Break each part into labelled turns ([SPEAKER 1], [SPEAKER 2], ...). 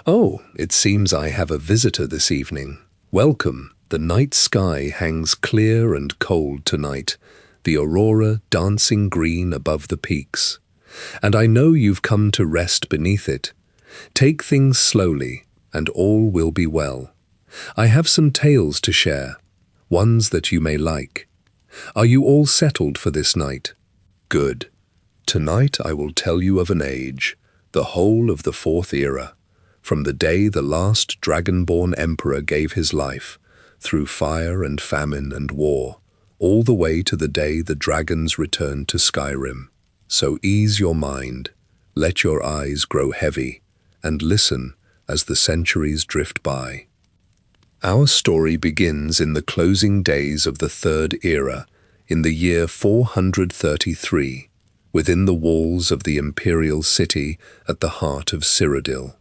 [SPEAKER 1] Oh, it seems I have a visitor this evening. Welcome. The night sky hangs clear and cold tonight, the aurora dancing green above the peaks. And I know you've come to rest beneath it. Take things slowly, and all will be well. I have some tales to share, ones that you may like. Are you all settled for this night? Good. Tonight I will tell you of an age, the whole of the Fourth Era, from the day the last dragonborn emperor gave his life, through fire and famine and war, all the way to the day the dragons returned to Skyrim. So ease your mind, let your eyes grow heavy, and listen as the centuries drift by. Our story begins in the closing days of the Third Era, in the year 433, within the walls of the imperial city at the heart of Cyrodiil.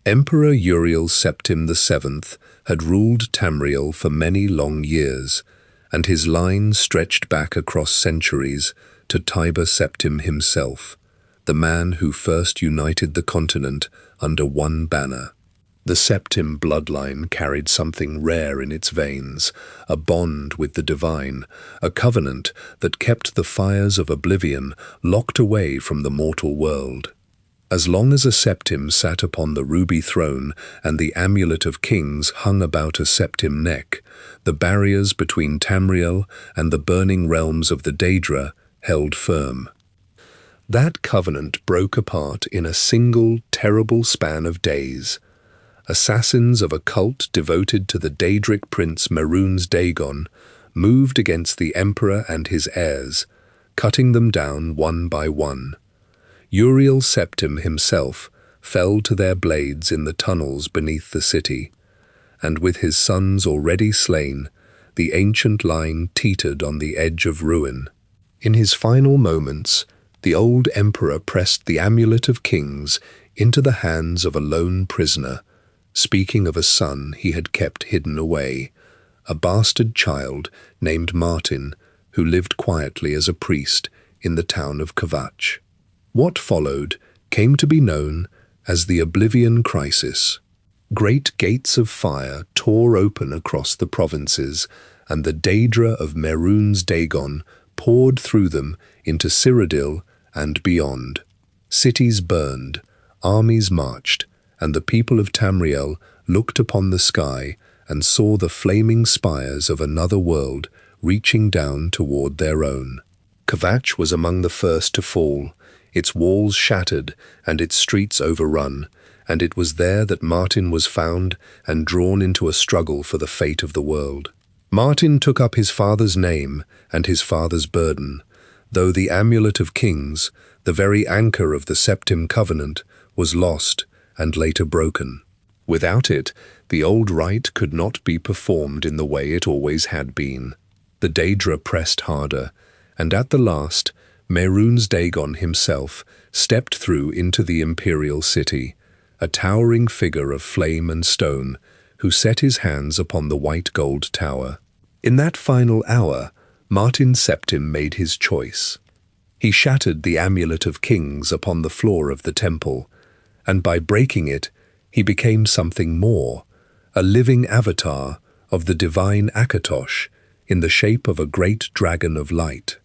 [SPEAKER 1] Emperor Uriel Septim VII had ruled Tamriel for many long years, and his line stretched back across centuries to Tiber Septim himself, the man who first united the continent under one banner. The Septim bloodline carried something rare in its veins, a bond with the divine, a covenant that kept the fires of oblivion locked away from the mortal world. As long as a Septim sat upon the ruby throne and the amulet of kings hung about a Septim neck, the barriers between Tamriel and the burning realms of the Daedra held firm. That covenant broke apart in a single terrible span of days. Assassins of a cult devoted to the Daedric prince Mehrunes Dagon moved against the emperor and his heirs, cutting them down one by one. Uriel Septim himself fell to their blades in the tunnels beneath the city, and with his sons already slain, the ancient line teetered on the edge of ruin. In his final moments, the old emperor pressed the Amulet of Kings into the hands of a lone prisoner, speaking of a son he had kept hidden away, a bastard child named Martin, who lived quietly as a priest in the town of Kvatch. What followed came to be known as the Oblivion Crisis. Great gates of fire tore open across the provinces, and the Daedra of Mehrunes Dagon poured through them into Cyrodiil and beyond. Cities burned, armies marched, and the people of Tamriel looked upon the sky and saw the flaming spires of another world reaching down toward their own. Kvatch was among the first to fall, its walls shattered and its streets overrun, and it was there that Martin was found and drawn into a struggle for the fate of the world. Martin took up his father's name and his father's burden, though the Amulet of Kings, the very anchor of the Septim Covenant, was lost and later broken. Without it, the old rite could not be performed in the way it always had been. The Daedra pressed harder, and at the last, Mehrunes Dagon himself stepped through into the imperial city, a towering figure of flame and stone, who set his hands upon the white gold tower. In that final hour, Martin Septim made his choice. He shattered the Amulet of Kings upon the floor of the temple, and by breaking it, he became something more, a living avatar of the divine Akatosh in the shape of a great dragon of light.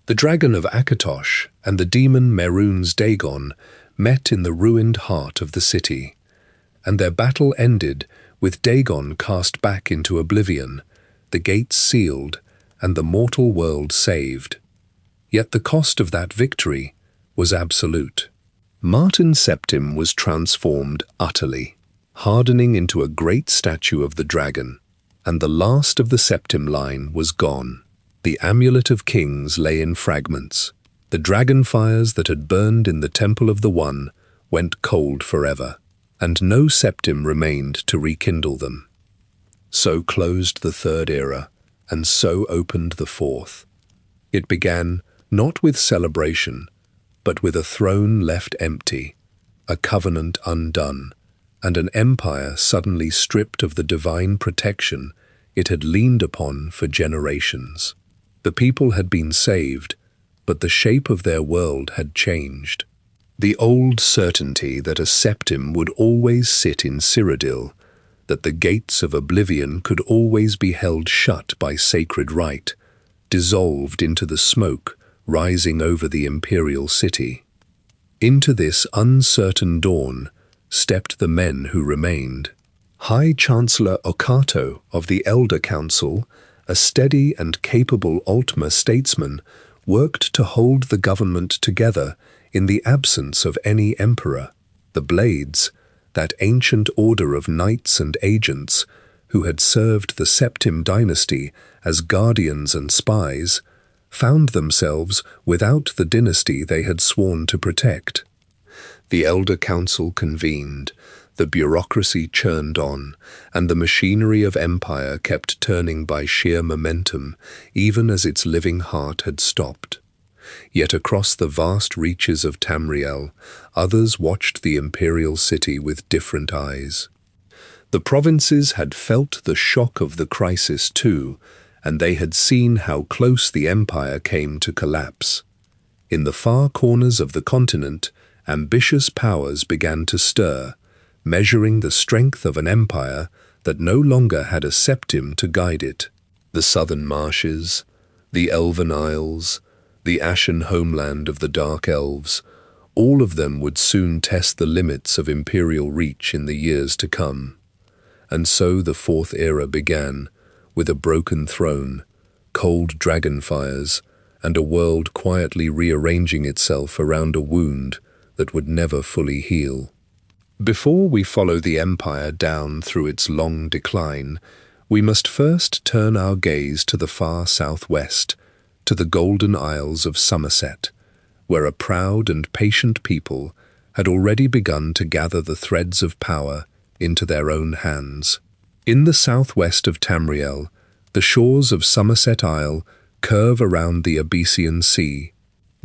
[SPEAKER 1] The dragon of Akatosh and the demon Mehrunes Dagon met in the ruined heart of the city, and their battle ended with Dagon cast back into oblivion, the gates sealed, and the mortal world saved. Yet the cost of that victory was absolute. Martin Septim was transformed utterly, hardening into a great statue of the dragon, and the last of the Septim line was gone. The Amulet of Kings lay in fragments. The dragon fires that had burned in the Temple of the One went cold forever, and no Septim remained to rekindle them. So closed the Third Era, and so opened the Fourth. It began not with celebration, but with a throne left empty, a covenant undone, and an empire suddenly stripped of the divine protection it had leaned upon for generations. The people had been saved, but the shape of their world had changed. The old certainty that a septim would always sit in Cyrodiil, that the gates of oblivion could always be held shut by sacred right, dissolved into the smoke rising over the imperial city. Into this uncertain dawn stepped the men who remained. High Chancellor Okato of the Elder Council, a steady and capable Altmer statesman, worked to hold the government together in the absence of any emperor. The Blades, that ancient order of knights and agents who had served the Septim dynasty as guardians and spies, found themselves without the dynasty they had sworn to protect. The Elder Council convened, the bureaucracy churned on, and the machinery of empire kept turning by sheer momentum, even as its living heart had stopped. Yet across the vast reaches of Tamriel, others watched the imperial city with different eyes. The provinces had felt the shock of the crisis too, and they had seen how close the empire came to collapse. In the far corners of the continent, ambitious powers began to stir, measuring the strength of an empire that no longer had a septim to guide it. The southern marshes, the Elven Isles, the ashen homeland of the Dark Elves, all of them would soon test the limits of imperial reach in the years to come. And so the Fourth Era began, with a broken throne, cold dragonfires, and a world quietly rearranging itself around a wound that would never fully heal. Before we follow the empire down through its long decline, we must first turn our gaze to the far southwest, to the Golden Isles of Somerset, where a proud and patient people had already begun to gather the threads of power into their own hands. In the southwest of Tamriel, the shores of Somerset Isle curve around the Abyssinian Sea.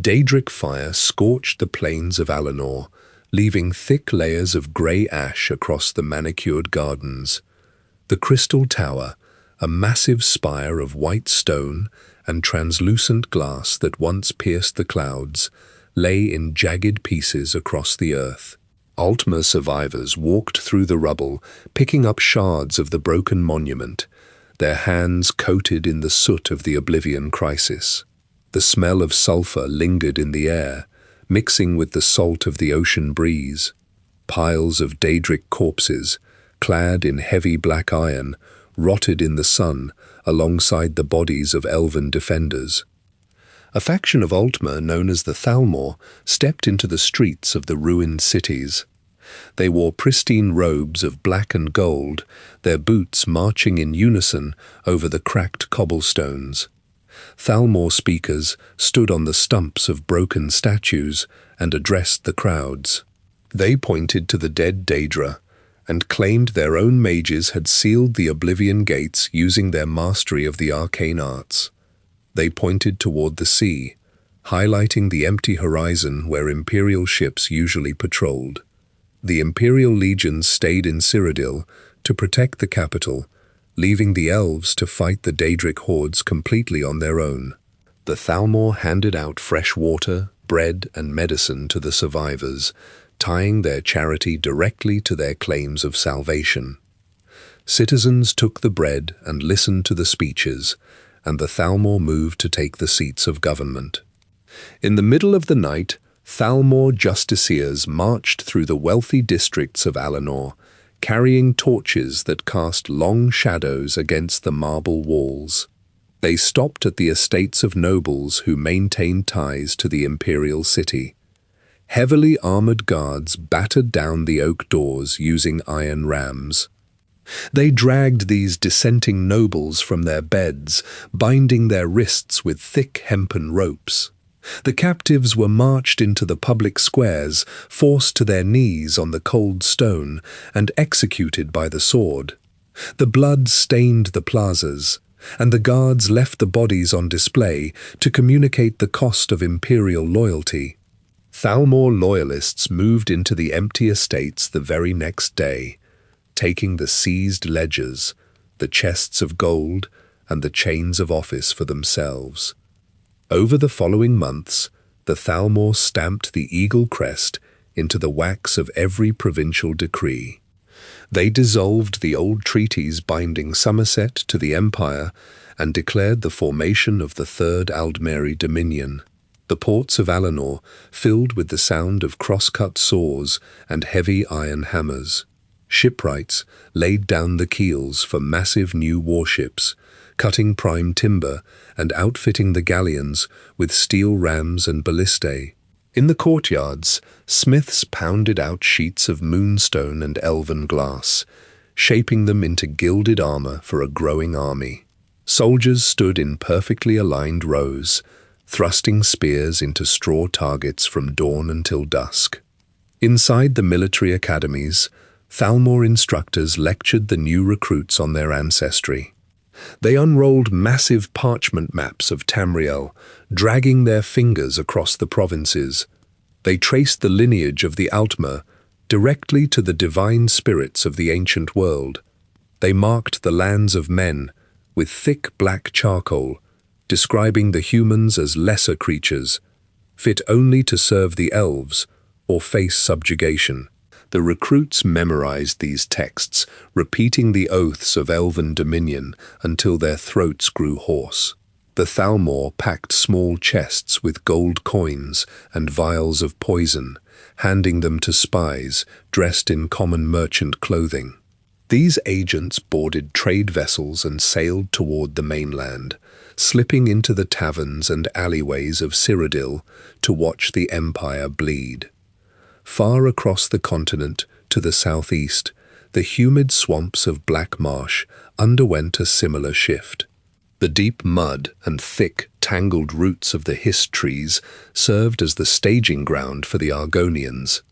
[SPEAKER 1] Daedric fire scorched the plains of Alinor, leaving thick layers of grey ash across the manicured gardens. The Crystal Tower, a massive spire of white stone and translucent glass that once pierced the clouds, lay in jagged pieces across the earth. Altmer survivors walked through the rubble, picking up shards of the broken monument, their hands coated in the soot of the Oblivion crisis. The smell of sulfur lingered in the air, mixing with the salt of the ocean breeze. Piles of Daedric corpses, clad in heavy black iron, rotted in the sun alongside the bodies of elven defenders. A faction of Altmer known as the Thalmor stepped into the streets of the ruined cities. They wore pristine robes of black and gold, their boots marching in unison over the cracked cobblestones. Thalmor speakers stood on the stumps of broken statues and addressed the crowds. They pointed to the dead Daedra and claimed their own mages had sealed the Oblivion gates using their mastery of the arcane arts. They pointed toward the sea, highlighting the empty horizon where imperial ships usually patrolled. The imperial legions stayed in Cyrodiil to protect the capital, leaving the elves to fight the Daedric hordes completely on their own. The Thalmor handed out fresh water, bread, and medicine to the survivors, tying their charity directly to their claims of salvation. Citizens took the bread and listened to the speeches, and the Thalmor moved to take the seats of government. In the middle of the night, Thalmor justiciars marched through the wealthy districts of Alinor, carrying torches that cast long shadows against the marble walls. They stopped at the estates of nobles who maintained ties to the imperial city. Heavily armored guards battered down the oak doors using iron rams. They dragged these dissenting nobles from their beds, binding their wrists with thick hempen ropes. The captives were marched into the public squares, forced to their knees on the cold stone, and executed by the sword. The blood stained the plazas, and the guards left the bodies on display to communicate the cost of imperial loyalty. Thalmor loyalists moved into the empty estates the very next day, taking the seized ledgers, the chests of gold, and the chains of office for themselves. Over the following months, the Thalmor stamped the eagle crest into the wax of every provincial decree. They dissolved the old treaties binding Somerset to the empire and declared the formation of the Third Aldmeri Dominion. The ports of Alinor filled with the sound of cross-cut saws and heavy iron hammers. Shipwrights laid down the keels for massive new warships, cutting prime timber and outfitting the galleons with steel rams and ballistae. In the courtyards, smiths pounded out sheets of moonstone and elven glass, shaping them into gilded armor for a growing army. Soldiers stood in perfectly aligned rows, thrusting spears into straw targets from dawn until dusk. Inside the military academies, Thalmor instructors lectured the new recruits on their ancestry. They unrolled massive parchment maps of Tamriel, dragging their fingers across the provinces. They traced the lineage of the Altmer directly to the divine spirits of the ancient world. They marked the lands of men with thick black charcoal, describing the humans as lesser creatures, fit only to serve the elves or face subjugation. The recruits memorized these texts, repeating the oaths of elven dominion until their throats grew hoarse. The Thalmor packed small chests with gold coins and vials of poison, handing them to spies dressed in common merchant clothing. These agents boarded trade vessels and sailed toward the mainland, slipping into the taverns and alleyways of Cyrodiil to watch the empire bleed. Far across the continent, to the southeast, the humid swamps of Black Marsh underwent a similar shift. The deep mud and thick, tangled roots of the hist trees served as the staging ground for the Argonians.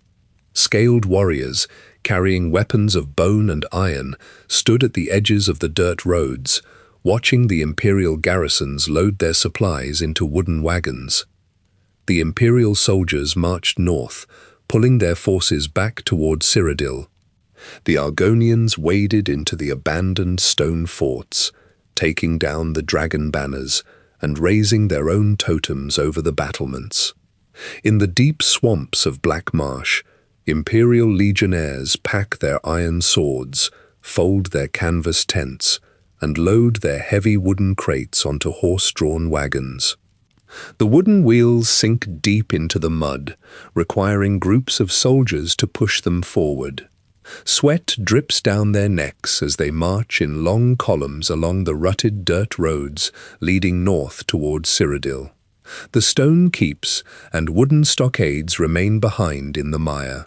[SPEAKER 1] Scaled warriors, carrying weapons of bone and iron, stood at the edges of the dirt roads, watching the imperial garrisons load their supplies into wooden wagons. The imperial soldiers marched north, pulling their forces back toward Cyrodiil. The Argonians waded into the abandoned stone forts, taking down the dragon banners and raising their own totems over the battlements. In the deep swamps of Black Marsh, imperial legionnaires pack their iron swords, fold their canvas tents, and load their heavy wooden crates onto horse-drawn wagons. The wooden wheels sink deep into the mud, requiring groups of soldiers to push them forward. Sweat drips down their necks as they march in long columns along the rutted dirt roads leading north towards Cyrodiil. The stone keeps and wooden stockades remain behind in the mire.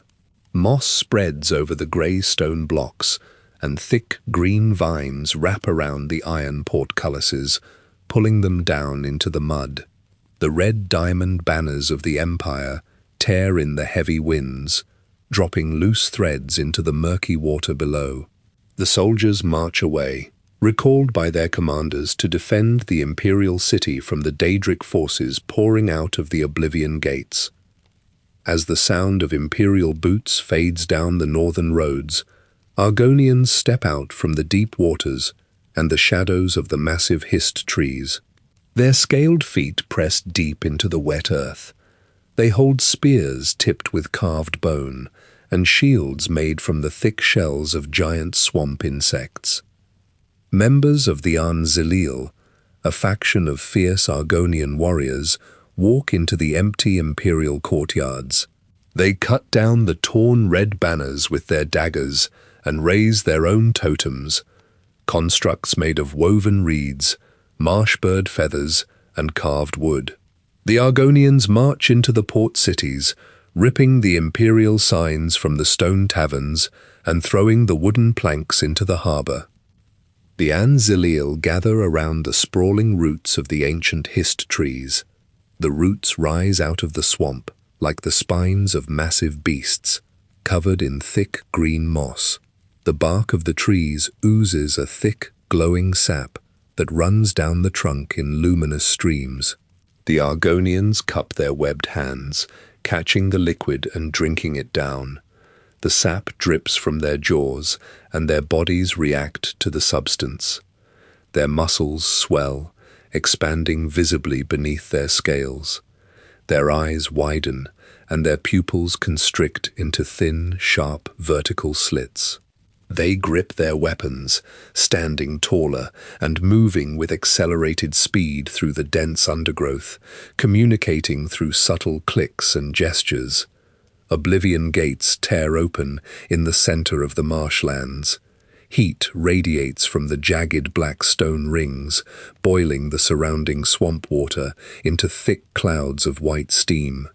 [SPEAKER 1] Moss spreads over the grey stone blocks, and thick green vines wrap around the iron portcullises, pulling them down into the mud. The red diamond banners of the empire tear in the heavy winds, dropping loose threads into the murky water below. The soldiers march away, recalled by their commanders to defend the imperial city from the Daedric forces pouring out of the Oblivion Gates. As the sound of imperial boots fades down the northern roads, Argonians step out from the deep waters and the shadows of the massive hist trees. Their scaled feet press deep into the wet earth. They hold spears tipped with carved bone and shields made from the thick shells of giant swamp insects. Members of the An-Zilil, a faction of fierce Argonian warriors, walk into the empty imperial courtyards. They cut down the torn red banners with their daggers and raise their own totems, constructs made of woven reeds, marshbird feathers, and carved wood. The Argonians march into the port cities, ripping the imperial signs from the stone taverns and throwing the wooden planks into the harbour. The An-Zilil gather around the sprawling roots of the ancient hist trees. The roots rise out of the swamp like the spines of massive beasts, covered in thick green moss. The bark of the trees oozes a thick, glowing sap that runs down the trunk in luminous streams. The Argonians cup their webbed hands, catching the liquid and drinking it down. The sap drips from their jaws, and their bodies react to the substance. Their muscles swell, expanding visibly beneath their scales. Their eyes widen, and their pupils constrict into thin, sharp, vertical slits. They grip their weapons, standing taller and moving with accelerated speed through the dense undergrowth, communicating through subtle clicks and gestures. Oblivion gates tear open in the center of the marshlands. Heat radiates from the jagged black stone rings, boiling the surrounding swamp water into thick clouds of white steam.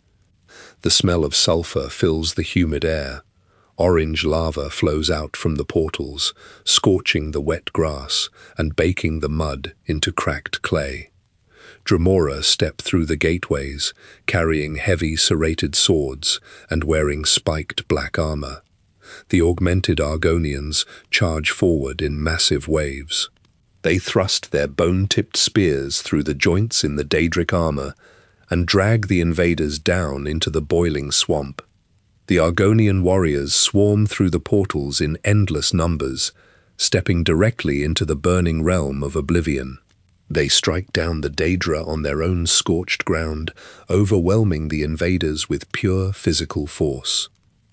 [SPEAKER 1] The smell of sulfur fills the humid air. Orange lava flows out from the portals, scorching the wet grass and baking the mud into cracked clay. Dremora step through the gateways, carrying heavy serrated swords and wearing spiked black armor. The augmented Argonians charge forward in massive waves. They thrust their bone-tipped spears through the joints in the Daedric armor and drag the invaders down into the boiling swamp. The Argonian warriors swarm through the portals in endless numbers, stepping directly into the burning realm of oblivion. They strike down the Daedra on their own scorched ground, overwhelming the invaders with pure physical force.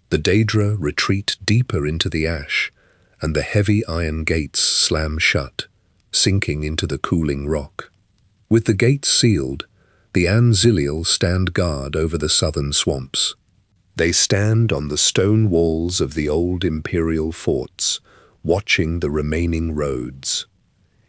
[SPEAKER 1] The Daedra retreat deeper into the ash, and the heavy iron gates slam shut, sinking into the cooling rock. With the gates sealed, the Anzilial stand guard over the southern swamps. They stand on the stone walls of the old imperial forts, watching the remaining roads.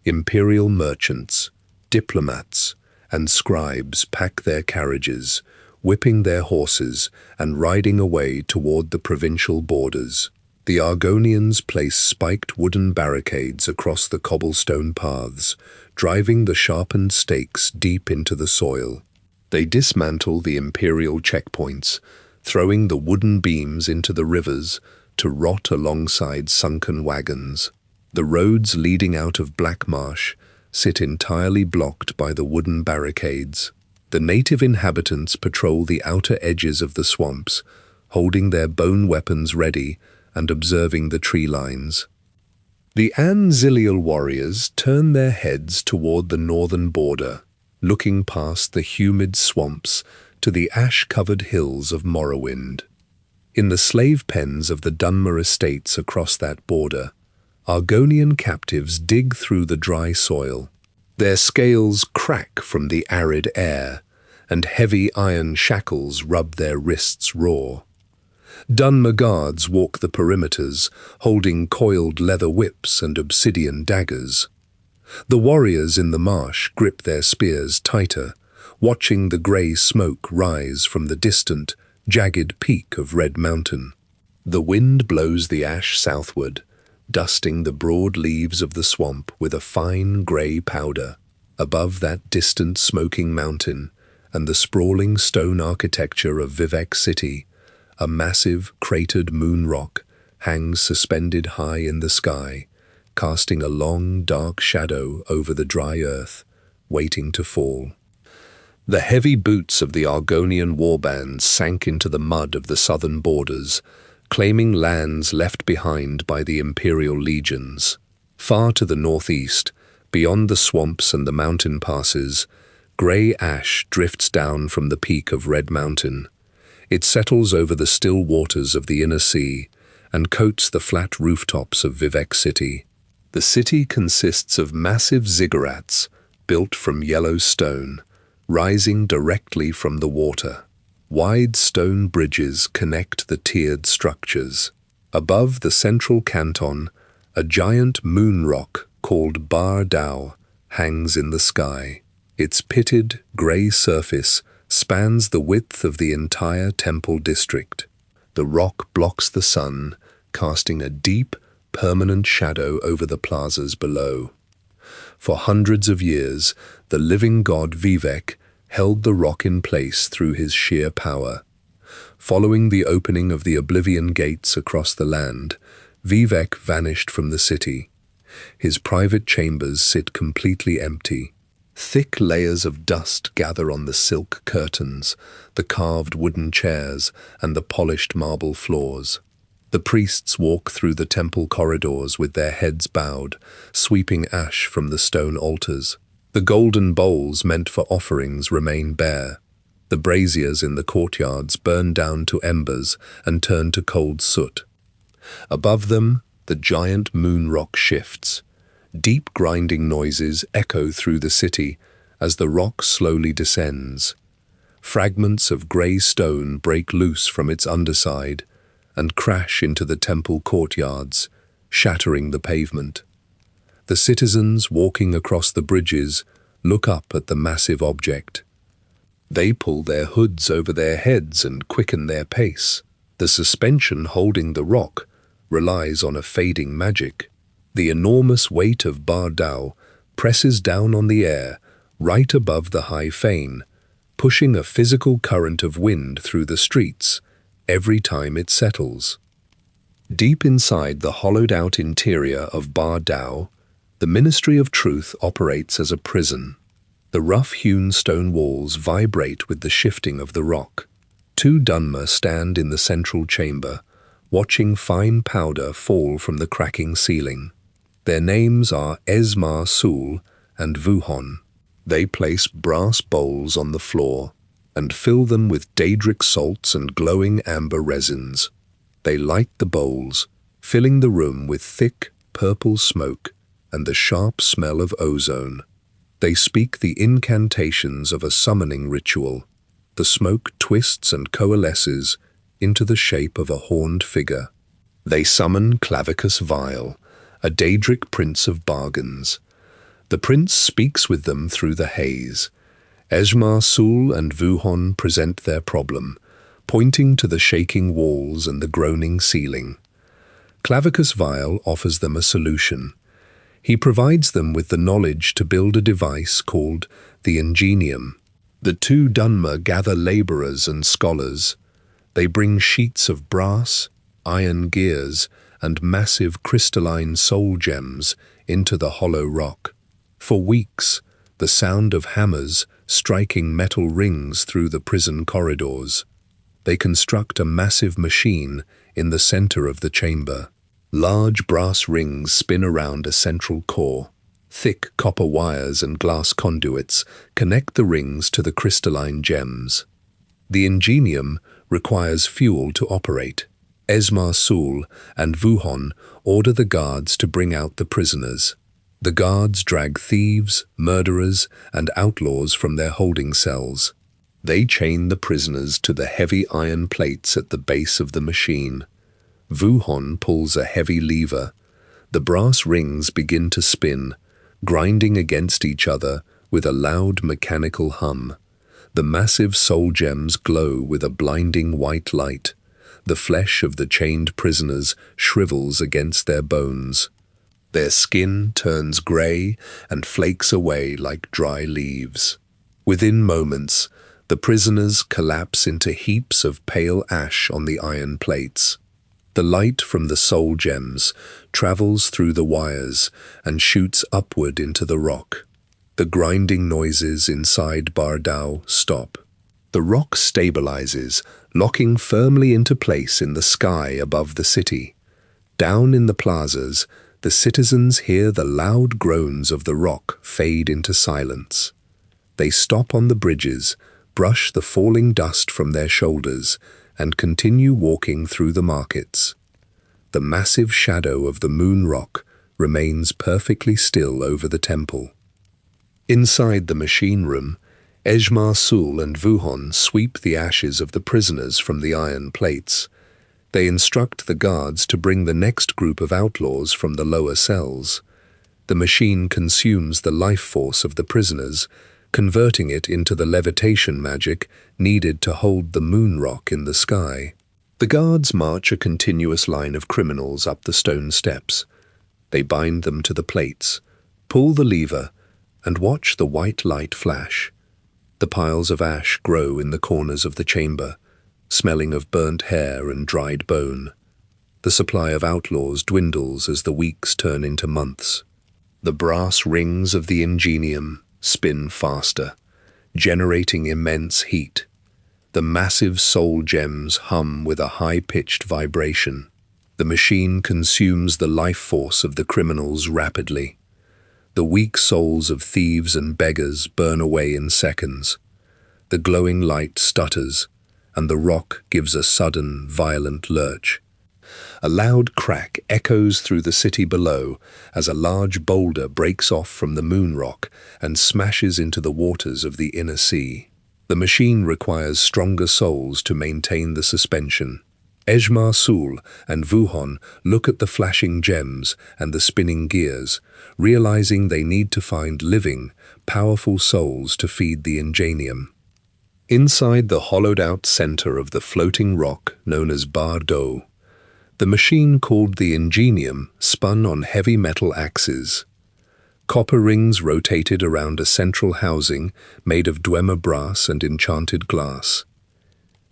[SPEAKER 1] Imperial merchants, diplomats, and scribes pack their carriages, whipping their horses and riding away toward the provincial borders. The Argonians place spiked wooden barricades across the cobblestone paths, driving the sharpened stakes deep into the soil. They dismantle the imperial checkpoints, throwing the wooden beams into the rivers to rot alongside sunken wagons. The roads leading out of Black Marsh sit entirely blocked by the wooden barricades. The native inhabitants patrol the outer edges of the swamps, holding their bone weapons ready and observing the tree lines. The Anzilial warriors turn their heads toward the northern border, looking past the humid swamps to the ash-covered hills of Morrowind. In the slave pens of the Dunmer estates across that border, Argonian captives dig through the dry soil. Their scales crack from the arid air, and heavy iron shackles rub their wrists raw. Dunmer guards walk the perimeters, holding coiled leather whips and obsidian daggers. The warriors in the marsh grip their spears tighter, watching the grey smoke rise from the distant, jagged peak of Red Mountain. The wind blows the ash southward, dusting the broad leaves of the swamp with a fine grey powder. Above that distant smoking mountain and the sprawling stone architecture of Vivec City, a massive, cratered moon rock hangs suspended high in the sky, casting a long, dark shadow over the dry earth, waiting to fall. The heavy boots of the Argonian warbands sank into the mud of the southern borders, claiming lands left behind by the imperial legions. Far to the northeast, beyond the swamps and the mountain passes, grey ash drifts down from the peak of Red Mountain. It settles over the still waters of the inner sea and coats the flat rooftops of Vivec City. The city consists of massive ziggurats built from yellow stone, rising directly from the water. Wide stone bridges connect the tiered structures. Above the central canton, a giant moon rock called Bar Dao hangs in the sky. Its pitted, grey surface spans the width of the entire temple district. The rock blocks the sun, casting a deep, permanent shadow over the plazas below. For hundreds of years, the living god Vivec held the rock in place through his sheer power. Following the opening of the Oblivion gates across the land, Vivec vanished from the city. His private chambers sit completely empty. Thick layers of dust gather on the silk curtains, the carved wooden chairs, and the polished marble floors. The priests walk through the temple corridors with their heads bowed, sweeping ash from the stone altars. The golden bowls meant for offerings remain bare. The braziers in the courtyards burn down to embers and turn to cold soot. Above them, the giant moon rock shifts. Deep grinding noises echo through the city as the rock slowly descends. Fragments of grey stone break loose from its underside and crash into the temple courtyards, shattering the pavement. The citizens walking across the bridges look up at the massive object. They pull their hoods over their heads and quicken their pace. The suspension holding the rock relies on a fading magic. The enormous weight of Ba Dao presses down on the air right above the high fane, pushing a physical current of wind through the streets every time it settles. Deep inside the hollowed-out interior of Ba Dao, the Ministry of Truth operates as a prison. The rough-hewn stone walls vibrate with the shifting of the rock. Two Dunmer stand in the central chamber, watching fine powder fall from the cracking ceiling. Their names are Esma Sul and Vuhon. They place brass bowls on the floor and fill them with daedric salts and glowing amber resins. They light the bowls, filling the room with thick, purple smoke and the sharp smell of ozone. They speak the incantations of a summoning ritual. The smoke twists and coalesces into the shape of a horned figure. They summon Clavicus Vile, a daedric prince of bargains. The prince speaks with them through the haze. Esma Sul and Vuhon present their problem, pointing to the shaking walls and the groaning ceiling. Clavicus Vile offers them a solution. He provides them with the knowledge to build a device called the Ingenium. The two Dunmer gather laborers and scholars. They bring sheets of brass, iron gears, and massive crystalline soul gems into the hollow rock. For weeks, the sound of hammers striking metal rings through the prison corridors. They construct a massive machine in the center of the chamber. Large brass rings spin around a central core. Thick copper wires and glass conduits connect the rings to the crystalline gems. The Ingenium requires fuel to operate. Esma Sul and Vuhon order the guards to bring out the prisoners. The guards drag thieves, murderers, and outlaws from their holding cells. They chain the prisoners to the heavy iron plates at the base of the machine. Vuhon pulls a heavy lever. The brass rings begin to spin, grinding against each other with a loud mechanical hum. The massive soul gems glow with a blinding white light. The flesh of the chained prisoners shrivels against their bones. Their skin turns grey and flakes away like dry leaves. Within moments, the prisoners collapse into heaps of pale ash on the iron plates. The light from the soul gems travels through the wires and shoots upward into the rock. The grinding noises inside Ba Dao stop. The rock stabilizes, locking firmly into place in the sky above the city. Down in the plazas, the citizens hear the loud groans of the rock fade into silence. They stop on the bridges, brush the falling dust from their shoulders, and continue walking through the markets. The massive shadow of the moon rock remains perfectly still over the temple. Inside the machine room, Esma Sul and Vuhon sweep the ashes of the prisoners from the iron plates. They instruct the guards to bring the next group of outlaws from the lower cells. The machine consumes the life force of the prisoners, converting it into the levitation magic needed to hold the moon rock in the sky. The guards march a continuous line of criminals up the stone steps. They bind them to the plates, pull the lever, and watch the white light flash. The piles of ash grow in the corners of the chamber, smelling of burnt hair and dried bone. The supply of outlaws dwindles as the weeks turn into months. The brass rings of the Ingenium spin faster, generating immense heat. The massive soul gems hum with a high-pitched vibration. The machine consumes the life force of the criminals rapidly. The weak souls of thieves and beggars burn away in seconds. The glowing light stutters, and the rock gives a sudden, violent lurch. A loud crack echoes through the city below as a large boulder breaks off from the moon rock and smashes into the waters of the inner sea. The machine requires stronger souls to maintain the suspension. Ejma Sul and Vuhon look at the flashing gems and the spinning gears, realizing they need to find living, powerful souls to feed the ingenium. Inside the hollowed-out center of the floating rock known as Bardo, the machine called the ingenium spun on heavy metal axes. Copper rings rotated around a central housing made of Dwemer brass and enchanted glass.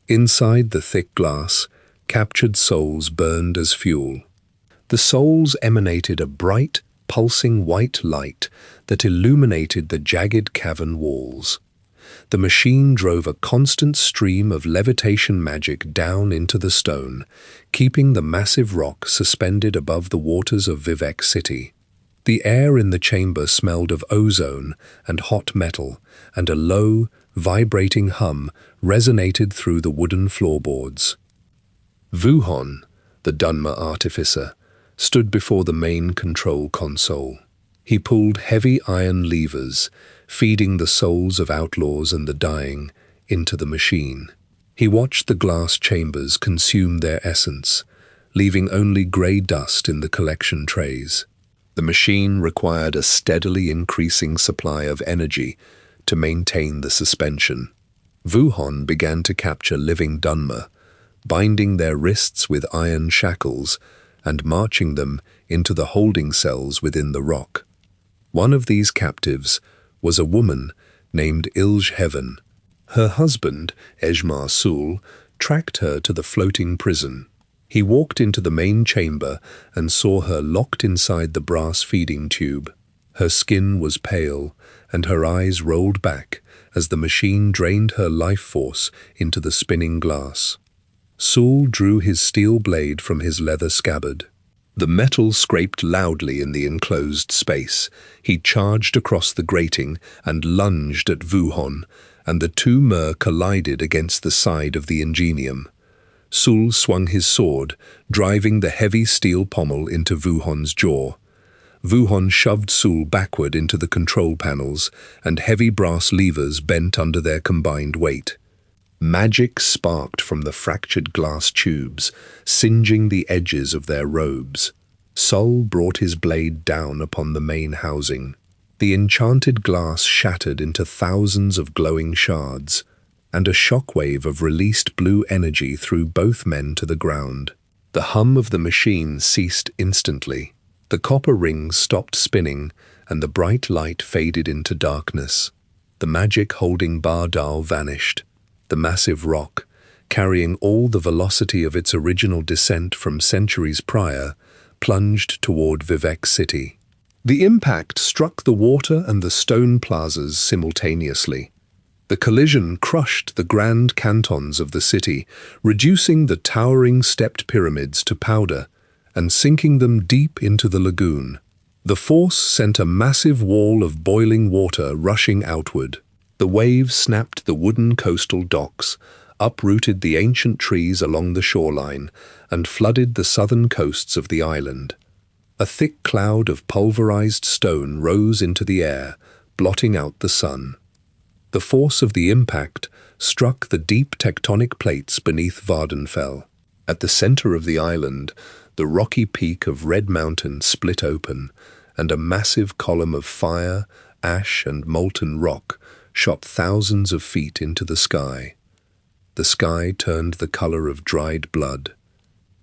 [SPEAKER 1] Inside the thick glass, captured souls burned as fuel. The souls emanated a bright, pulsing white light that illuminated the jagged cavern walls. The machine drove a constant stream of levitation magic down into the stone, keeping the massive rock suspended above the waters of Vivec City. The air in the chamber smelled of ozone and hot metal, and a low, vibrating hum resonated through the wooden floorboards. Vuhon, the Dunmer artificer, stood before the main control console. He pulled heavy iron levers, feeding the souls of outlaws and the dying into the machine. He watched the glass chambers consume their essence, leaving only grey dust in the collection trays. The machine required a steadily increasing supply of energy to maintain the suspension. Vuhon began to capture living Dunmer, binding their wrists with iron shackles and marching them into the holding cells within the rock. One of these captives was a woman named Ilge Heaven. Her husband, Ejma Sul, tracked her to the floating prison. He walked into the main chamber and saw her locked inside the brass feeding tube. Her skin was pale, and her eyes rolled back as the machine drained her life force into the spinning glass. Sul drew his steel blade from his leather scabbard. The metal scraped loudly in the enclosed space. He charged across the grating and lunged at Vuhon, and the two Mer collided against the side of the ingenium. Sul swung his sword, driving the heavy steel pommel into Vuhon's jaw. Vuhon shoved Sul backward into the control panels, and heavy brass levers bent under their combined weight. Magic sparked from the fractured glass tubes, singeing the edges of their robes. Sul brought his blade down upon the main housing. The enchanted glass shattered into thousands of glowing shards, and a shockwave of released blue energy threw both men to the ground. The hum of the machine ceased instantly. The copper rings stopped spinning, and the bright light faded into darkness. The magic holding Bardal vanished. The massive rock, carrying all the velocity of its original descent from centuries prior, plunged toward Vivec City. The impact struck the water and the stone plazas simultaneously. The collision crushed the grand cantons of the city, reducing the towering stepped pyramids to powder and sinking them deep into the lagoon. The force sent a massive wall of boiling water rushing outward. The waves snapped the wooden coastal docks, uprooted the ancient trees along the shoreline, and flooded the southern coasts of the island. A thick cloud of pulverized stone rose into the air, blotting out the sun. The force of the impact struck the deep tectonic plates beneath Vardenfell. At the center of the island, the rocky peak of Red Mountain split open, and a massive column of fire, ash, and molten rock shot thousands of feet into the sky. The sky turned the color of dried blood.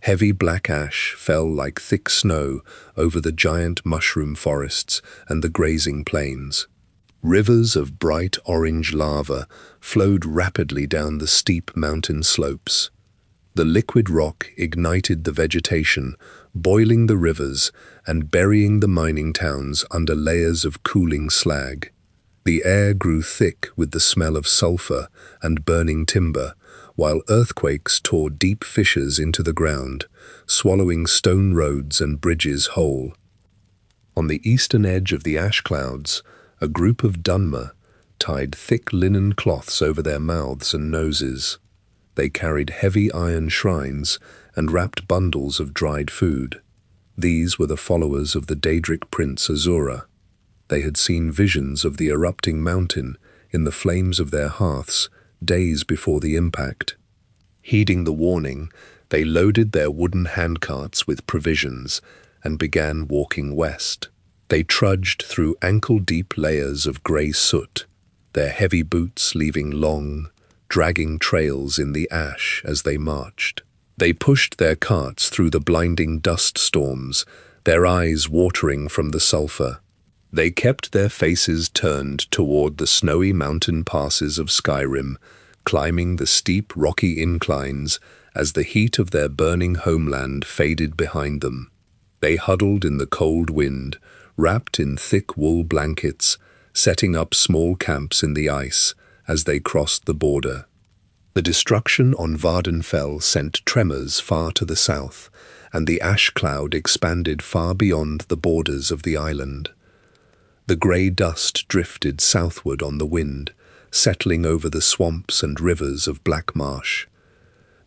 [SPEAKER 1] Heavy black ash fell like thick snow over the giant mushroom forests and the grazing plains. Rivers of bright orange lava flowed rapidly down the steep mountain slopes. The liquid rock ignited the vegetation, boiling the rivers and burying the mining towns under layers of cooling slag. The air grew thick with the smell of sulfur and burning timber, while earthquakes tore deep fissures into the ground, swallowing stone roads and bridges whole. On the eastern edge of the ash clouds, a group of Dunmer, tied thick linen cloths over their mouths and noses. They carried heavy iron shrines and wrapped bundles of dried food. These were the followers of the Daedric prince Azura. They had seen visions of the erupting mountain in the flames of their hearths days before the impact. Heeding the warning, they loaded their wooden handcarts with provisions and began walking west. They trudged through ankle-deep layers of grey soot, their heavy boots leaving long, dragging trails in the ash as they marched. They pushed their carts through the blinding dust storms, their eyes watering from the sulphur. They kept their faces turned toward the snowy mountain passes of Skyrim, climbing the steep rocky inclines as the heat of their burning homeland faded behind them. They huddled in the cold wind, wrapped in thick wool blankets, setting up small camps in the ice as they crossed the border. The destruction on Vardenfell sent tremors far to the south, and the ash cloud expanded far beyond the borders of the island. The grey dust drifted southward on the wind, settling over the swamps and rivers of Black Marsh.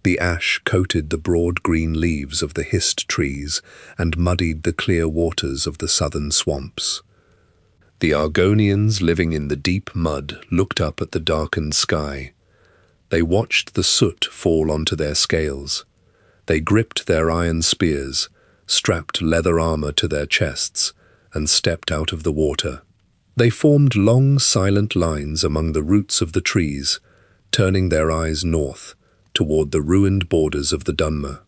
[SPEAKER 1] The ash coated the broad green leaves of the hissed trees and muddied the clear waters of the southern swamps. The Argonians living in the deep mud looked up at the darkened sky. They watched the soot fall onto their scales. They gripped their iron spears, strapped leather armor to their chests, and stepped out of the water. They formed long, silent lines among the roots of the trees, turning their eyes north, toward the ruined borders of the Dunmer.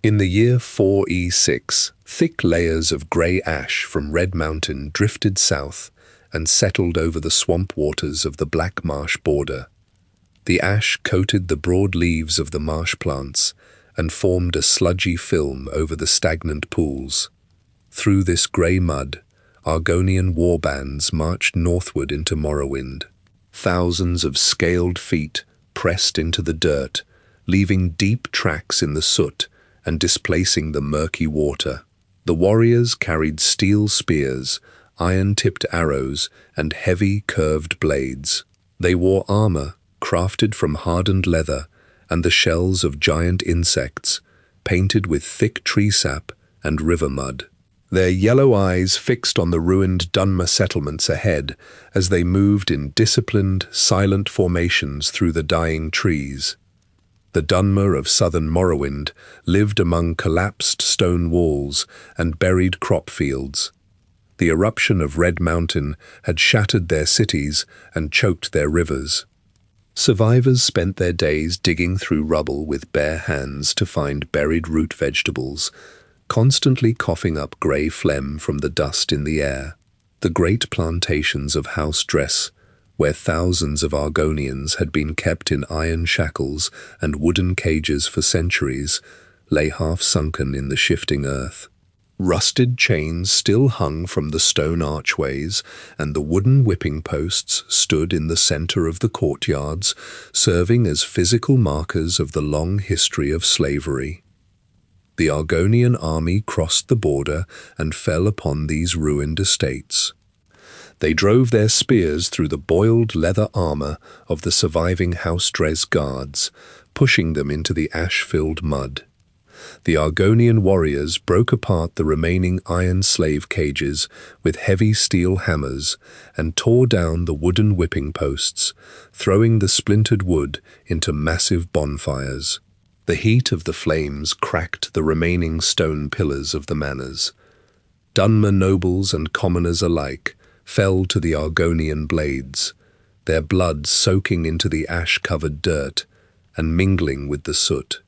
[SPEAKER 1] In the year 4E6, thick layers of grey ash from Red Mountain drifted south and settled over the swamp waters of the Black Marsh border. The ash coated the broad leaves of the marsh plants and formed a sludgy film over the stagnant pools. Through this grey mud, Argonian warbands marched northward into Morrowind. Thousands of scaled feet pressed into the dirt, leaving deep tracks in the soot and displacing the murky water. The warriors carried steel spears, iron-tipped arrows, and heavy, curved blades. They wore armor crafted from hardened leather and the shells of giant insects, painted with thick tree sap and river mud. Their yellow eyes fixed on the ruined Dunmer settlements ahead as they moved in disciplined, silent formations through the dying trees. The Dunmer of southern Morrowind lived among collapsed stone walls and buried crop fields. The eruption of Red Mountain had shattered their cities and choked their rivers. Survivors spent their days digging through rubble with bare hands to find buried root vegetables, constantly coughing up grey phlegm from the dust in the air. The great plantations of House Dress, where thousands of Argonians had been kept in iron shackles and wooden cages for centuries, lay half-sunken in the shifting earth. Rusted chains still hung from the stone archways, and the wooden whipping posts stood in the center of the courtyards, serving as physical markers of the long history of slavery. The Argonian army crossed the border and fell upon these ruined estates. They drove their spears through the boiled leather armor of the surviving House Dress guards, pushing them into the ash-filled mud. The Argonian warriors broke apart the remaining iron slave cages with heavy steel hammers and tore down the wooden whipping posts, throwing the splintered wood into massive bonfires. The heat of the flames cracked the remaining stone pillars of the manors. Dunmer nobles and commoners alike fell to the Argonian blades, their blood soaking into the ash-covered dirt and mingling with the soot.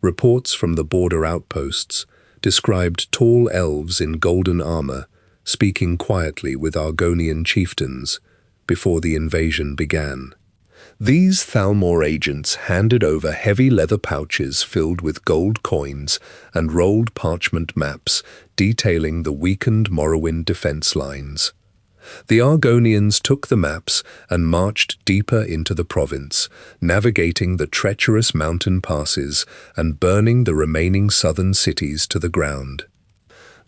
[SPEAKER 1] Reports from the border outposts described tall elves in golden armor speaking quietly with Argonian chieftains before the invasion began. These Thalmor agents handed over heavy leather pouches filled with gold coins and rolled parchment maps detailing the weakened Morrowind defense lines. The Argonians took the maps and marched deeper into the province, navigating the treacherous mountain passes and burning the remaining southern cities to the ground.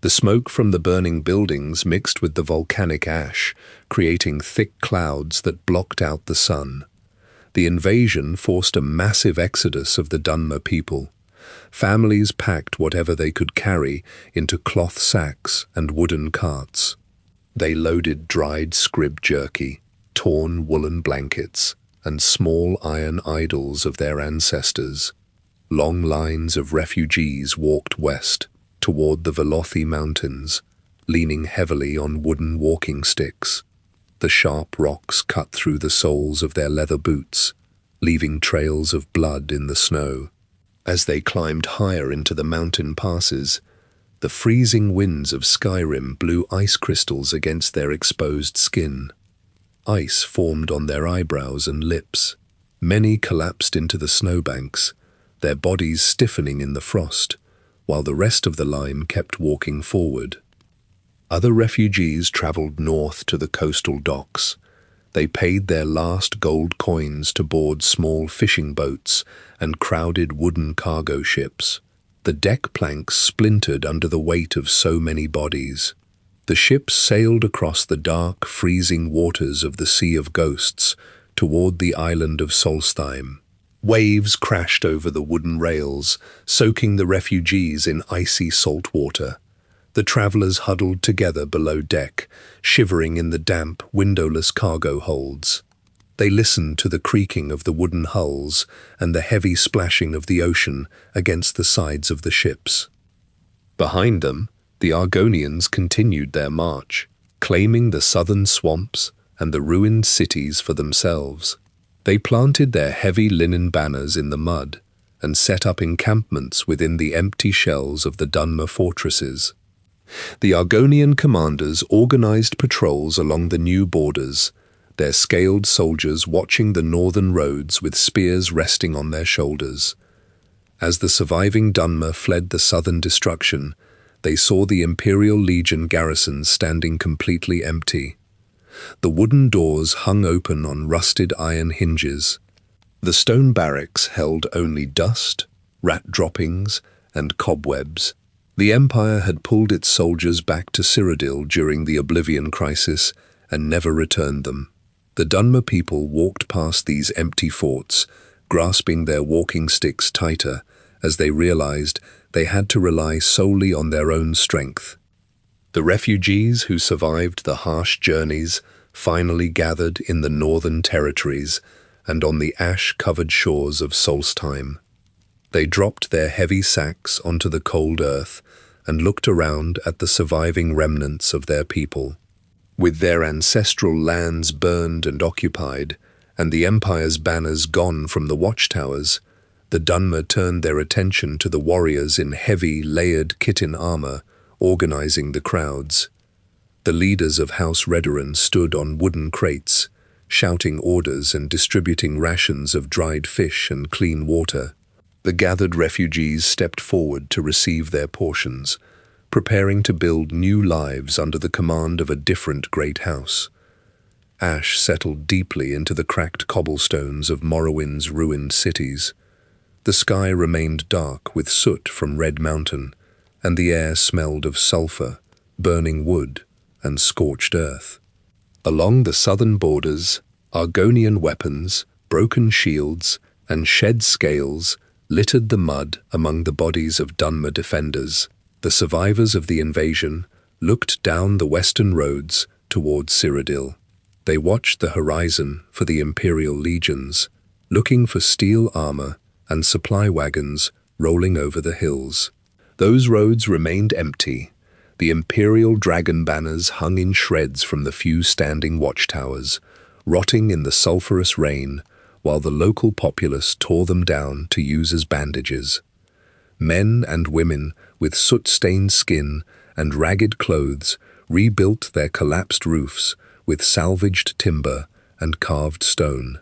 [SPEAKER 1] The smoke from the burning buildings mixed with the volcanic ash, creating thick clouds that blocked out the sun. The invasion forced a massive exodus of the Dunmer people. Families packed whatever they could carry into cloth sacks and wooden carts. They loaded dried scrib jerky, torn woolen blankets, and small iron idols of their ancestors. Long lines of refugees walked west, toward the Velothi Mountains, leaning heavily on wooden walking sticks. The sharp rocks cut through the soles of their leather boots, leaving trails of blood in the snow. As they climbed higher into the mountain passes, the freezing winds of Skyrim blew ice crystals against their exposed skin. Ice formed on their eyebrows and lips. Many collapsed into the snowbanks, their bodies stiffening in the frost, while the rest of the line kept walking forward. Other refugees traveled north to the coastal docks. They paid their last gold coins to board small fishing boats and crowded wooden cargo ships. The deck planks splintered under the weight of so many bodies. The ships sailed across the dark, freezing waters of the Sea of Ghosts toward the island of Solstheim. Waves crashed over the wooden rails, soaking the refugees in icy salt water. The travelers huddled together below deck, shivering in the damp, windowless cargo holds. They listened to the creaking of the wooden hulls and the heavy splashing of the ocean against the sides of the ships. Behind them, the Argonians continued their march, claiming the southern swamps and the ruined cities for themselves. They planted their heavy linen banners in the mud and set up encampments within the empty shells of the Dunmer fortresses. The Argonian commanders organized patrols along the new borders, their scaled soldiers watching the northern roads with spears resting on their shoulders. As the surviving Dunmer fled the southern destruction, they saw the Imperial Legion garrisons standing completely empty. The wooden doors hung open on rusted iron hinges. The stone barracks held only dust, rat droppings, and cobwebs. The Empire had pulled its soldiers back to Cyrodiil during the Oblivion Crisis and never returned them. The Dunmer people walked past these empty forts, grasping their walking sticks tighter as they realized they had to rely solely on their own strength. The refugees who survived the harsh journeys finally gathered in the northern territories and on the ash-covered shores of Solstheim. They dropped their heavy sacks onto the cold earth and looked around at the surviving remnants of their people. With their ancestral lands burned and occupied, and the Empire's banners gone from the watchtowers, the Dunmer turned their attention to the warriors in heavy, layered Khitan armor, organizing the crowds. The leaders of House Redoran stood on wooden crates, shouting orders and distributing rations of dried fish and clean water. The gathered refugees stepped forward to receive their portions, preparing to build new lives under the command of a different great house. Ash settled deeply into the cracked cobblestones of Morrowind's ruined cities. The sky remained dark with soot from Red Mountain, and the air smelled of sulfur, burning wood, and scorched earth. Along the southern borders, Argonian weapons, broken shields, and shed scales littered the mud among the bodies of Dunmer defenders. The survivors of the invasion looked down the western roads towards Cyrodiil. They watched the horizon for the Imperial legions, looking for steel armor and supply wagons rolling over the hills. Those roads remained empty. The Imperial dragon banners hung in shreds from the few standing watchtowers, rotting in the sulphurous rain, while the local populace tore them down to use as bandages. Men and women with soot-stained skin and ragged clothes rebuilt their collapsed roofs with salvaged timber and carved stone.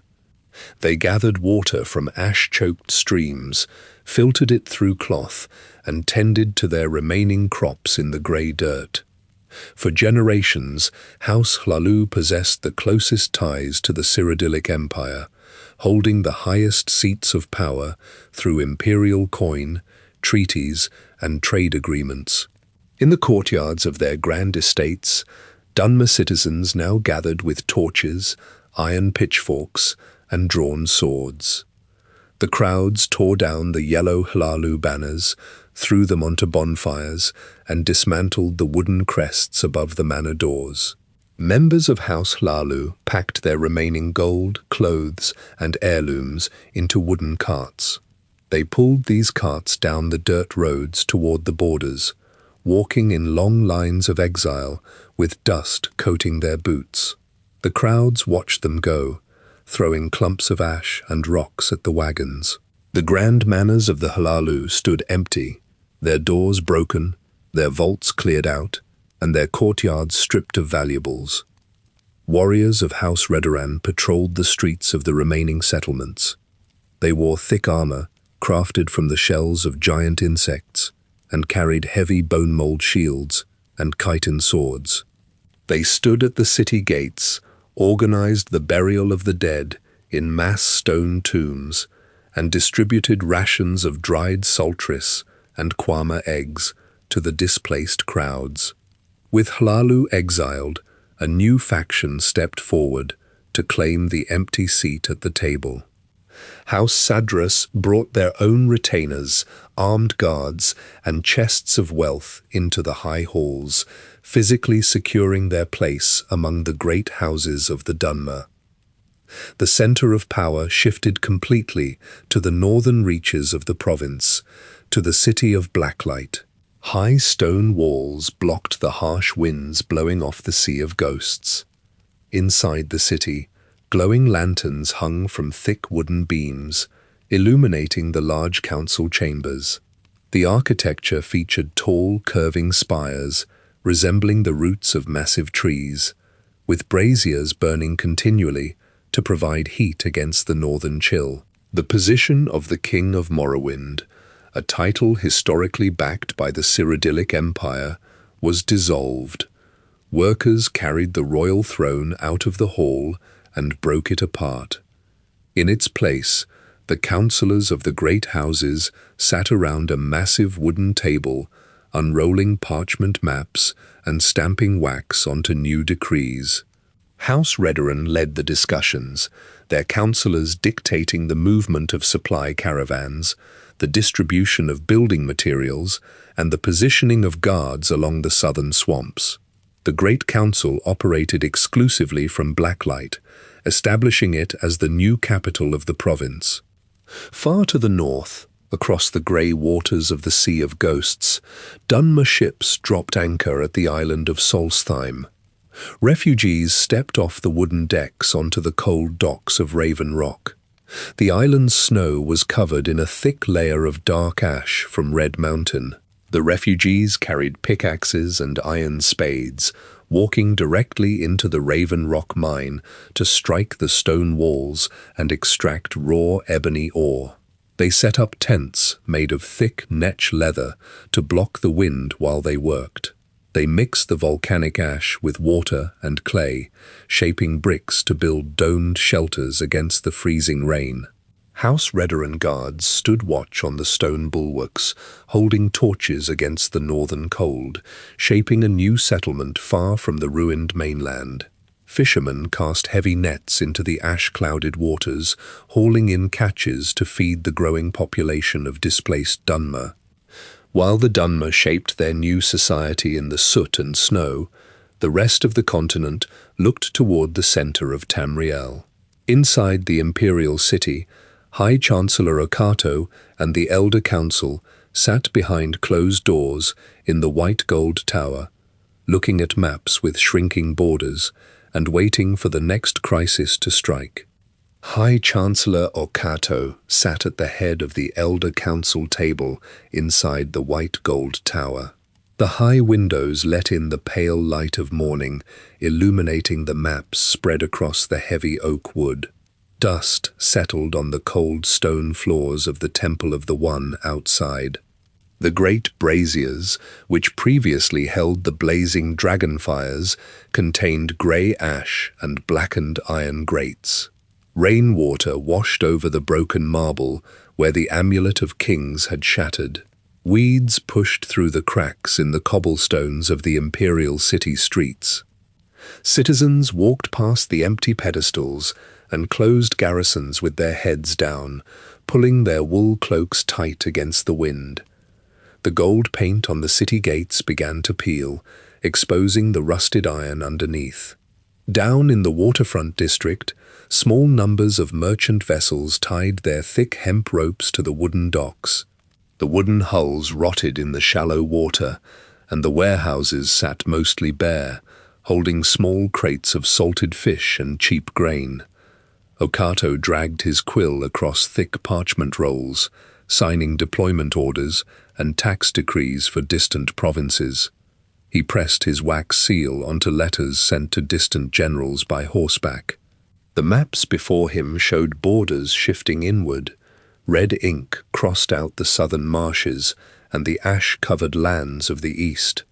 [SPEAKER 1] They gathered water from ash-choked streams, filtered it through cloth, and tended to their remaining crops in the grey dirt. For generations, House Hlaalu possessed the closest ties to the Cyrodiilic Empire, holding the highest seats of power through imperial coin, treaties, and trade agreements. In the courtyards of their grand estates, Dunmer citizens now gathered with torches, iron pitchforks, and drawn swords. The crowds tore down the yellow Hlalu banners, threw them onto bonfires, and dismantled the wooden crests above the manor doors. Members of House Hlalu packed their remaining gold, clothes, and heirlooms into wooden carts. They pulled these carts down the dirt roads toward the borders, walking in long lines of exile with dust coating their boots. The crowds watched them go, throwing clumps of ash and rocks at the wagons. The grand manors of the Hlalu stood empty, their doors broken, their vaults cleared out, and their courtyards stripped of valuables. Warriors of House Redoran patrolled the streets of the remaining settlements. They wore thick armor, crafted from the shells of giant insects, and carried heavy bone mold shields and chitin swords. They stood at the city gates, organized the burial of the dead in mass stone tombs, and distributed rations of dried saltris and kwama eggs to the displaced crowds. With Hlalu exiled, a new faction stepped forward to claim the empty seat at the table. House Sadras brought their own retainers, armed guards, and chests of wealth into the high halls, physically securing their place among the great houses of the Dunmer. The center of power shifted completely to the northern reaches of the province, to the city of Blacklight. High stone walls blocked the harsh winds blowing off the Sea of Ghosts. Inside the city, glowing lanterns hung from thick wooden beams, illuminating the large council chambers. The architecture featured tall, curving spires, resembling the roots of massive trees, with braziers burning continually to provide heat against the northern chill. The position of the King of Morrowind, a title historically backed by the Cyrodiilic Empire, was dissolved. Workers carried the royal throne out of the hall and broke it apart. In its place, the councillors of the great houses sat around a massive wooden table, unrolling parchment maps and stamping wax onto new decrees. House Redoran led the discussions, their councillors dictating the movement of supply caravans, the distribution of building materials, and the positioning of guards along the southern swamps. The Great Council operated exclusively from Blacklight, establishing it as the new capital of the province. Far to the north, across the grey waters of the Sea of Ghosts, Dunmer ships dropped anchor at the island of Solstheim. Refugees stepped off the wooden decks onto the cold docks of Raven Rock. The island's snow was covered in a thick layer of dark ash from Red Mountain. The refugees carried pickaxes and iron spades, walking directly into the Raven Rock mine to strike the stone walls and extract raw ebony ore. They set up tents made of thick netch leather to block the wind while they worked. They mixed the volcanic ash with water and clay, shaping bricks to build domed shelters against the freezing rain. House Redoran guards stood watch on the stone bulwarks, holding torches against the northern cold, shaping a new settlement far from the ruined mainland. Fishermen cast heavy nets into the ash-clouded waters, hauling in catches to feed the growing population of displaced Dunmer. While the Dunmer shaped their new society in the soot and snow, the rest of the continent looked toward the center of Tamriel. Inside the imperial city, High Chancellor Okato and the Elder Council sat behind closed doors in the white gold tower, looking at maps with shrinking borders and waiting for the next crisis to strike. High Chancellor Okato sat at the head of the Elder Council table inside the white gold tower. The high windows let in the pale light of morning, illuminating the maps spread across the heavy oak wood. Dust settled on the cold stone floors of the Temple of the One outside. The great braziers, which previously held the blazing dragonfires, contained grey ash and blackened iron grates. Rainwater washed over the broken marble where the Amulet of Kings had shattered. Weeds pushed through the cracks in the cobblestones of the imperial city streets. Citizens walked past the empty pedestals and closed garrisons with their heads down, pulling their wool cloaks tight against the wind. The gold paint on the city gates began to peel, exposing the rusted iron underneath. Down in the waterfront district, small numbers of merchant vessels tied their thick hemp ropes to the wooden docks. The wooden hulls rotted in the shallow water, and the warehouses sat mostly bare, holding small crates of salted fish and cheap grain. Okato dragged his quill across thick parchment rolls, signing deployment orders and tax decrees for distant provinces. He pressed his wax seal onto letters sent to distant generals by horseback. The maps before him showed borders shifting inward. Red ink crossed out the southern marshes and the ash-covered lands of the east.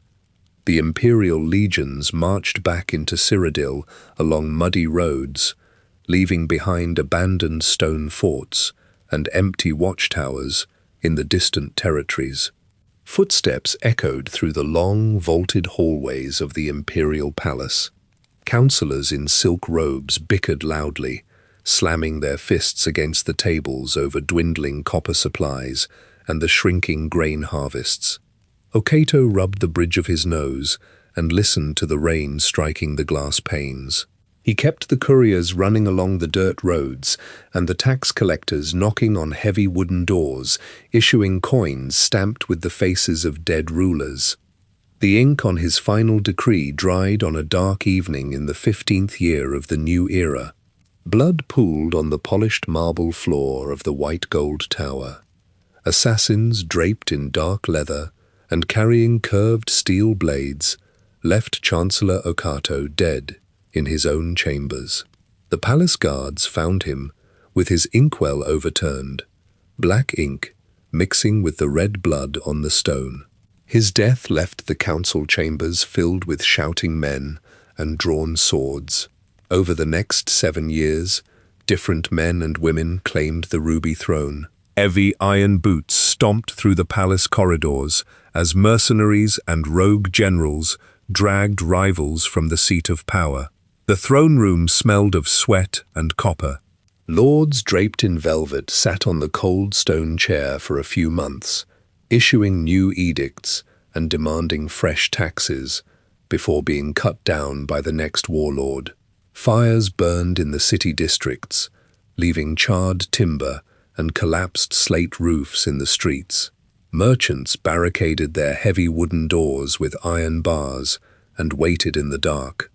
[SPEAKER 1] The imperial legions marched back into Cyrodiil along muddy roads, leaving behind abandoned stone forts and empty watchtowers in the distant territories. Footsteps echoed through the long, vaulted hallways of the imperial palace. Counselors in silk robes bickered loudly, slamming their fists against the tables over dwindling copper supplies and the shrinking grain harvests. Okato rubbed the bridge of his nose and listened to the rain striking the glass panes. He kept the couriers running along the dirt roads and the tax collectors knocking on heavy wooden doors, issuing coins stamped with the faces of dead rulers. The ink on his final decree dried on a dark evening in the 15th year of the new era. Blood pooled on the polished marble floor of the white gold tower. Assassins draped in dark leather and carrying curved steel blades left Chancellor Okato dead in his own chambers. The palace guards found him with his inkwell overturned, black ink mixing with the red blood on the stone. His death left the council chambers filled with shouting men and drawn swords. Over the next 7 years, different men and women claimed the ruby throne. Heavy iron boots stomped through the palace corridors as mercenaries and rogue generals dragged rivals from the seat of power. The throne room smelled of sweat and copper. Lords draped in velvet sat on the cold stone chair for a few months, issuing new edicts and demanding fresh taxes before being cut down by the next warlord. Fires burned in the city districts, leaving charred timber and collapsed slate roofs in the streets. Merchants barricaded their heavy wooden doors with iron bars and waited in the dark.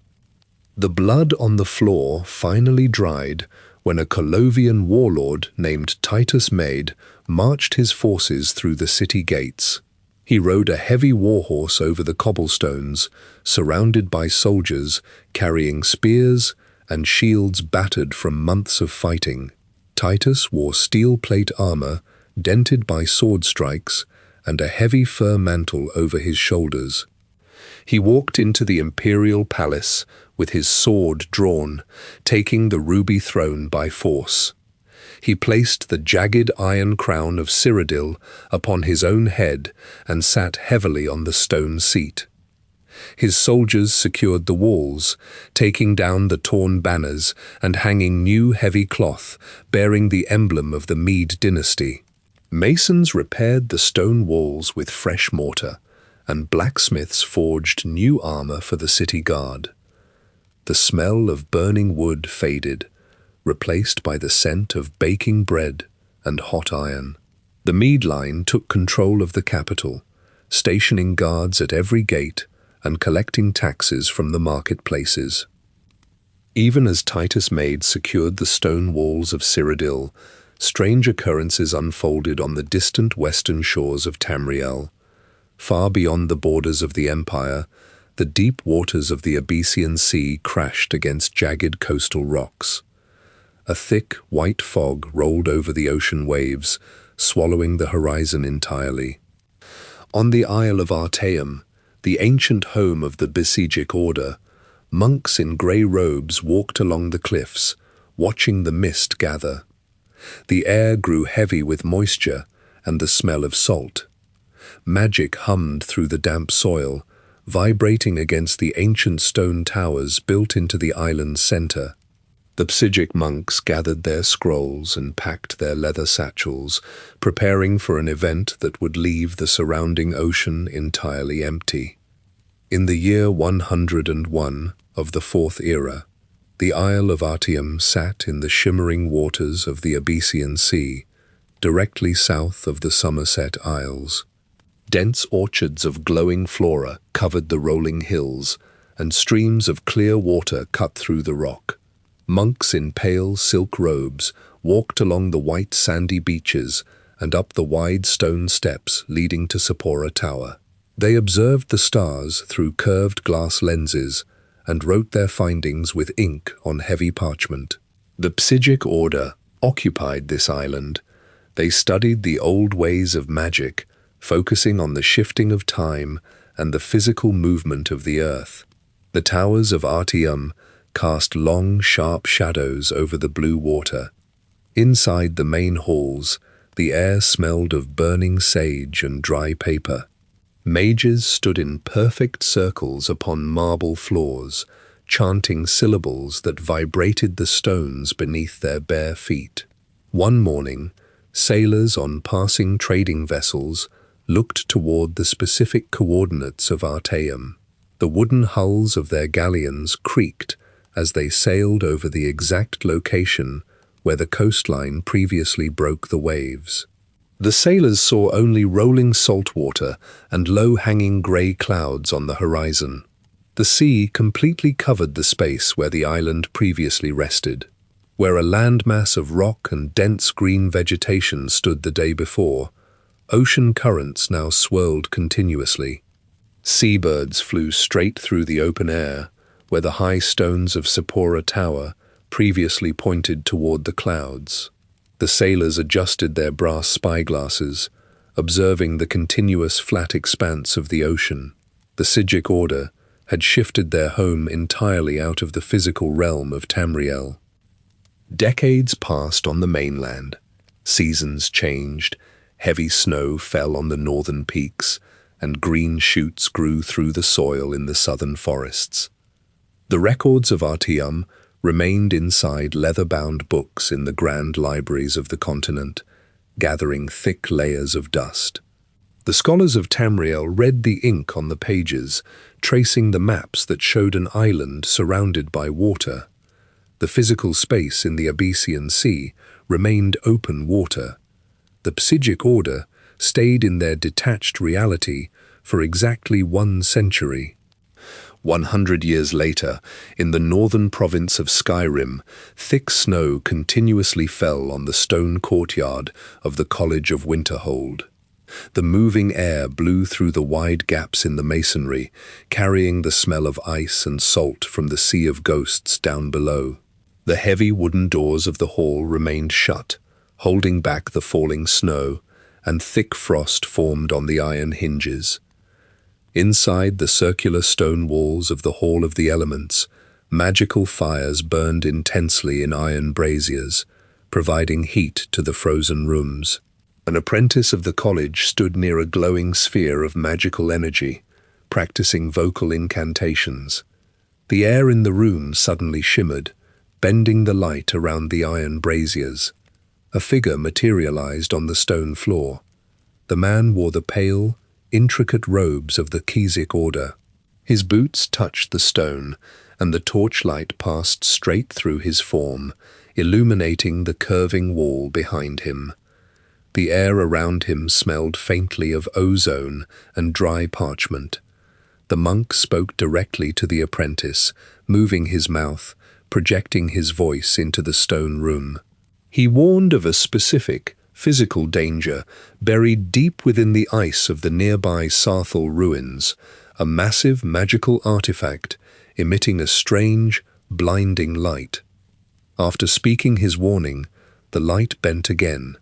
[SPEAKER 1] The blood on the floor finally dried when a Colovian warlord named Titus Made marched his forces through the city gates. He rode a heavy warhorse over the cobblestones, surrounded by soldiers carrying spears and shields battered from months of fighting. Titus wore steel plate armor, dented by sword strikes, and a heavy fur mantle over his shoulders. He walked into the imperial palace with his sword drawn, taking the ruby throne by force. He placed the jagged iron crown of Cyrodiil upon his own head and sat heavily on the stone seat. His soldiers secured the walls, taking down the torn banners and hanging new heavy cloth bearing the emblem of the Mede dynasty. Masons repaired the stone walls with fresh mortar, and blacksmiths forged new armor for the city guard. The smell of burning wood faded, replaced by the scent of baking bread and hot iron. The Mede line took control of the capital, stationing guards at every gate and collecting taxes from the marketplaces. Even as Titus Made secured the stone walls of Cyrodiil, strange occurrences unfolded on the distant western shores of Tamriel. Far beyond the borders of the empire, the deep waters of the Abyssian Sea crashed against jagged coastal rocks. A thick, white fog rolled over the ocean waves, swallowing the horizon entirely. On the Isle of Artaeum, the ancient home of the Besigic Order, monks in grey robes walked along the cliffs, watching the mist gather. The air grew heavy with moisture and the smell of salt. Magic hummed through the damp soil, vibrating against the ancient stone towers built into the island's center. The Psychic monks gathered their scrolls and packed their leather satchels, preparing for an event that would leave the surrounding ocean entirely empty. In the year 101 of the Fourth Era, the Isle of Artium sat in the shimmering waters of the Abyssinian Sea, directly south of the Somerset Isles. Dense orchards of glowing flora covered the rolling hills, and streams of clear water cut through the rock. Monks in pale silk robes walked along the white sandy beaches and up the wide stone steps leading to Sephora Tower. They observed the stars through curved glass lenses and wrote their findings with ink on heavy parchment. The Psychic Order occupied this island. They studied the old ways of magic, focusing on the shifting of time and the physical movement of the earth. The towers of Artium cast long, sharp shadows over the blue water. Inside the main halls, the air smelled of burning sage and dry paper. Mages stood in perfect circles upon marble floors, chanting syllables that vibrated the stones beneath their bare feet. One morning, sailors on passing trading vessels looked toward the specific coordinates of Artium. The wooden hulls of their galleons creaked as they sailed over the exact location where the coastline previously broke the waves. The sailors saw only rolling salt water and low-hanging grey clouds on the horizon. The sea completely covered the space where the island previously rested. Where a landmass of rock and dense green vegetation stood the day before, ocean currents now swirled continuously. Seabirds flew straight through the open air, where the high stones of Sephora Tower previously pointed toward the clouds. The sailors adjusted their brass spyglasses, observing the continuous flat expanse of the ocean. The Psychic Order had shifted their home entirely out of the physical realm of Tamriel. Decades passed on the mainland. Seasons changed, heavy snow fell on the northern peaks, and green shoots grew through the soil in the southern forests. The records of Artium remained inside leather-bound books in the grand libraries of the continent, gathering thick layers of dust. The scholars of Tamriel read the ink on the pages, tracing the maps that showed an island surrounded by water. The physical space in the Abyssinian Sea remained open water. The Psychic Order stayed in their detached reality for exactly 1 century. 100 years later, in the northern province of Skyrim, thick snow continuously fell on the stone courtyard of the College of Winterhold. The moving air blew through the wide gaps in the masonry, carrying the smell of ice and salt from the Sea of Ghosts down below. The heavy wooden doors of the hall remained shut, holding back the falling snow, and thick frost formed on the iron hinges. Inside the circular stone walls of the Hall of the Elements, magical fires burned intensely in iron braziers, providing heat to the frozen rooms. An apprentice of the college stood near a glowing sphere of magical energy, practicing vocal incantations. The air in the room suddenly shimmered, bending the light around the iron braziers. A figure materialized on the stone floor. The man wore the pale, intricate robes of the Psychic Order. His boots touched the stone, and the torchlight passed straight through his form, illuminating the curving wall behind him. The air around him smelled faintly of ozone and dry parchment. The monk spoke directly to the apprentice, moving his mouth, projecting his voice into the stone room. He warned of a specific, physical danger buried deep within the ice of the nearby Sarthal ruins, a massive magical artifact emitting a strange, blinding light. After speaking his warning, the light bent again.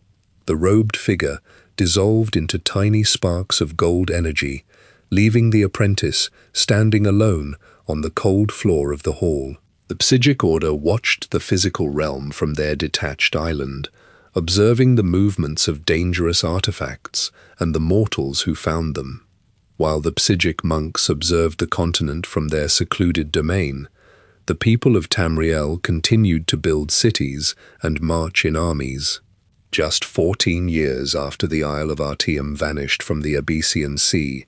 [SPEAKER 1] The robed figure dissolved into tiny sparks of gold energy, leaving the apprentice standing alone on the cold floor of the hall. The Psychic Order watched the physical realm from their detached island, observing the movements of dangerous artifacts and the mortals who found them. While the Psychic monks observed the continent from their secluded domain, the people of Tamriel continued to build cities and march in armies. Just 14 years after the Isle of Artium vanished from the Abyssian Sea,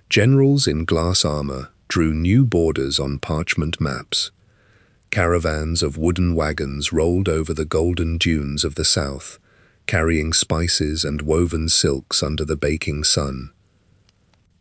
[SPEAKER 1] generals in glass armor drew new borders on parchment maps. Caravans of wooden wagons rolled over the golden dunes of the south, carrying spices and woven silks under the baking sun.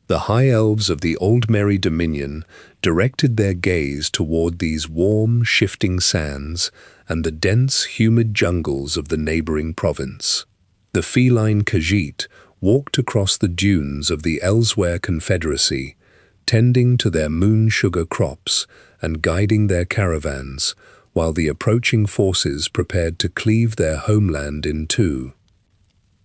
[SPEAKER 1] The high elves of the Aldmeri Dominion directed their gaze toward these warm, shifting sands and the dense, humid jungles of the neighboring province. The feline Khajiit walked across the dunes of the Elsewhere Confederacy, tending to their moon sugar crops and guiding their caravans, while the approaching forces prepared to cleave their homeland in two.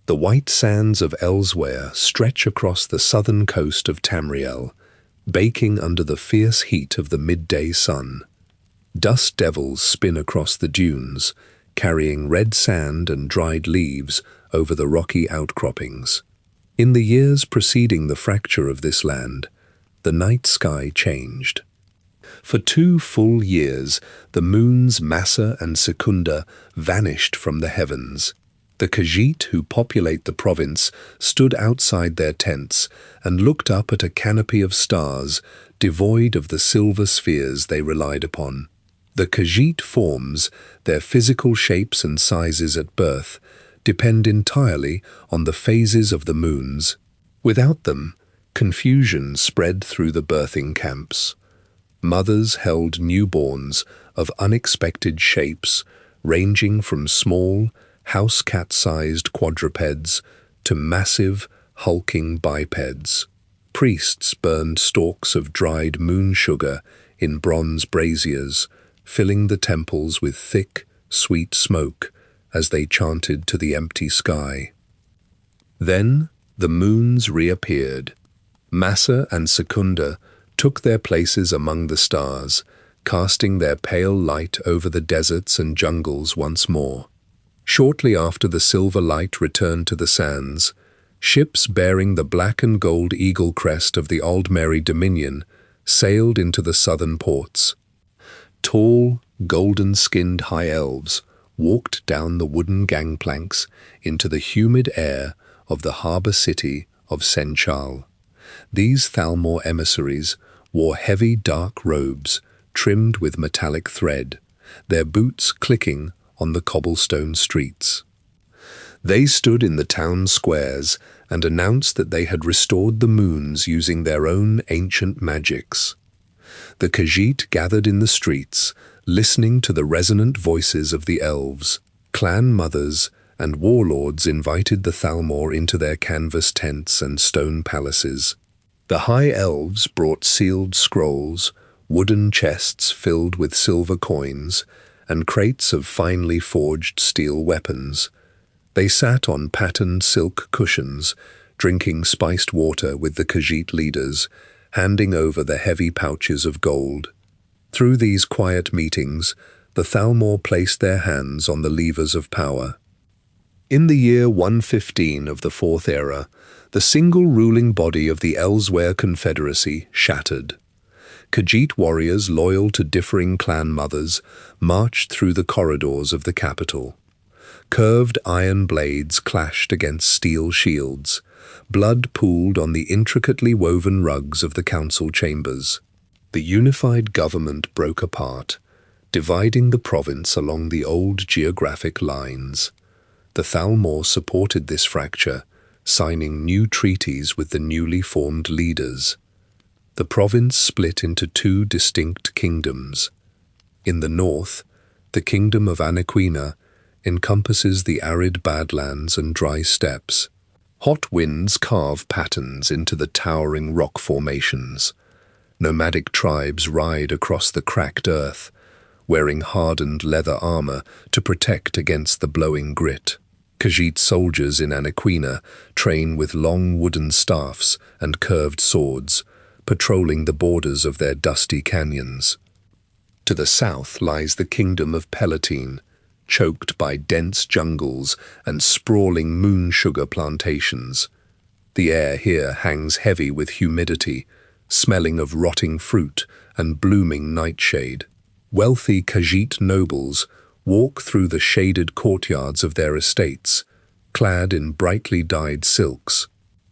[SPEAKER 1] The white sands of Elsewhere stretch across the southern coast of Tamriel, baking under the fierce heat of the midday sun. Dust devils spin across the dunes, carrying red sand and dried leaves over the rocky outcroppings. In the years preceding the fracture of this land, the night sky changed. For 2 full years, the moons Massa and Secunda vanished from the heavens. The Khajiit who populate the province stood outside their tents and looked up at a canopy of stars devoid of the silver spheres they relied upon. The Khajiit forms, their physical shapes and sizes at birth, depend entirely on the phases of the moons. Without them, confusion spread through the birthing camps. Mothers held newborns of unexpected shapes, ranging from small, house-cat-sized quadrupeds to massive, hulking bipeds. Priests burned stalks of dried moon sugar in bronze braziers, filling the temples with thick, sweet smoke as they chanted to the empty sky. Then the moons reappeared. Massa and Secunda took their places among the stars, casting their pale light over the deserts and jungles once more. Shortly after the silver light returned to the sands, ships bearing the black and gold eagle crest of the Aldmeri Dominion sailed into the southern ports. Tall, golden-skinned high elves walked down the wooden gangplanks into the humid air of the harbor city of Senchal. These Thalmor emissaries wore heavy dark robes trimmed with metallic thread, their boots clicking on the cobblestone streets. They stood in the town squares and announced that they had restored the moons using their own ancient magics. The Khajiit gathered in the streets, listening to the resonant voices of the elves. Clan mothers and warlords invited the Thalmor into their canvas tents and stone palaces. The high elves brought sealed scrolls, wooden chests filled with silver coins, and crates of finely forged steel weapons. They sat on patterned silk cushions, drinking spiced water with the Khajiit leaders, handing over the heavy pouches of gold. Through these quiet meetings, the Thalmor placed their hands on the levers of power. In the year 115 of the Fourth Era, the single ruling body of the Elsewhere Confederacy shattered. Khajiit warriors loyal to differing clan mothers marched through the corridors of the capital. Curved iron blades clashed against steel shields. Blood pooled on the intricately woven rugs of the council chambers. The unified government broke apart, dividing the province along the old geographic lines. The Thalmor supported this fracture, signing new treaties with the newly formed leaders. The province split into 2 distinct kingdoms. In the north, the kingdom of Anaquina encompasses the arid badlands and dry steppes. Hot winds carve patterns into the towering rock formations. Nomadic tribes ride across the cracked earth, wearing hardened leather armor to protect against the blowing grit. Khajiit soldiers in Anaquina train with long wooden staffs and curved swords, patrolling the borders of their dusty canyons. To the south lies the kingdom of Palatine, choked by dense jungles and sprawling moon sugar plantations. The air here hangs heavy with humidity, smelling of rotting fruit and blooming nightshade. Wealthy Khajiit nobles walk through the shaded courtyards of their estates, clad in brightly dyed silks.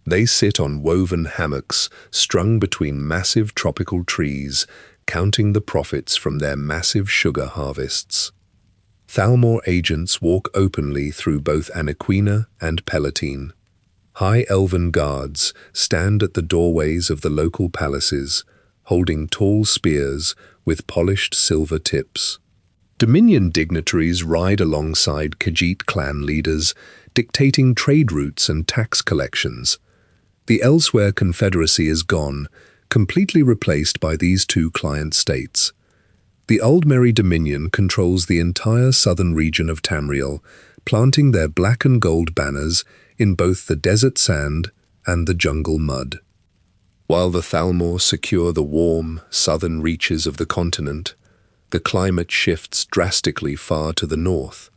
[SPEAKER 1] They sit on woven hammocks strung between massive tropical trees, counting the profits from their massive sugar harvests. Thalmor agents walk openly through both Anaquina and Palatine. High elven guards stand at the doorways of the local palaces, holding tall spears with polished silver tips. Dominion dignitaries ride alongside Khajiit clan leaders, dictating trade routes and tax collections. The Elsewhere Confederacy is gone, completely replaced by these two client states. The Aldmeri Dominion controls the entire southern region of Tamriel, planting their black and gold banners in both the desert sand and the jungle mud. While the Thalmor secure the warm, southern reaches of the continent, the climate shifts drastically far to the north.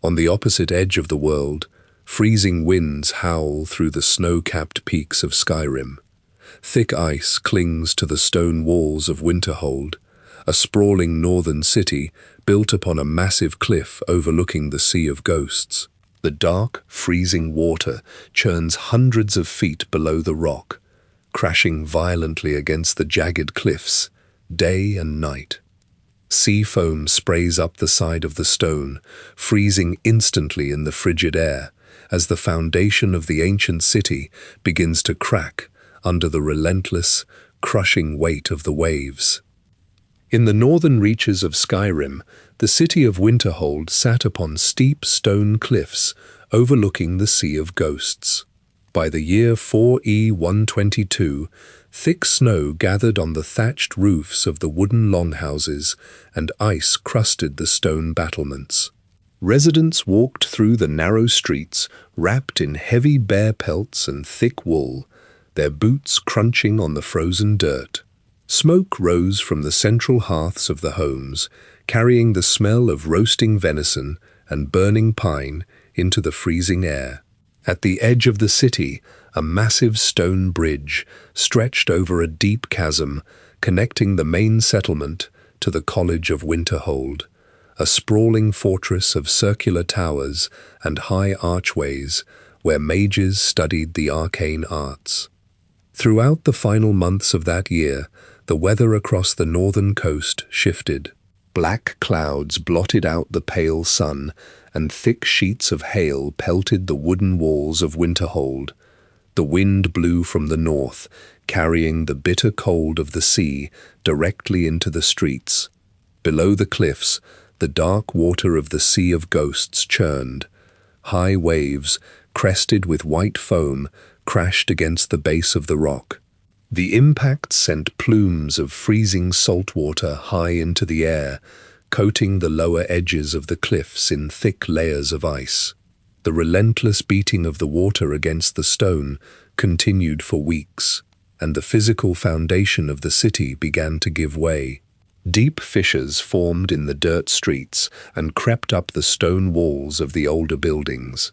[SPEAKER 1] On the opposite edge of the world, freezing winds howl through the snow-capped peaks of Skyrim. Thick ice clings to the stone walls of Winterhold, a sprawling northern city built upon a massive cliff overlooking the Sea of Ghosts. The dark, freezing water churns hundreds of feet below the rock, crashing violently against the jagged cliffs, day and night. Sea foam sprays up the side of the stone, freezing instantly in the frigid air, as the foundation of the ancient city begins to crack under the relentless, crushing weight of the waves. In the northern reaches of Skyrim, the city of Winterhold sat upon steep stone cliffs overlooking the Sea of Ghosts. By the year 4E122, thick snow gathered on the thatched roofs of the wooden longhouses, and ice crusted the stone battlements. Residents walked through the narrow streets, wrapped in heavy bear pelts and thick wool, their boots crunching on the frozen dirt. Smoke rose from the central hearths of the homes, carrying the smell of roasting venison and burning pine into the freezing air. At the edge of the city, a massive stone bridge stretched over a deep chasm, connecting the main settlement to the College of Winterhold, a sprawling fortress of circular towers and high archways where mages studied the arcane arts. Throughout the final months of that year, the weather across the northern coast shifted. Black clouds blotted out the pale sun, and thick sheets of hail pelted the wooden walls of Winterhold. The wind blew from the north, carrying the bitter cold of the sea directly into the streets. Below the cliffs, the dark water of the Sea of Ghosts churned. High waves, crested with white foam, crashed against the base of the rock. The impact sent plumes of freezing salt water high into the air, coating the lower edges of the cliffs in thick layers of ice. The relentless beating of the water against the stone continued for weeks, and the physical foundation of the city began to give way. Deep fissures formed in the dirt streets and crept up the stone walls of the older buildings.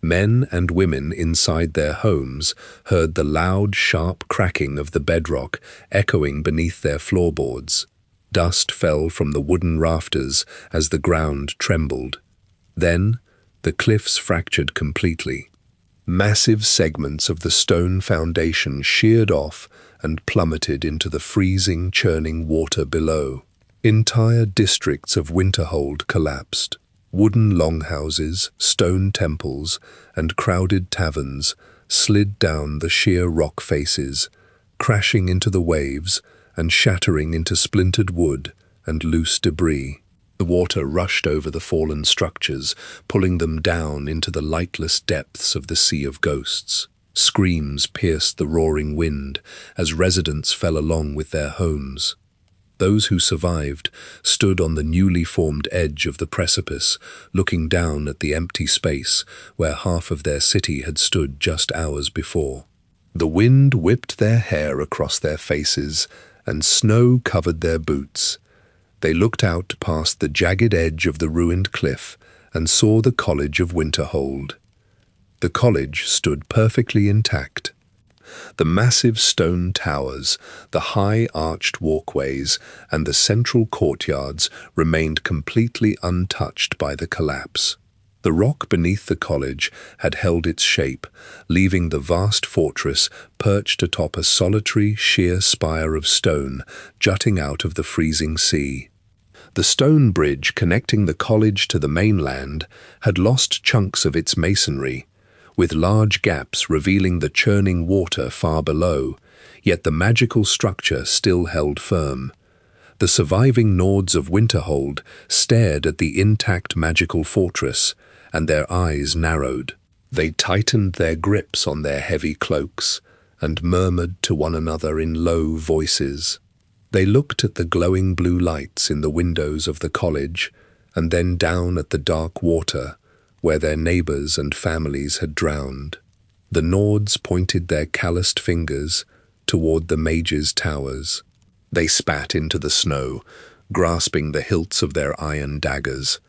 [SPEAKER 1] Men and women inside their homes heard the loud, sharp cracking of the bedrock echoing beneath their floorboards. Dust fell from the wooden rafters as the ground trembled. Then, the cliffs fractured completely. Massive segments of the stone foundation sheared off and plummeted into the freezing, churning water below. Entire districts of Winterhold collapsed. Wooden longhouses, stone temples, and crowded taverns slid down the sheer rock faces, crashing into the waves and shattering into splintered wood and loose debris. The water rushed over the fallen structures, pulling them down into the lightless depths of the Sea of Ghosts. Screams pierced the roaring wind as residents fell along with their homes. Those who survived stood on the newly formed edge of the precipice, looking down at the empty space where half of their city had stood just hours before. The wind whipped their hair across their faces, and snow covered their boots. They looked out past the jagged edge of the ruined cliff and saw the College of Winterhold. The college stood perfectly intact. The massive stone towers, the high arched walkways, and the central courtyards remained completely untouched by the collapse. The rock beneath the college had held its shape, leaving the vast fortress perched atop a solitary, sheer spire of stone jutting out of the freezing sea. The stone bridge connecting the college to the mainland had lost chunks of its masonry, with large gaps revealing the churning water far below, yet the magical structure still held firm. The surviving Nords of Winterhold stared at the intact magical fortress, and their eyes narrowed. They tightened their grips on their heavy cloaks and murmured to one another in low voices. They looked at the glowing blue lights in the windows of the college, and then down at the dark water where their neighbors and families had drowned. The Nords pointed their calloused fingers toward the mages' towers. They spat into the snow, grasping the hilts of their iron daggers.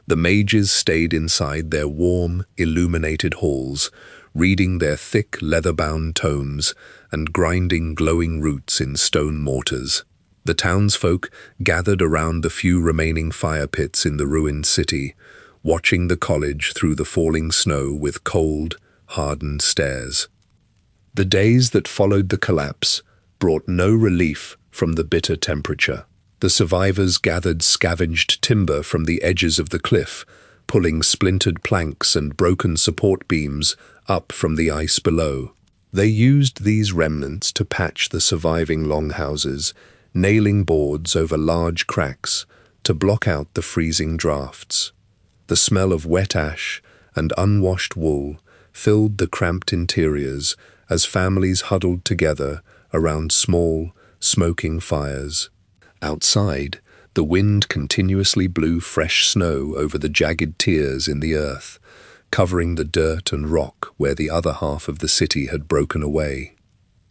[SPEAKER 1] The mages stayed inside their warm, illuminated halls, reading their thick, leather-bound tomes and grinding glowing roots in stone mortars. The townsfolk gathered around the few remaining fire pits in the ruined city, watching the college through the falling snow with cold, hardened stares. The days that followed the collapse brought no relief from the bitter temperature. The survivors gathered scavenged timber from the edges of the cliff, pulling splintered planks and broken support beams up from the ice below. They used these remnants to patch the surviving longhouses, nailing boards over large cracks to block out the freezing drafts. The smell of wet ash and unwashed wool filled the cramped interiors as families huddled together around small, smoking fires. Outside, the wind continuously blew fresh snow over the jagged tears in the earth, covering the dirt and rock where the other half of the city had broken away.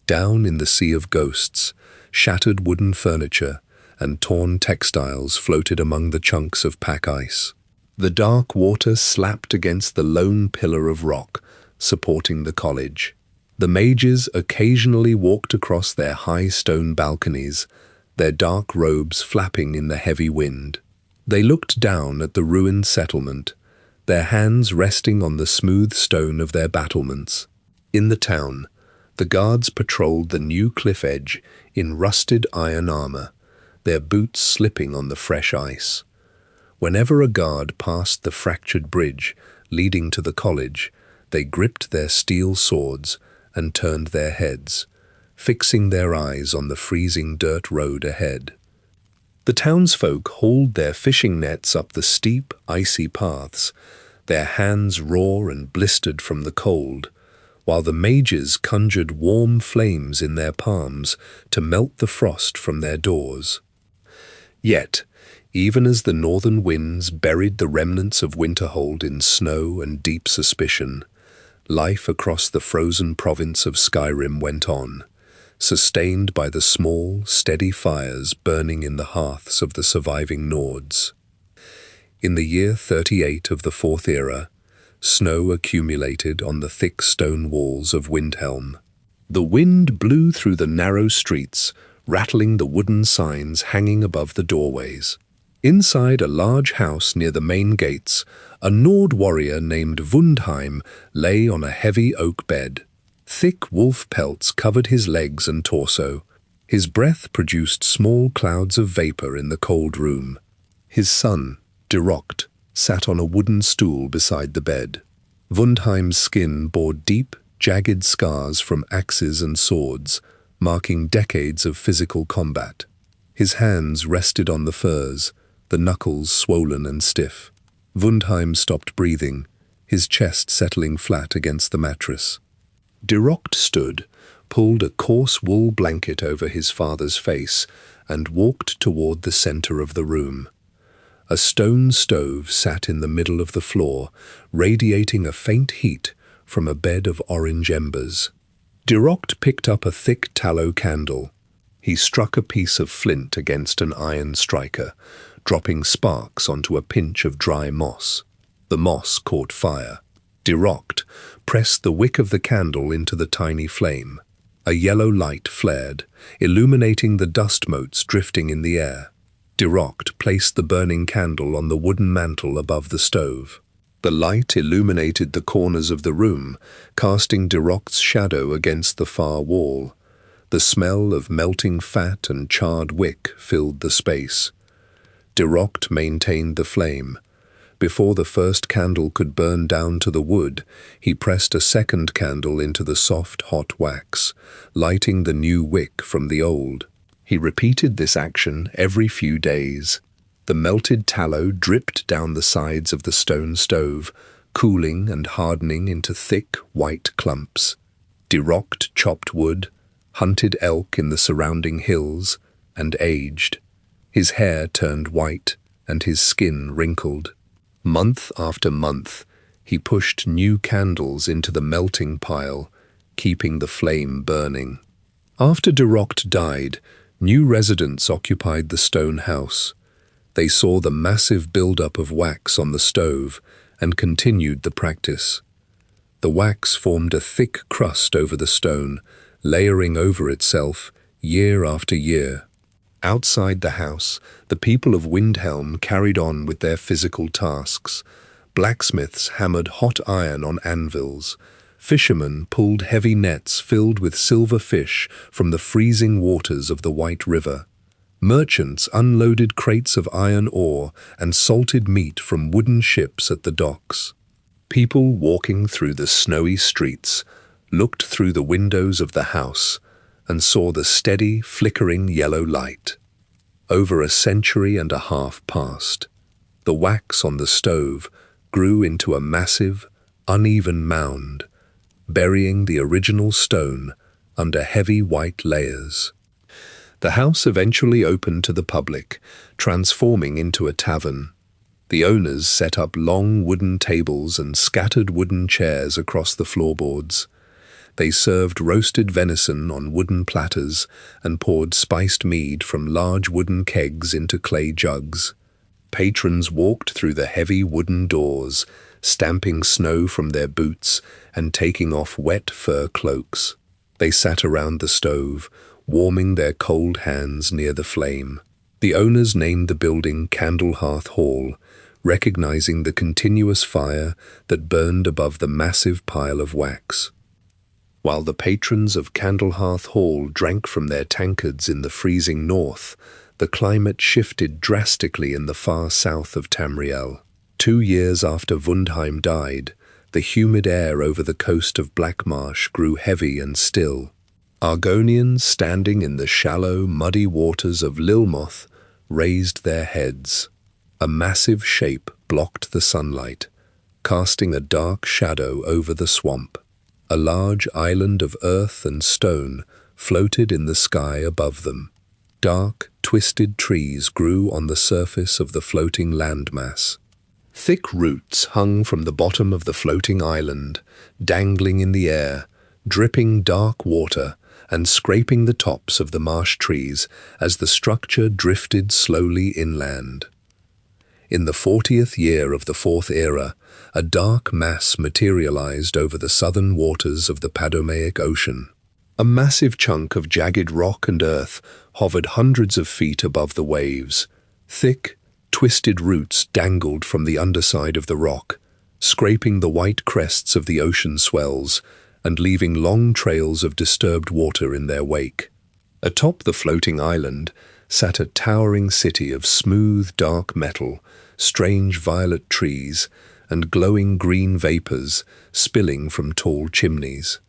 [SPEAKER 1] Down in the sea of ghosts, shattered wooden furniture and torn textiles floated among the chunks of pack ice. The dark water slapped against the lone pillar of rock supporting the college. The mages occasionally walked across their high stone balconies, their dark robes flapping in the heavy wind. They looked down at the ruined settlement, their hands resting on the smooth stone of their battlements. In the town, the guards patrolled the new cliff edge in rusted iron armor, their boots slipping on the fresh ice. Whenever a guard passed the fractured bridge leading to the college, they gripped their steel swords and turned their heads, fixing their eyes on the freezing dirt road ahead. The townsfolk hauled their fishing nets up the steep, icy paths, their hands raw and blistered from the cold, while the mages conjured warm flames in their palms to melt the frost from their doors. Yet, even as the northern winds buried the remnants of Winterhold in snow and deep suspicion, life across the frozen province of Skyrim went on, sustained by the small, steady fires burning in the hearths of the surviving Nords. In the year 38 of the Fourth Era, snow accumulated on the thick stone walls of Windhelm. The wind blew through the narrow streets, rattling the wooden signs hanging above the doorways. Inside a large house near the main gates, a Nord warrior named Wundheim lay on a heavy oak bed. Thick wolf pelts covered his legs and torso. His breath produced small clouds of vapor in the cold room. His son, Dirokt, sat on a wooden stool beside the bed. Wundheim's skin bore deep, jagged scars from axes and swords, marking decades of physical combat. His hands rested on the furs, the knuckles swollen and stiff. Wundheim stopped breathing, his chest settling flat against the mattress. Dirokt stood, pulled a coarse wool blanket over his father's face, and walked toward the center of the room. A stone stove sat in the middle of the floor, radiating a faint heat from a bed of orange embers. Dirokt picked up a thick tallow candle. He struck a piece of flint against an iron striker, dropping sparks onto a pinch of dry moss. The moss caught fire. Diroct pressed the wick of the candle into the tiny flame. A yellow light flared, illuminating the dust motes drifting in the air. Diroct placed the burning candle on the wooden mantel above the stove. The light illuminated the corners of the room, casting Diroct's shadow against the far wall. The smell of melting fat and charred wick filled the space. Diroct maintained the flame. Before the first candle could burn down to the wood, he pressed a second candle into the soft, hot wax, lighting the new wick from the old. He repeated this action every few days. The melted tallow dripped down the sides of the stone stove, cooling and hardening into thick, white clumps. Diroct chopped wood, hunted elk in the surrounding hills, and aged. His hair turned white, and his skin wrinkled. Month after month, he pushed new candles into the melting pile, keeping the flame burning. After Diroct died, new residents occupied the stone house. They saw the massive buildup of wax on the stove and continued the practice. The wax formed a thick crust over the stone, layering over itself year after year. Outside the house, the people of Windhelm carried on with their physical tasks. Blacksmiths hammered hot iron on anvils. Fishermen pulled heavy nets filled with silver fish from the freezing waters of the White River. Merchants unloaded crates of iron ore and salted meat from wooden ships at the docks. People walking through the snowy streets looked through the windows of the house and saw the steady, flickering yellow light. Over a century and a half passed. The wax on the stove grew into a massive, uneven mound, burying the original stone under heavy white layers. The house eventually opened to the public, transforming into a tavern. The owners set up long wooden tables and scattered wooden chairs across the floorboards. They served roasted venison on wooden platters and poured spiced mead from large wooden kegs into clay jugs. Patrons walked through the heavy wooden doors, stamping snow from their boots and taking off wet fur cloaks. They sat around the stove, warming their cold hands near the flame. The owners named the building Candlehearth Hall, recognizing the continuous fire that burned above the massive pile of wax. While the patrons of Candlehearth Hall drank from their tankards in the freezing north, the climate shifted drastically in the far south of Tamriel. 2 years after Wundheim died, the humid air over the coast of Blackmarsh grew heavy and still. Argonians standing in the shallow, muddy waters of Lilmoth raised their heads. A massive shape blocked the sunlight, casting a dark shadow over the swamp. A large island of earth and stone floated in the sky above them. Dark, twisted trees grew on the surface of the floating landmass. Thick roots hung from the bottom of the floating island, dangling in the air, dripping dark water and scraping the tops of the marsh trees as the structure drifted slowly inland. In the 40th year of the Fourth Era, a dark mass materialized over the southern waters of the Padomaic Ocean. A massive chunk of jagged rock and earth hovered hundreds of feet above the waves. Thick, twisted roots dangled from the underside of the rock, scraping the white crests of the ocean swells and leaving long trails of disturbed water in their wake. Atop the floating island sat a towering city of smooth, dark metal, strange violet trees, and glowing green vapors spilling from tall chimneys.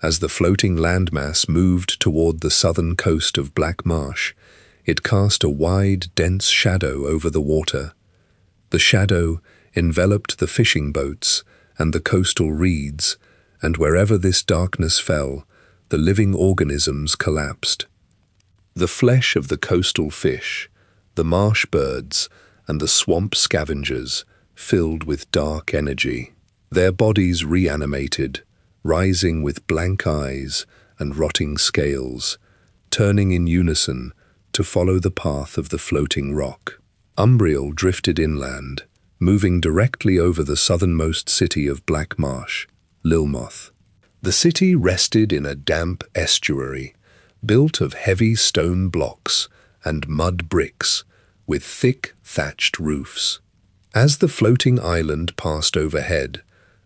[SPEAKER 1] As the floating landmass moved toward the southern coast of Black Marsh, it cast a wide, dense shadow over the water. The shadow enveloped the fishing boats and the coastal reeds, and wherever this darkness fell, the living organisms collapsed. The flesh of the coastal fish, the marsh birds, and the swamp scavengers filled with dark energy. Their bodies reanimated, rising with blank eyes and rotting scales, turning in unison to follow the path of the floating rock. Umbriel drifted inland, moving directly over the southernmost city of Black Marsh, Lilmoth. The city rested in a damp estuary, built of heavy stone blocks and mud bricks, with thick thatched roofs. As the floating island passed overhead,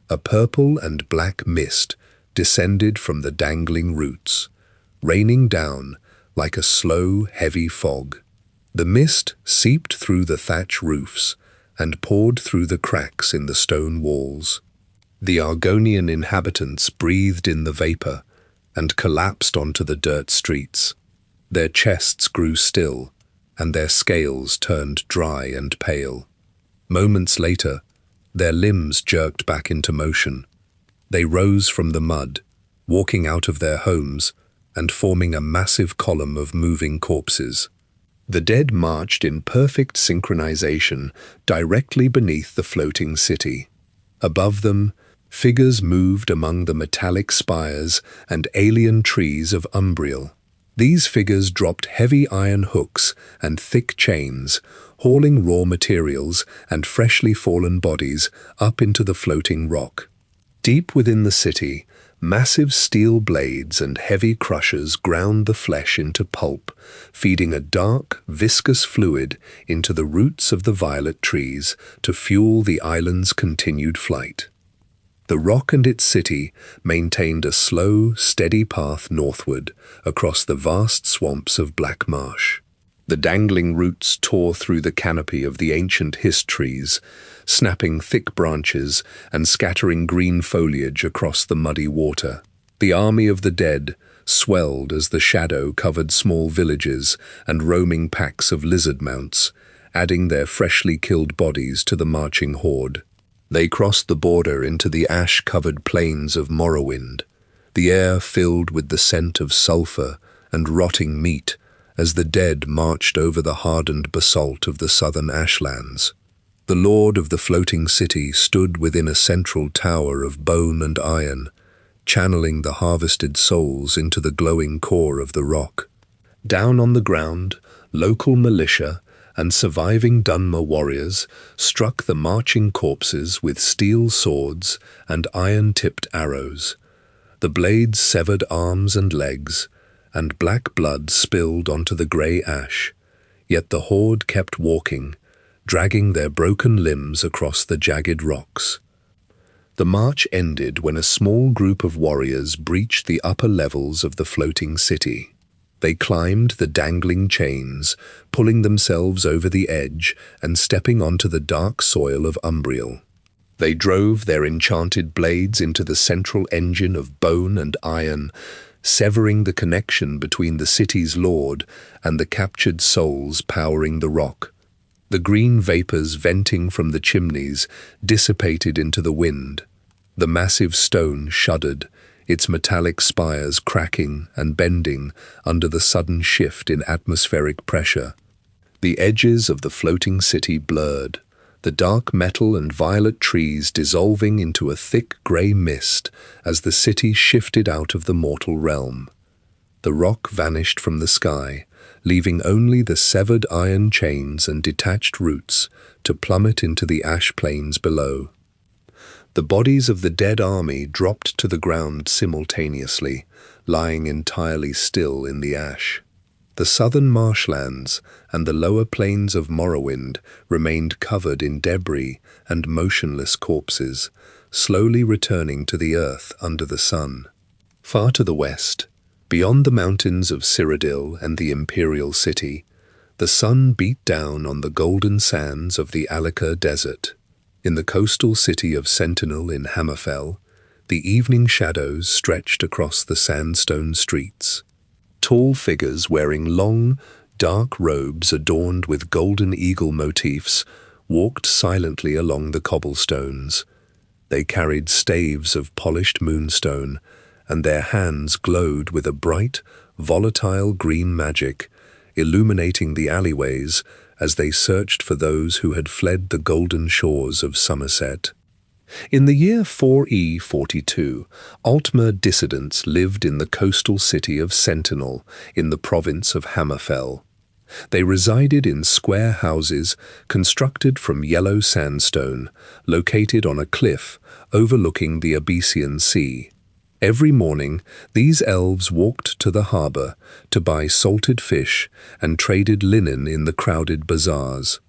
[SPEAKER 1] a purple and black mist descended from the dangling roots, raining down like a slow, heavy fog. The mist seeped through the thatch roofs and poured through the cracks in the stone walls. The Argonian inhabitants breathed in the vapor and collapsed onto the dirt streets. Their chests grew still, and their scales turned dry and pale. Moments later, their limbs jerked back into motion. They rose from the mud, walking out of their homes and forming a massive column of moving corpses. The dead marched in perfect synchronization directly beneath the floating city. Above them, figures moved among the metallic spires and alien trees of Umbriel. These figures dropped heavy iron hooks and thick chains, hauling raw materials and freshly fallen bodies up into the floating rock. Deep within the city, massive steel blades and heavy crushers ground the flesh into pulp, feeding a dark, viscous fluid into the roots of the violet trees to fuel the island's continued flight. The rock and its city maintained a slow, steady path northward across the vast swamps of Black Marsh. The dangling roots tore through the canopy of the ancient hist trees, snapping thick branches and scattering green foliage across the muddy water. The army of the dead swelled as the shadow covered small villages and roaming packs of lizard mounts, adding their freshly killed bodies to the marching horde. They crossed the border into the ash-covered plains of Morrowind, the air filled with the scent of sulfur and rotting meat as the dead marched over the hardened basalt of the southern ashlands. The lord of the floating city stood within a central tower of bone and iron, channeling the harvested souls into the glowing core of the rock. Down on the ground, local militia and surviving Dunmer warriors struck the marching corpses with steel swords and iron-tipped arrows. The blades severed arms and legs, and black blood spilled onto the grey ash, yet the horde kept walking, dragging their broken limbs across the jagged rocks. The march ended when a small group of warriors breached the upper levels of the floating city. They climbed the dangling chains, pulling themselves over the edge and stepping onto the dark soil of Umbriel. They drove their enchanted blades into the central engine of bone and iron, severing the connection between the city's lord and the captured souls powering the rock. The green vapors venting from the chimneys dissipated into the wind. The massive stone shuddered, its metallic spires cracking and bending under the sudden shift in atmospheric pressure. The edges of the floating city blurred, the dark metal and violet trees dissolving into a thick grey mist as the city shifted out of the mortal realm. The rock vanished from the sky, leaving only the severed iron chains and detached roots to plummet into the ash plains below. The bodies of the dead army dropped to the ground simultaneously, lying entirely still in the ash. The southern marshlands and the lower plains of Morrowind remained covered in debris and motionless corpses, slowly returning to the earth under the sun. Far to the west, beyond the mountains of Cyrodiil and the Imperial City, the sun beat down on the golden sands of the Alika Desert. In the coastal city of Sentinel in Hammerfell, the evening shadows stretched across the sandstone streets. Tall figures wearing long, dark robes adorned with golden eagle motifs walked silently along the cobblestones. They carried staves of polished moonstone, and their hands glowed with a bright, volatile green magic, illuminating the alleyways as they searched for those who had fled the golden shores of Somerset. In the year 4E42, Altmer dissidents lived in the coastal city of Sentinel in the province of Hammerfell. They resided in square houses constructed from yellow sandstone, located on a cliff overlooking the Abyssian Sea. Every morning, these elves walked to the harbour to buy salted fish and traded linen in the crowded bazaars.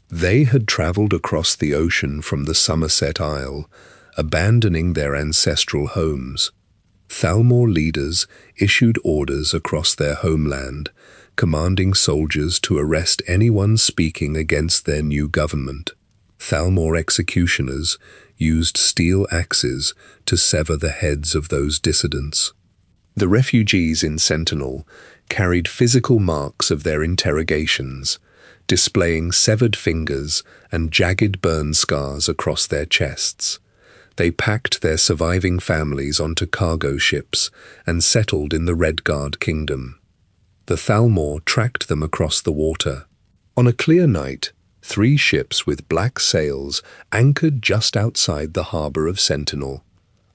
[SPEAKER 1] They had travelled across the ocean from the Somerset Isle, abandoning their ancestral homes. Thalmor leaders issued orders across their homeland, commanding soldiers to arrest anyone speaking against their new government. Thalmor executioners used steel axes to sever the heads of those dissidents. The refugees in Sentinel carried physical marks of their interrogations, displaying severed fingers and jagged burn scars across their chests. They packed their surviving families onto cargo ships and settled in the Redguard Kingdom. The Thalmor tracked them across the water. On a clear night, 3 ships with black sails anchored just outside the harbour of Sentinel.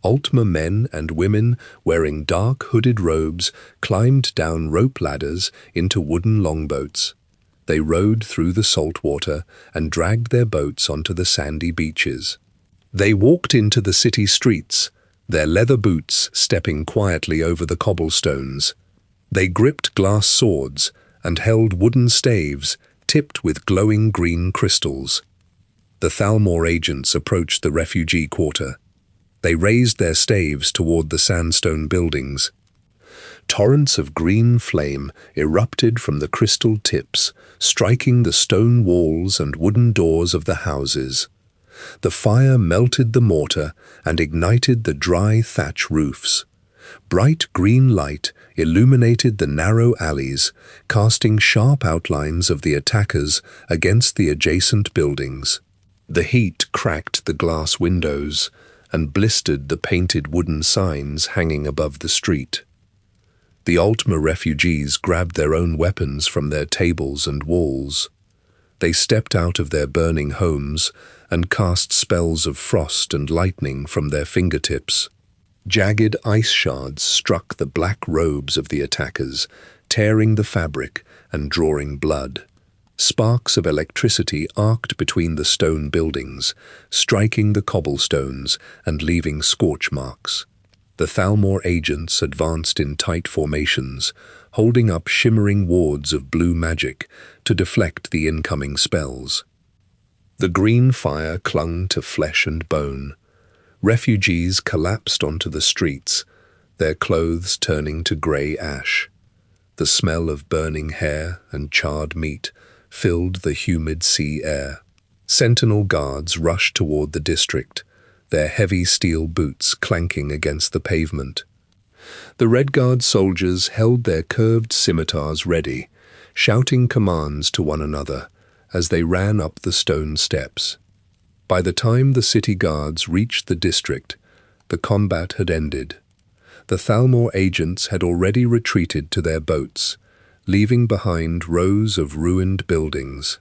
[SPEAKER 1] Altmer men and women wearing dark hooded robes climbed down rope ladders into wooden longboats. They rowed through the salt water and dragged their boats onto the sandy beaches. They walked into the city streets, their leather boots stepping quietly over the cobblestones. They gripped glass swords and held wooden staves tipped with glowing green crystals. The Thalmor agents approached the refugee quarter. They raised their staves toward the sandstone buildings. Torrents of green flame erupted from the crystal tips, striking the stone walls and wooden doors of the houses. The fire melted the mortar and ignited the dry thatch roofs. Bright green light illuminated the narrow alleys, casting sharp outlines of the attackers against the adjacent buildings. The heat cracked the glass windows and blistered the painted wooden signs hanging above the street. The Altmer refugees grabbed their own weapons from their tables and walls. They stepped out of their burning homes and cast spells of frost and lightning from their fingertips. Jagged ice shards struck the black robes of the attackers, tearing the fabric and drawing blood. Sparks of electricity arced between the stone buildings, striking the cobblestones and leaving scorch marks. The Thalmor agents advanced in tight formations, holding up shimmering wards of blue magic to deflect the incoming spells. The green fire clung to flesh and bone. Refugees collapsed onto the streets, their clothes turning to grey ash. The smell of burning hair and charred meat filled the humid sea air. Sentinel guards rushed toward the district, their heavy steel boots clanking against the pavement. The Redguard soldiers held their curved scimitars ready, shouting commands to one another as they ran up the stone steps. By the time the city guards reached the district, the combat had ended. The Thalmor agents had already retreated to their boats, leaving behind rows of ruined buildings.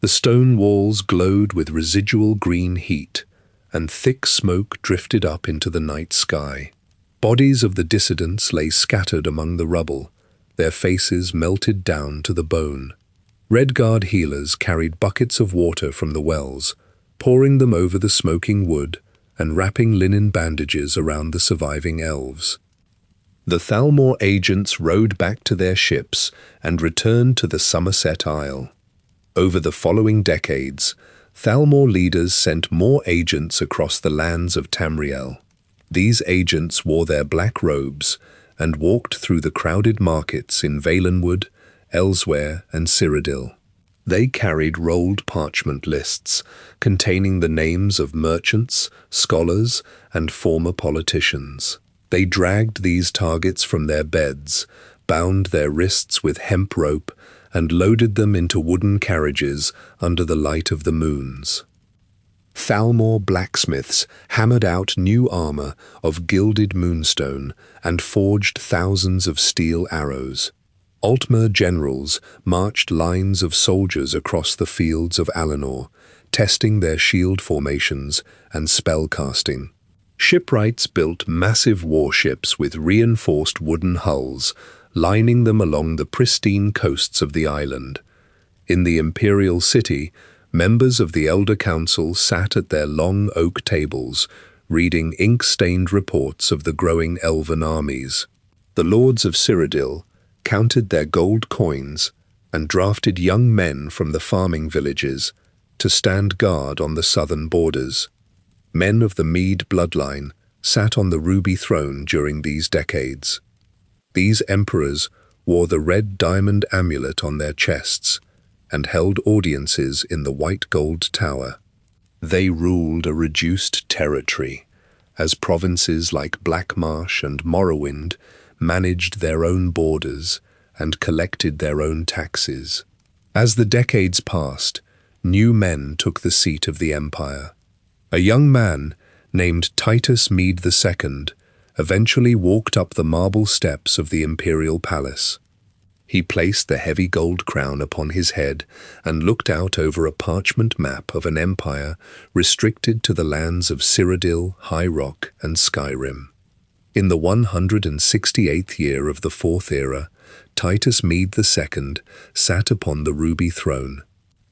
[SPEAKER 1] The stone walls glowed with residual green heat, and thick smoke drifted up into the night sky. Bodies of the dissidents lay scattered among the rubble, their faces melted down to the bone. Redguard healers carried buckets of water from the wells, pouring them over the smoking wood and wrapping linen bandages around the surviving elves. The Thalmor agents rowed back to their ships and returned to the Somerset Isle. Over the following decades, Thalmor leaders sent more agents across the lands of Tamriel. These agents wore their black robes and walked through the crowded markets in Valenwood, Elsewhere, and Cyrodiil. They carried rolled parchment lists containing the names of merchants, scholars, and former politicians. They dragged these targets from their beds, bound their wrists with hemp rope, and loaded them into wooden carriages under the light of the moons. Thalmor blacksmiths hammered out new armor of gilded moonstone and forged thousands of steel arrows. Altmer generals marched lines of soldiers across the fields of Alinor, testing their shield formations and spellcasting. Shipwrights built massive warships with reinforced wooden hulls, lining them along the pristine coasts of the island. In the imperial city, members of the Elder Council sat at their long oak tables, reading ink-stained reports of the growing elven armies. The lords of Cyrodiil counted their gold coins and drafted young men from the farming villages to stand guard on the southern borders. Men of the Mede bloodline sat on the ruby throne during these decades. These emperors wore the red diamond amulet on their chests and held audiences in the white gold tower. They ruled a reduced territory, as provinces like Blackmarsh and Morrowind managed their own borders and collected their own taxes. As the decades passed, new men took the seat of the empire. A young man named Titus Mede II eventually walked up the marble steps of the imperial palace. He placed the heavy gold crown upon his head and looked out over a parchment map of an empire restricted to the lands of Cyrodiil, High Rock, and Skyrim. In the 168th year of the Fourth Era, Titus Mede II sat upon the ruby throne.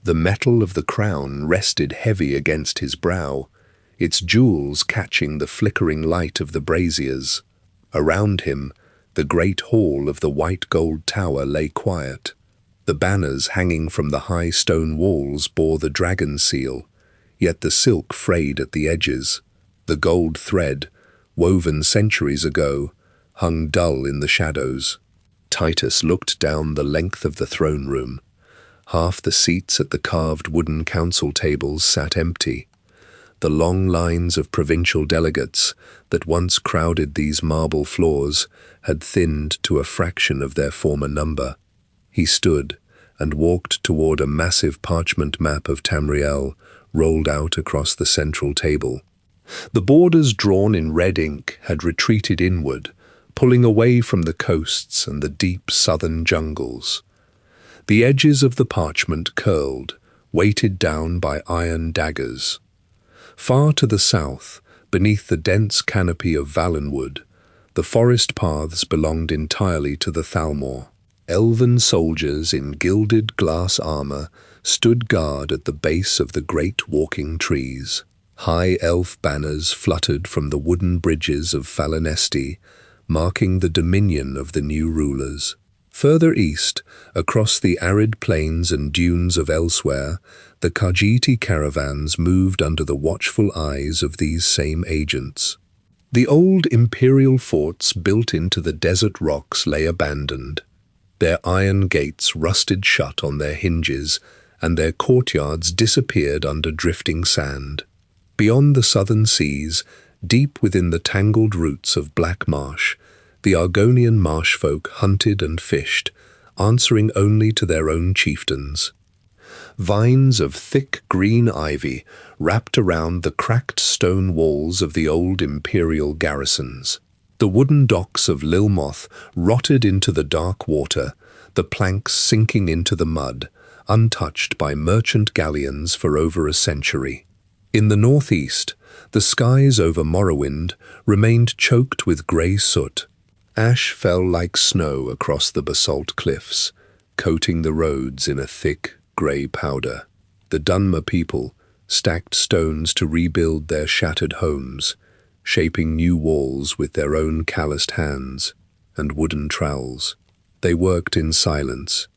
[SPEAKER 1] The metal of the crown rested heavy against his brow, its jewels catching the flickering light of the braziers. Around him, the great hall of the white gold tower lay quiet. The banners hanging from the high stone walls bore the dragon seal, yet the silk frayed at the edges. The gold thread, woven centuries ago, hung dull in the shadows. Titus looked down the length of the throne room. Half the seats at the carved wooden council tables sat empty. The long lines of provincial delegates that once crowded these marble floors had thinned to a fraction of their former number. He stood and walked toward a massive parchment map of Tamriel rolled out across the central table. The borders drawn in red ink had retreated inward, pulling away from the coasts and the deep southern jungles. The edges of the parchment curled, weighted down by iron daggers. Far to the south, beneath the dense canopy of Valenwood, the forest paths belonged entirely to the Thalmor. Elven soldiers in gilded glass armor stood guard at the base of the great walking trees. High elf banners fluttered from the wooden bridges of Falinesti, marking the dominion of the new rulers. Further east, across the arid plains and dunes of Elsewhere, the Khajiiti caravans moved under the watchful eyes of these same agents. The old imperial forts built into the desert rocks lay abandoned. Their iron gates rusted shut on their hinges, and their courtyards disappeared under drifting sand. Beyond the southern seas, deep within the tangled roots of Black Marsh, the Argonian marshfolk hunted and fished, answering only to their own chieftains. Vines of thick green ivy wrapped around the cracked stone walls of the old imperial garrisons. The wooden docks of Lilmoth rotted into the dark water, the planks sinking into the mud, untouched by merchant galleons for over a century. In the northeast, the skies over Morrowind remained choked with grey soot. Ash fell like snow across the basalt cliffs, coating the roads in a thick, grey powder. The Dunmer people stacked stones to rebuild their shattered homes, shaping new walls with their own calloused hands and wooden trowels. They worked in silence,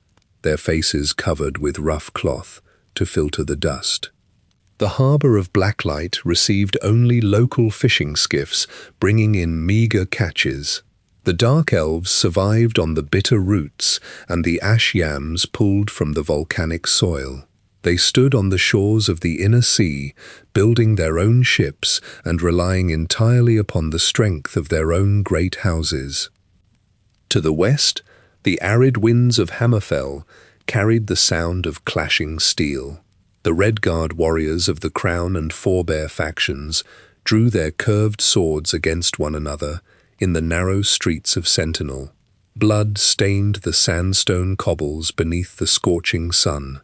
[SPEAKER 1] their faces covered with rough cloth to filter the dust. The harbour of Blacklight received only local fishing skiffs, bringing in meagre catches. The Dark Elves survived on the bitter roots and the ash yams pulled from the volcanic soil. They stood on the shores of the inner sea, building their own ships and relying entirely upon the strength of their own great houses. To the west, the arid winds of Hammerfell carried the sound of clashing steel. The Redguard warriors of the Crown and Forebear factions drew their curved swords against one another in the narrow streets of Sentinel. Blood stained the sandstone cobbles beneath the scorching sun.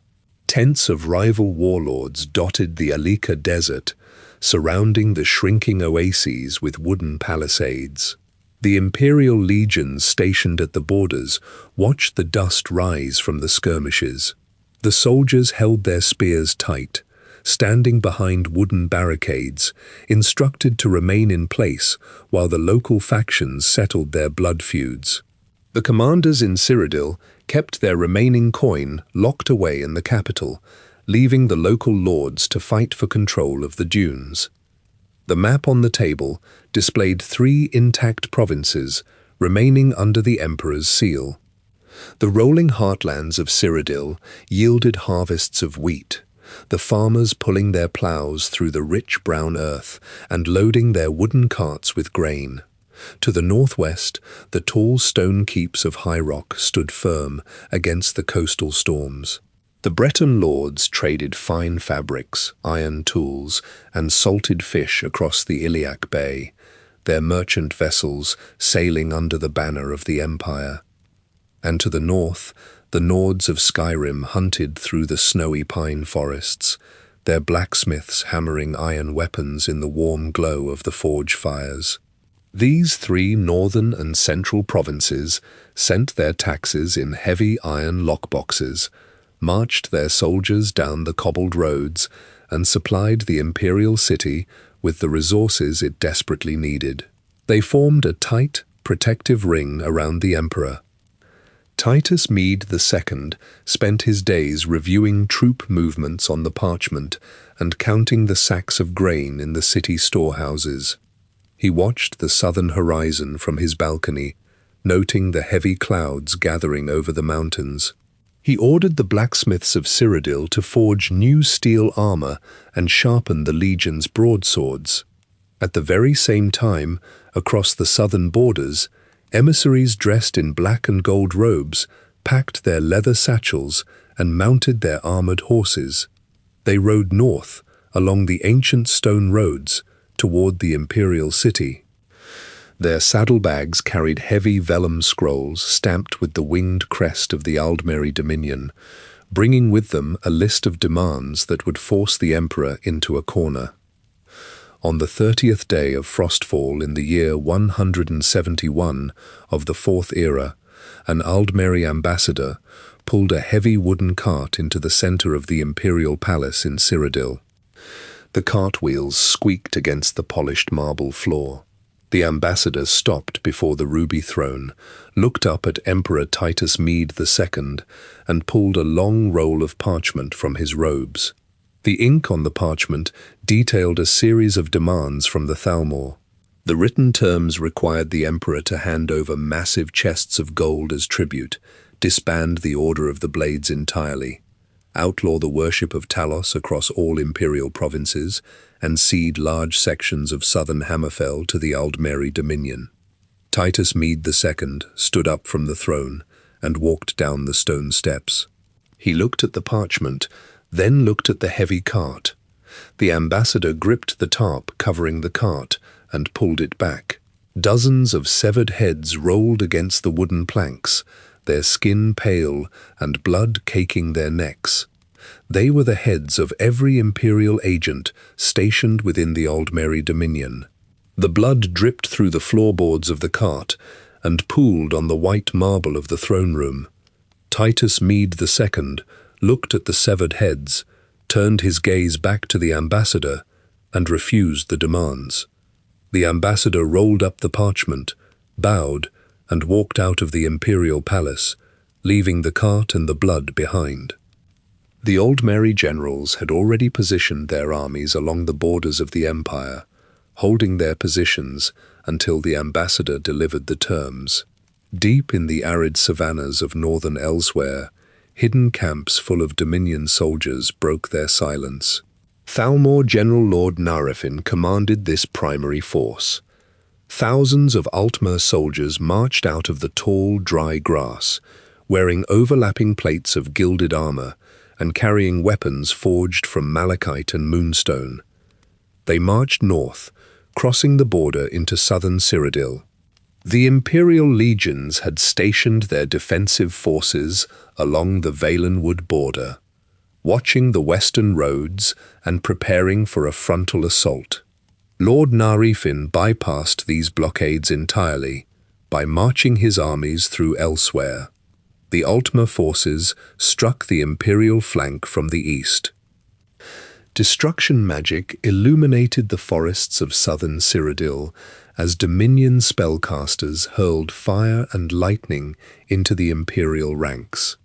[SPEAKER 1] Tents of rival warlords dotted the Alika Desert, surrounding the shrinking oases with wooden palisades. The imperial legions stationed at the borders watched the dust rise from the skirmishes. The soldiers held their spears tight, standing behind wooden barricades, instructed to remain in place while the local factions settled their blood feuds. The commanders in Cyrodiil kept their remaining coin locked away in the capital, leaving the local lords to fight for control of the dunes. The map on the table displayed 3 intact provinces remaining under the Emperor's seal. The rolling heartlands of Cyrodiil yielded harvests of wheat, the farmers pulling their ploughs through the rich brown earth and loading their wooden carts with grain. To the northwest, the tall stone keeps of High Rock stood firm against the coastal storms. The Breton lords traded fine fabrics, iron tools, and salted fish across the Iliac Bay, their merchant vessels sailing under the banner of the Empire. And to the north, the Nords of Skyrim hunted through the snowy pine forests, their blacksmiths hammering iron weapons in the warm glow of the forge fires. These 3 northern and central provinces sent their taxes in heavy iron lockboxes, marched their soldiers down the cobbled roads, and supplied the imperial city with the resources it desperately needed. They formed a tight, protective ring around the emperor. Titus Mede II spent his days reviewing troop movements on the parchment and counting the sacks of grain in the city storehouses. He watched the southern horizon from his balcony, noting the heavy clouds gathering over the mountains. He ordered the blacksmiths of Cyrodiil to forge new steel armor and sharpen the legion's broadswords. At the very same time, across the southern borders, emissaries dressed in black and gold robes packed their leather satchels and mounted their armored horses. They rode north, along the ancient stone roads, toward the imperial city. Their saddlebags carried heavy vellum scrolls stamped with the winged crest of the Aldmeri Dominion, bringing with them a list of demands that would force the emperor into a corner. On the 30th day of Frostfall in the year 171 of the Fourth Era, an Aldmeri ambassador pulled a heavy wooden cart into the center of the imperial palace in Cyrodiil. The cartwheels squeaked against the polished marble floor. The ambassador stopped before the ruby throne, looked up at Emperor Titus Mede II, and pulled a long roll of parchment from his robes. The ink on the parchment detailed a series of demands from the Thalmor. The written terms required the emperor to hand over massive chests of gold as tribute, disband the Order of the Blades entirely, outlaw the worship of Talos across all imperial provinces, and cede large sections of southern Hammerfell to the Aldmeri Dominion. Titus Mede II stood up from the throne and walked down the stone steps. He looked at the parchment, then looked at the heavy cart. The ambassador gripped the tarp covering the cart and pulled it back. Dozens of severed heads rolled against the wooden planks, their skin pale and blood caking their necks. They were the heads of every imperial agent stationed within the Aldmeri Dominion. The blood dripped through the floorboards of the cart and pooled on the white marble of the throne room. Titus Mede II looked at the severed heads, turned his gaze back to the ambassador, and refused the demands. The ambassador rolled up the parchment, bowed, and walked out of the imperial palace, leaving the cart and the blood behind. The Aldmeri generals had already positioned their armies along the borders of the empire, holding their positions until the ambassador delivered the terms. Deep in the arid savannas of northern Elsewhere, hidden camps full of Dominion soldiers broke their silence. Thalmor General Lord Narefin commanded this primary force. Thousands of Altmer soldiers marched out of the tall, dry grass, wearing overlapping plates of gilded armor and carrying weapons forged from malachite and moonstone. They marched north, crossing the border into southern Cyrodiil. The imperial legions had stationed their defensive forces along the Valenwood border. watching the western roads and preparing for a frontal assault. Lord Narifin bypassed these blockades entirely by marching his armies through elsewhere. The Ultima forces struck the imperial flank from the east. Destruction magic illuminated the forests of southern Cyrodiil as Dominion spellcasters hurled fire and lightning into the imperial ranks.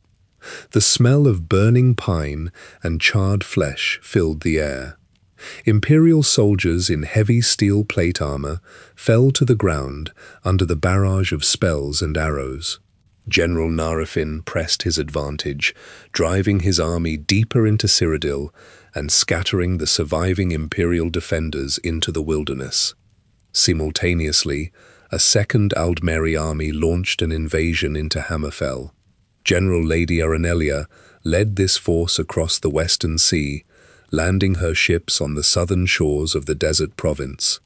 [SPEAKER 1] The smell of burning pine and charred flesh filled the air. Imperial soldiers in heavy steel plate armor fell to the ground under the barrage of spells and arrows. General Narifin pressed his advantage, driving his army deeper into Cyrodiil and scattering the surviving Imperial defenders into the wilderness. Simultaneously, a second Aldmeri army launched an invasion into Hammerfell. General Lady Arenelia led this force across the Western Sea, landing her ships on the southern shores of the desert province.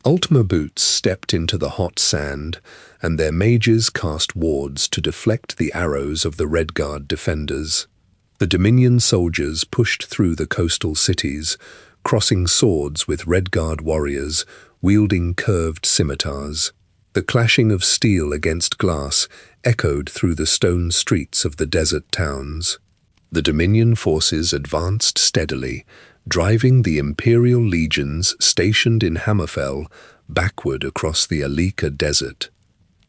[SPEAKER 1] Ultima Boots stepped into the hot sand, and their mages cast wards to deflect the arrows of the Redguard defenders. The Dominion soldiers pushed through the coastal cities, crossing swords with Redguard warriors, wielding curved scimitars. The clashing of steel against glass echoed through the stone streets of the desert towns. The Dominion forces advanced steadily, driving the Imperial legions stationed in Hammerfell backward across the Alika Desert.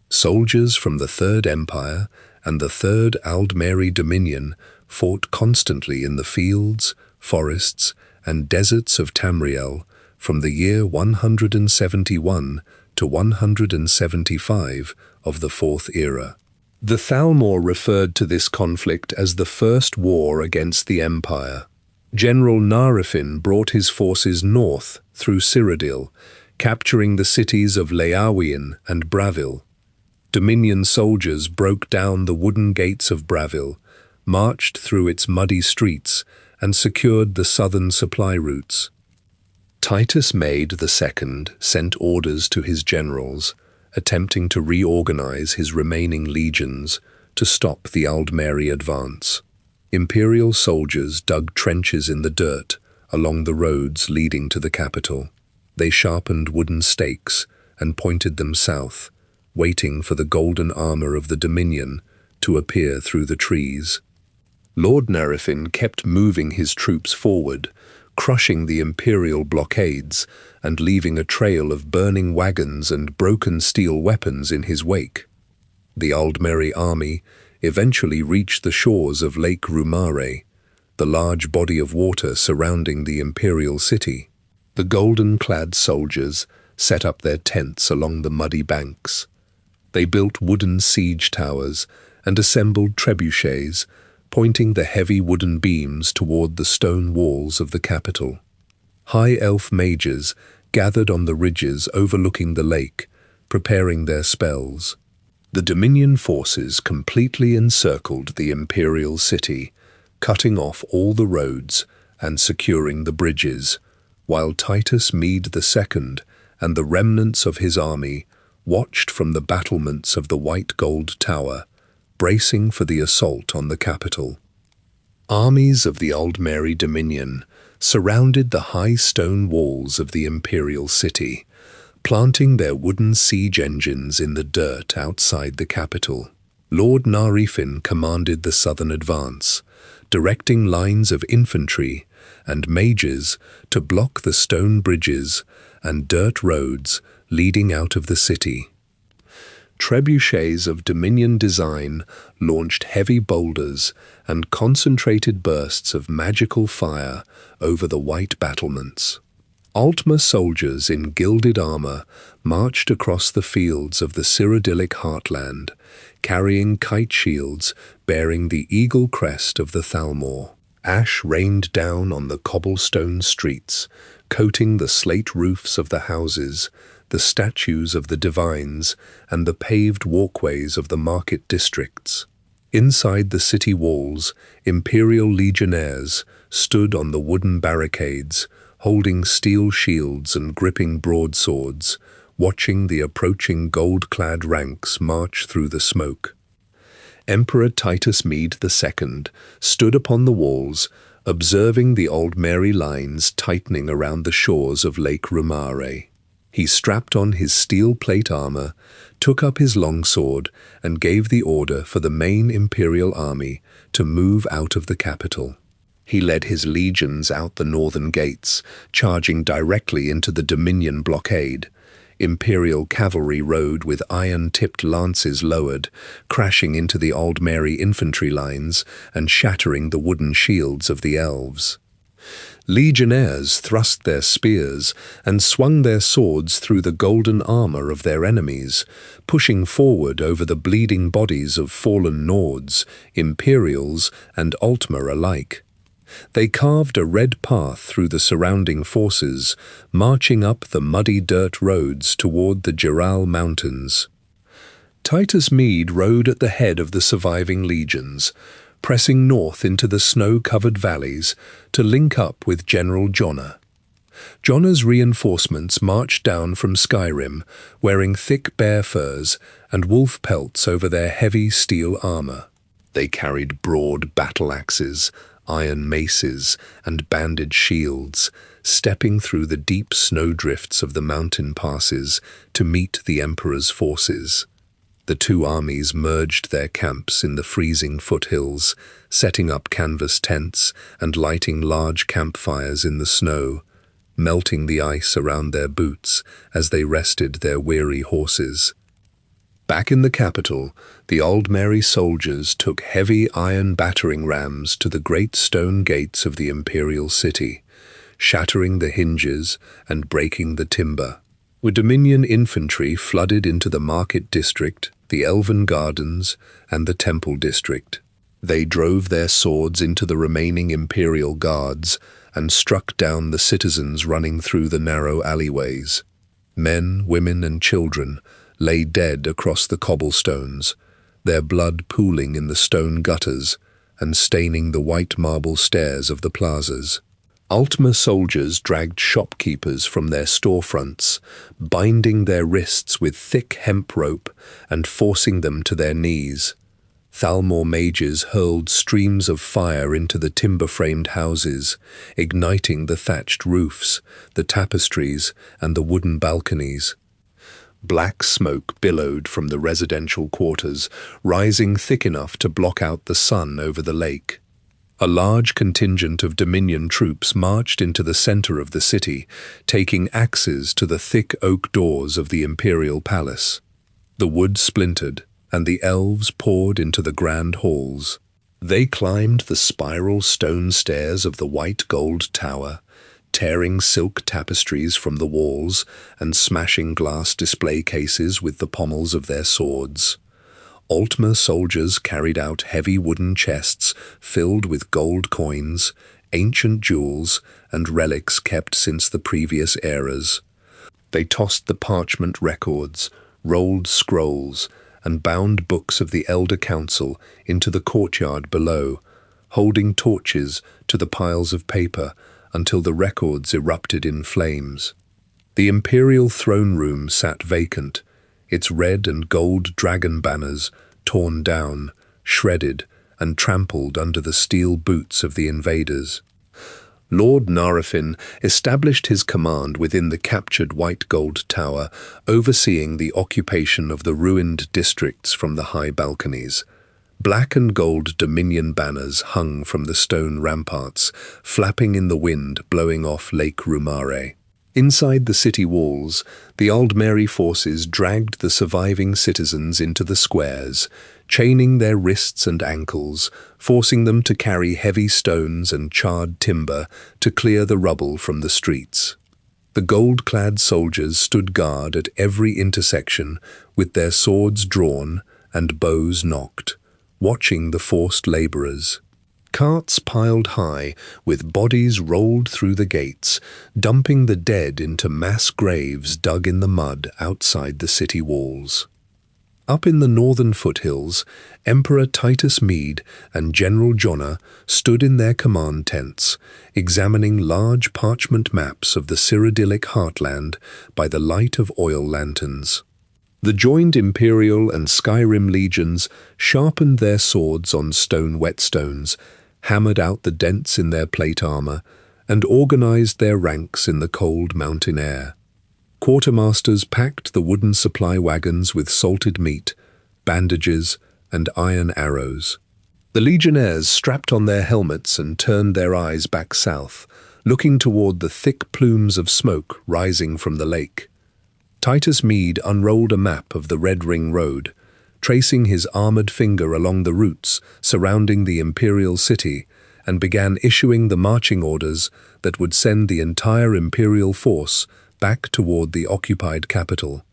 [SPEAKER 1] Soldiers from the Third Empire and the Third Aldmeri Dominion fought constantly in the fields, forests, and deserts of Tamriel from the year 171 to 175 of the Fourth Era. The Thalmor referred to this conflict as the First War against the Empire. General Narifin brought his forces north through Cyrodiil, capturing the cities of Leawien and Bravil. Dominion soldiers broke down the wooden gates of Bravil, marched through its muddy streets, and secured the southern supply routes. Titus Made II sent orders to his generals, attempting to reorganize his remaining legions to stop the Aldmeri advance. Imperial soldiers dug trenches in the dirt along the roads leading to the capital. They sharpened wooden stakes and pointed them south, waiting for the golden armor of the Dominion to appear through the trees. Lord Narifin kept moving his troops forward, crushing the Imperial blockades and leaving a trail of burning wagons and broken steel weapons in his wake. The Aldmeri army eventually reached the shores of Lake Rumare, the large body of water surrounding the Imperial city. The golden-clad soldiers set up their tents along the muddy banks. They built wooden siege towers and assembled trebuchets, pointing the heavy wooden beams toward the stone walls of the capital. High elf mages gathered on the ridges overlooking the lake, preparing their spells. The Dominion forces completely encircled the Imperial city, cutting off all the roads and securing the bridges, while Titus Mede II and the remnants of his army watched from the battlements of the White Gold Tower, bracing for the assault on the capital. Armies of the Aldmeri Dominion surrounded the high stone walls of the Imperial city, planting their wooden siege engines in the dirt outside the capital. Lord Narifin commanded the southern advance, directing lines of infantry and mages to block the stone bridges and dirt roads leading out of the city. Trebuchets of Dominion design launched heavy boulders and concentrated bursts of magical fire over the white battlements. Ultima soldiers in gilded armor marched across the fields of the Cyrodiilic heartland, carrying kite shields bearing the eagle crest of the Thalmor. Ash rained down on the cobblestone streets, coating the slate roofs of the houses, the statues of the divines, and the paved walkways of the market districts. Inside the city walls, Imperial legionnaires stood on the wooden barricades, holding steel shields and gripping broadswords, watching the approaching gold-clad ranks march through the smoke. Emperor Titus Mede II stood upon the walls, observing the Aldmeri lines tightening around the shores of Lake Rumare. He strapped on his steel plate armor, took up his longsword, and gave the order for the main imperial army to move out of the capital. He led his legions out the northern gates, charging directly into the Dominion blockade. Imperial cavalry rode with iron-tipped lances lowered, crashing into the Aldmeri infantry lines and shattering the wooden shields of the elves. Legionnaires thrust their spears and swung their swords through the golden armor of their enemies, pushing forward over the bleeding bodies of fallen Nords, Imperials, and Altmer alike. They carved a red path through the surrounding forces, marching up the muddy dirt roads toward the Giral Mountains. Titus Mede rode at the head of the surviving legions, pressing north into the snow-covered valleys to link up with General Jonna. Jonna's reinforcements marched down from Skyrim, wearing thick bear furs and wolf pelts over their heavy steel armor. They carried broad battle axes, iron maces, and banded shields, stepping through the deep snowdrifts of the mountain passes to meet the Emperor's forces. The two armies merged their camps in the freezing foothills, setting up canvas tents and lighting large campfires in the snow, melting the ice around their boots as they rested their weary horses. Back in the capital, the Aldmeri soldiers took heavy iron battering rams to the great stone gates of the imperial city, shattering the hinges and breaking the timber. The Dominion infantry flooded into the market district, the Elven Gardens, and the temple district. They drove their swords into the remaining imperial guards and struck down the citizens running through the narrow alleyways. Men, women, and children lay dead across the cobblestones, their blood pooling in the stone gutters and staining the white marble stairs of the plazas. Altmer soldiers dragged shopkeepers from their storefronts, binding their wrists with thick hemp rope and forcing them to their knees. Thalmor mages hurled streams of fire into the timber-framed houses, igniting the thatched roofs, the tapestries, and the wooden balconies. Black smoke billowed from the residential quarters, rising thick enough to block out the sun over the lake. A large contingent of Dominion troops marched into the center of the city, taking axes to the thick oak doors of the imperial palace. The wood splintered, and the elves poured into the grand halls. They climbed the spiral stone stairs of the white gold tower, tearing silk tapestries from the walls and smashing glass display cases with the pommels of their swords. Altmer soldiers carried out heavy wooden chests filled with gold coins, ancient jewels, and relics kept since the previous eras. They tossed the parchment records, rolled scrolls, and bound books of the Elder Council into the courtyard below, holding torches to the piles of paper until the records erupted in flames. The imperial throne room sat vacant, its red and gold dragon banners torn down, shredded, and trampled under the steel boots of the invaders. Lord Narafin established his command within the captured white gold tower, overseeing the occupation of the ruined districts from the high balconies. Black and gold Dominion banners hung from the stone ramparts, flapping in the wind blowing off Lake Rumare. Inside the city walls, the Aldmeri forces dragged the surviving citizens into the squares, chaining their wrists and ankles, forcing them to carry heavy stones and charred timber to clear the rubble from the streets. The gold-clad soldiers stood guard at every intersection with their swords drawn and bows nocked, watching the forced laborers. Carts piled high, with bodies rolled through the gates, dumping the dead into mass graves dug in the mud outside the city walls. Up in the northern foothills, Emperor Titus Mede and General Jonna stood in their command tents, examining large parchment maps of the Cyrodiilic heartland by the light of oil lanterns. The joined Imperial and Skyrim legions sharpened their swords on stone whetstones, hammered out the dents in their plate armor, and organized their ranks in the cold mountain air. Quartermasters packed the wooden supply wagons with salted meat, bandages, and iron arrows. The legionnaires strapped on their helmets and turned their eyes back south, looking toward the thick plumes of smoke rising from the lake. Titus Mede unrolled a map of the Red Ring Road, tracing his armored finger along the routes surrounding the imperial city, and began issuing the marching orders that would send the entire imperial force back toward the occupied capital.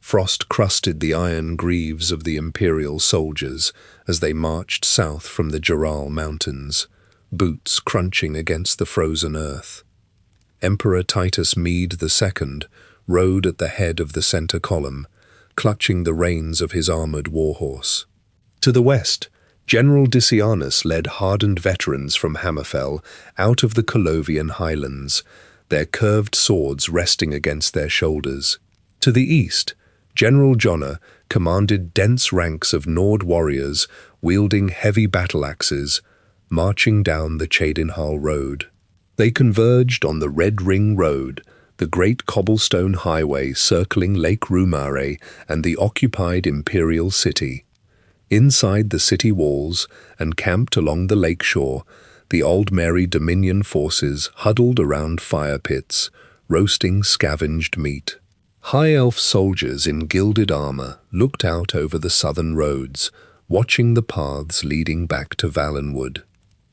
[SPEAKER 1] Frost crusted the iron greaves of the imperial soldiers as they marched south from the Jural Mountains, boots crunching against the frozen earth. Emperor Titus Mede II rode at the head of the center column, clutching the reins of his armored warhorse. To the west, General Decianus led hardened veterans from Hammerfell out of the Colovian highlands, their curved swords resting against their shoulders. To the east, General Jonna commanded dense ranks of Nord warriors wielding heavy battle axes, marching down the Cheydinhal Road. They converged on the Red Ring Road, the great cobblestone highway circling Lake Rumare and the occupied imperial city. Inside the city walls and camped along the lake shore, the Aldmeri Dominion forces huddled around fire pits, roasting scavenged meat. High elf soldiers in gilded armor looked out over the southern roads, watching the paths leading back to Valenwood.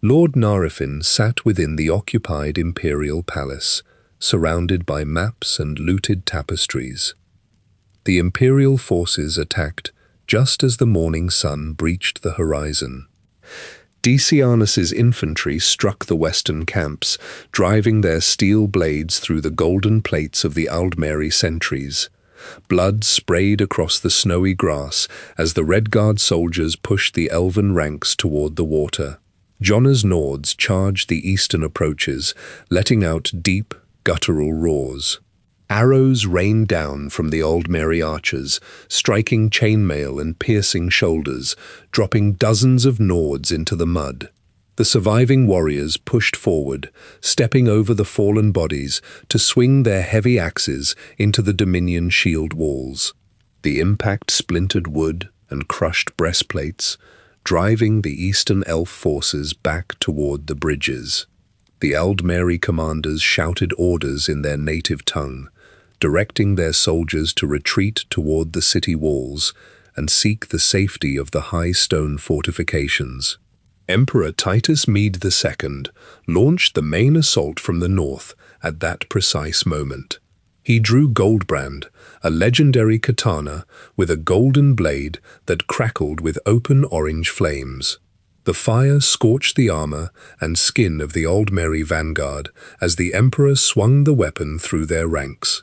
[SPEAKER 1] Lord Narifin sat within the occupied imperial palace, surrounded by maps and looted tapestries. The imperial forces attacked just as the morning sun breached the horizon. Decianus's infantry struck the western camps, driving their steel blades through the golden plates of the Aldmeri sentries. Blood sprayed across the snowy grass as the Redguard soldiers pushed the elven ranks toward the water. Jonna's Nords charged the eastern approaches, letting out deep, guttural roars. Arrows rained down from the Aldmeri archers, striking chainmail and piercing shoulders, dropping dozens of Nords into the mud. The surviving warriors pushed forward, stepping over the fallen bodies to swing their heavy axes into the Dominion shield walls. The impact splintered wood and crushed breastplates, driving the Eastern Elf forces back toward the bridges. The Aldmeri commanders shouted orders in their native tongue, directing their soldiers to retreat toward the city walls and seek the safety of the high stone fortifications. Emperor Titus Mede II launched the main assault from the north at that precise moment. He drew Goldbrand, a legendary katana with a golden blade that crackled with open orange flames. The fire scorched the armor and skin of the Aldmeri vanguard as the emperor swung the weapon through their ranks.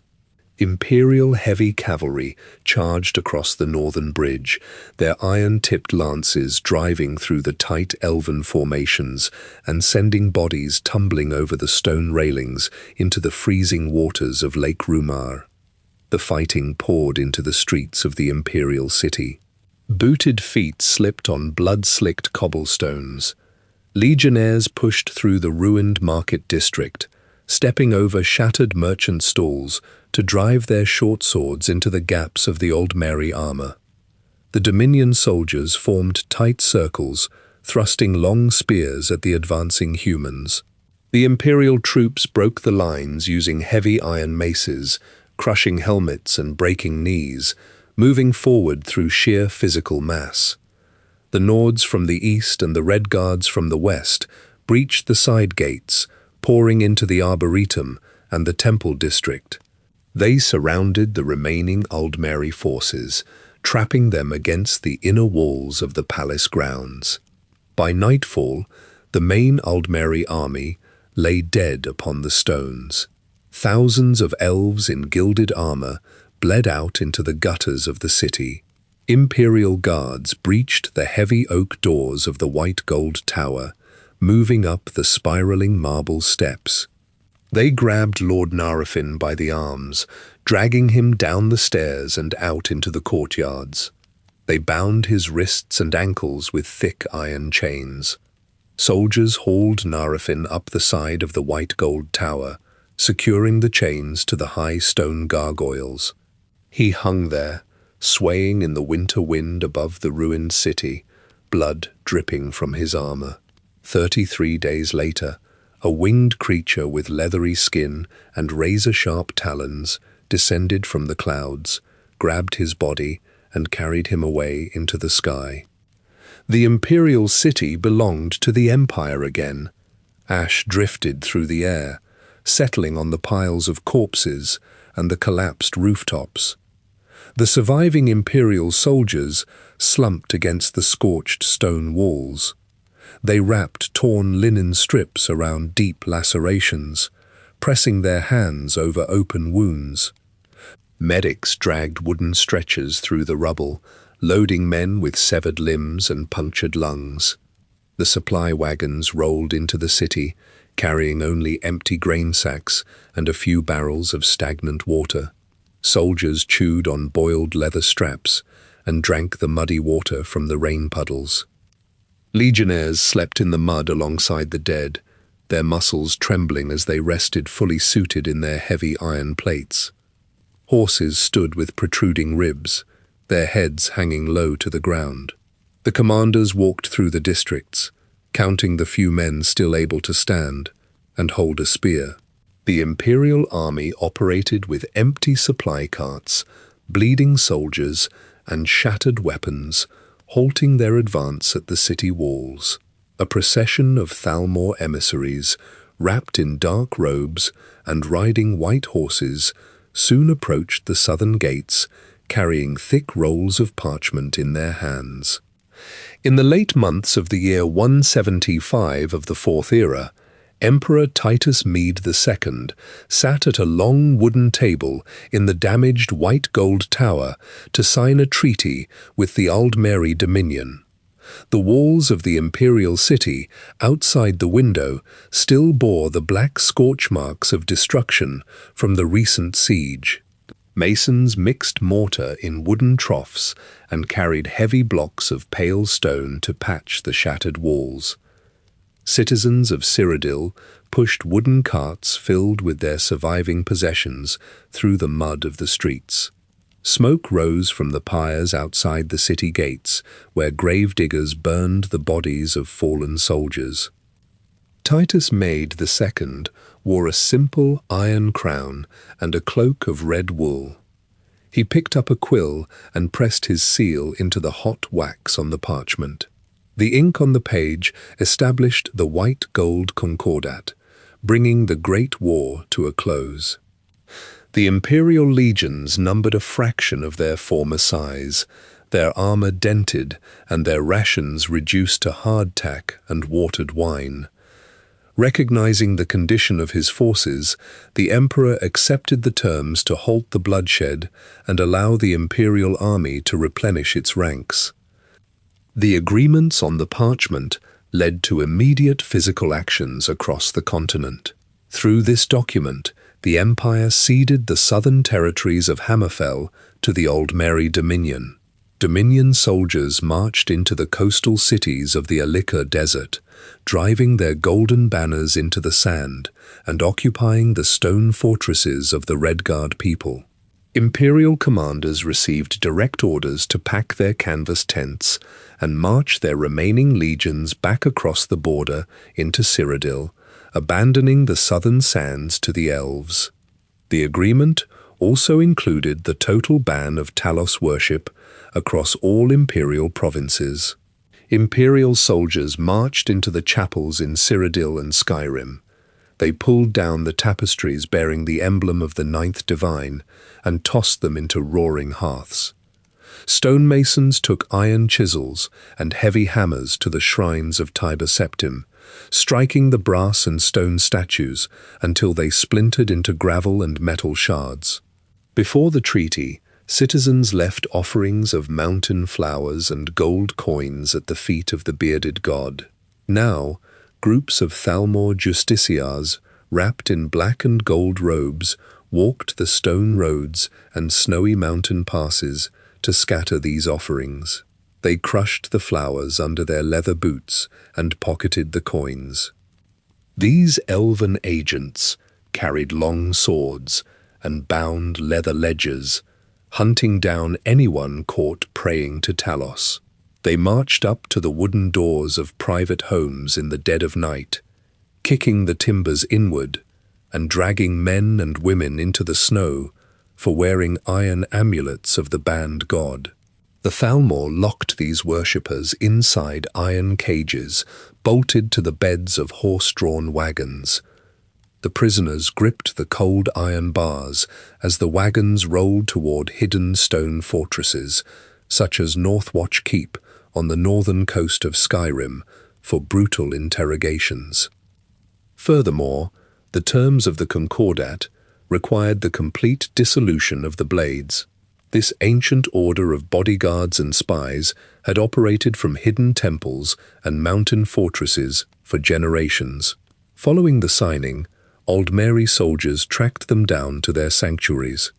[SPEAKER 1] Imperial heavy cavalry charged across the northern bridge, their iron-tipped lances driving through the tight elven formations and sending bodies tumbling over the stone railings into the freezing waters of Lake Rumar. The fighting poured into the streets of the imperial city. Booted feet slipped on blood-slicked cobblestones. Legionnaires pushed through the ruined market district, stepping over shattered merchant stalls to drive their short swords into the gaps of the Aldmeri armor. The Dominion soldiers formed tight circles, thrusting long spears at the advancing humans. The Imperial troops broke the lines using heavy iron maces, crushing helmets and breaking knees, moving forward through sheer physical mass. The Nords from the east and the Redguards from the west breached the side gates, pouring into the Arboretum and the Temple district. They surrounded the remaining Aldmeri forces, trapping them against the inner walls of the palace grounds. By nightfall, the main Aldmeri army lay dead upon the stones. Thousands of elves in gilded armor bled out into the gutters of the city. Imperial guards breached the heavy oak doors of the white gold tower, moving up the spiraling marble steps. They grabbed Lord Narifin by the arms, dragging him down the stairs and out into the courtyards. They bound his wrists and ankles with thick iron chains. Soldiers hauled Narafin up the side of the white gold tower, securing the chains to the high stone gargoyles. He hung there, swaying in the winter wind above the ruined city, blood dripping from his armor. 33 days later, a winged creature with leathery skin and razor-sharp talons descended from the clouds, grabbed his body, and carried him away into the sky. The imperial city belonged to the Empire again. Ash drifted through the air, settling on the piles of corpses and the collapsed rooftops. The surviving imperial soldiers slumped against the scorched stone walls. They wrapped torn linen strips around deep lacerations, pressing their hands over open wounds. Medics dragged wooden stretchers through the rubble, loading men with severed limbs and punctured lungs. The supply wagons rolled into the city, carrying only empty grain sacks and a few barrels of stagnant water. Soldiers chewed on boiled leather straps and drank the muddy water from the rain puddles. Legionnaires slept in the mud alongside the dead, their muscles trembling as they rested fully suited in their heavy iron plates. Horses stood with protruding ribs, their heads hanging low to the ground. The commanders walked through the districts, counting the few men still able to stand and hold a spear. The imperial army operated with empty supply carts, bleeding soldiers, and shattered weapons, halting their advance at the city walls. A procession of Thalmor emissaries, wrapped in dark robes and riding white horses, soon approached the southern gates, carrying thick rolls of parchment in their hands. In the late months of the year 175 of the Fourth Era, Emperor Titus Mede II sat at a long wooden table in the damaged white gold tower to sign a treaty with the Aldmeri Dominion. The walls of the imperial city, outside the window, still bore the black scorch marks of destruction from the recent siege. Masons mixed mortar in wooden troughs and carried heavy blocks of pale stone to patch the shattered walls. Citizens of Cyrodiil pushed wooden carts filled with their surviving possessions through the mud of the streets. Smoke rose from the pyres outside the city gates, where gravediggers burned the bodies of fallen soldiers. Titus Mede II wore a simple iron crown and a cloak of red wool. He picked up a quill and pressed his seal into the hot wax on the parchment. The ink on the page established the white gold concordat, bringing the Great War to a close. The imperial legions numbered a fraction of their former size, their armor dented and their rations reduced to hardtack and watered wine. Recognizing the condition of his forces, the emperor accepted the terms to halt the bloodshed and allow the imperial army to replenish its ranks. The agreements on the parchment led to immediate physical actions across the continent. Through this document, the empire ceded the southern territories of Hammerfell to the Aldmeri Dominion. Dominion soldiers marched into the coastal cities of the Alika Desert, driving their golden banners into the sand and occupying the stone fortresses of the Redguard people. Imperial commanders received direct orders to pack their canvas tents and march their remaining legions back across the border into Cyrodiil, abandoning the southern sands to the elves. The agreement also included the total ban of Talos worship across all imperial provinces. Imperial soldiers marched into the chapels in Cyrodiil and Skyrim. They pulled down the tapestries bearing the emblem of the Ninth Divine and tossed them into roaring hearths. Stonemasons took iron chisels and heavy hammers to the shrines of Tiber Septim, striking the brass and stone statues until they splintered into gravel and metal shards. Before the treaty, citizens left offerings of mountain flowers and gold coins at the feet of the bearded god. Now, groups of Thalmor justiciars, wrapped in black and gold robes, walked the stone roads and snowy mountain passes to scatter these offerings. They crushed the flowers under their leather boots and pocketed the coins. These elven agents carried long swords and bound leather ledgers, hunting down anyone caught praying to Talos. They marched up to the wooden doors of private homes in the dead of night, kicking the timbers inward and dragging men and women into the snow for wearing iron amulets of the banned god. The Thalmor locked these worshippers inside iron cages bolted to the beds of horse-drawn wagons. The prisoners gripped the cold iron bars as the wagons rolled toward hidden stone fortresses, such as Northwatch Keep on the northern coast of Skyrim, for brutal interrogations. Furthermore, the terms of the Concordat required the complete dissolution of the Blades. This ancient order of bodyguards and spies had operated from hidden temples and mountain fortresses for generations. Following the signing, Aldmeri soldiers tracked them down to their sanctuaries.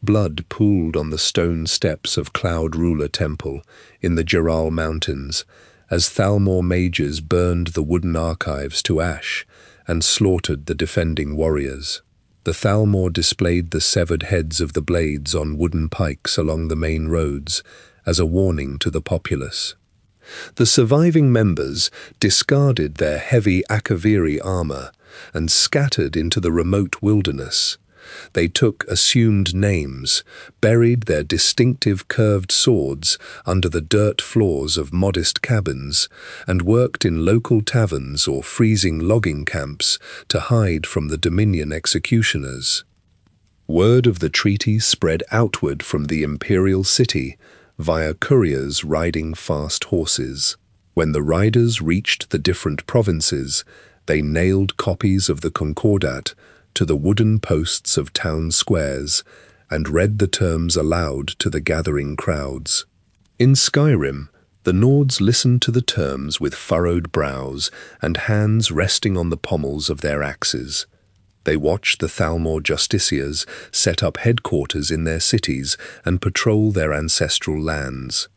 [SPEAKER 1] Blood pooled on the stone steps of Cloud Ruler Temple in the Geral Mountains as Thalmor mages burned the wooden archives to ash and slaughtered the defending warriors. The Thalmor displayed the severed heads of the Blades on wooden pikes along the main roads as a warning to the populace. The surviving members discarded their heavy Akaviri armor and scattered into the remote wilderness. They took assumed names, buried their distinctive curved swords under the dirt floors of modest cabins, and worked in local taverns or freezing logging camps to hide from the Dominion executioners. Word of the treaty spread outward from the imperial city via couriers riding fast horses. When the riders reached the different provinces, they nailed copies of the Concordat to the wooden posts of town squares and read the terms aloud to the gathering crowds. In Skyrim, the Nords listened to the terms with furrowed brows and hands resting on the pommels of their axes. They watched the Thalmor justiciars set up headquarters in their cities and patrol their ancestral lands.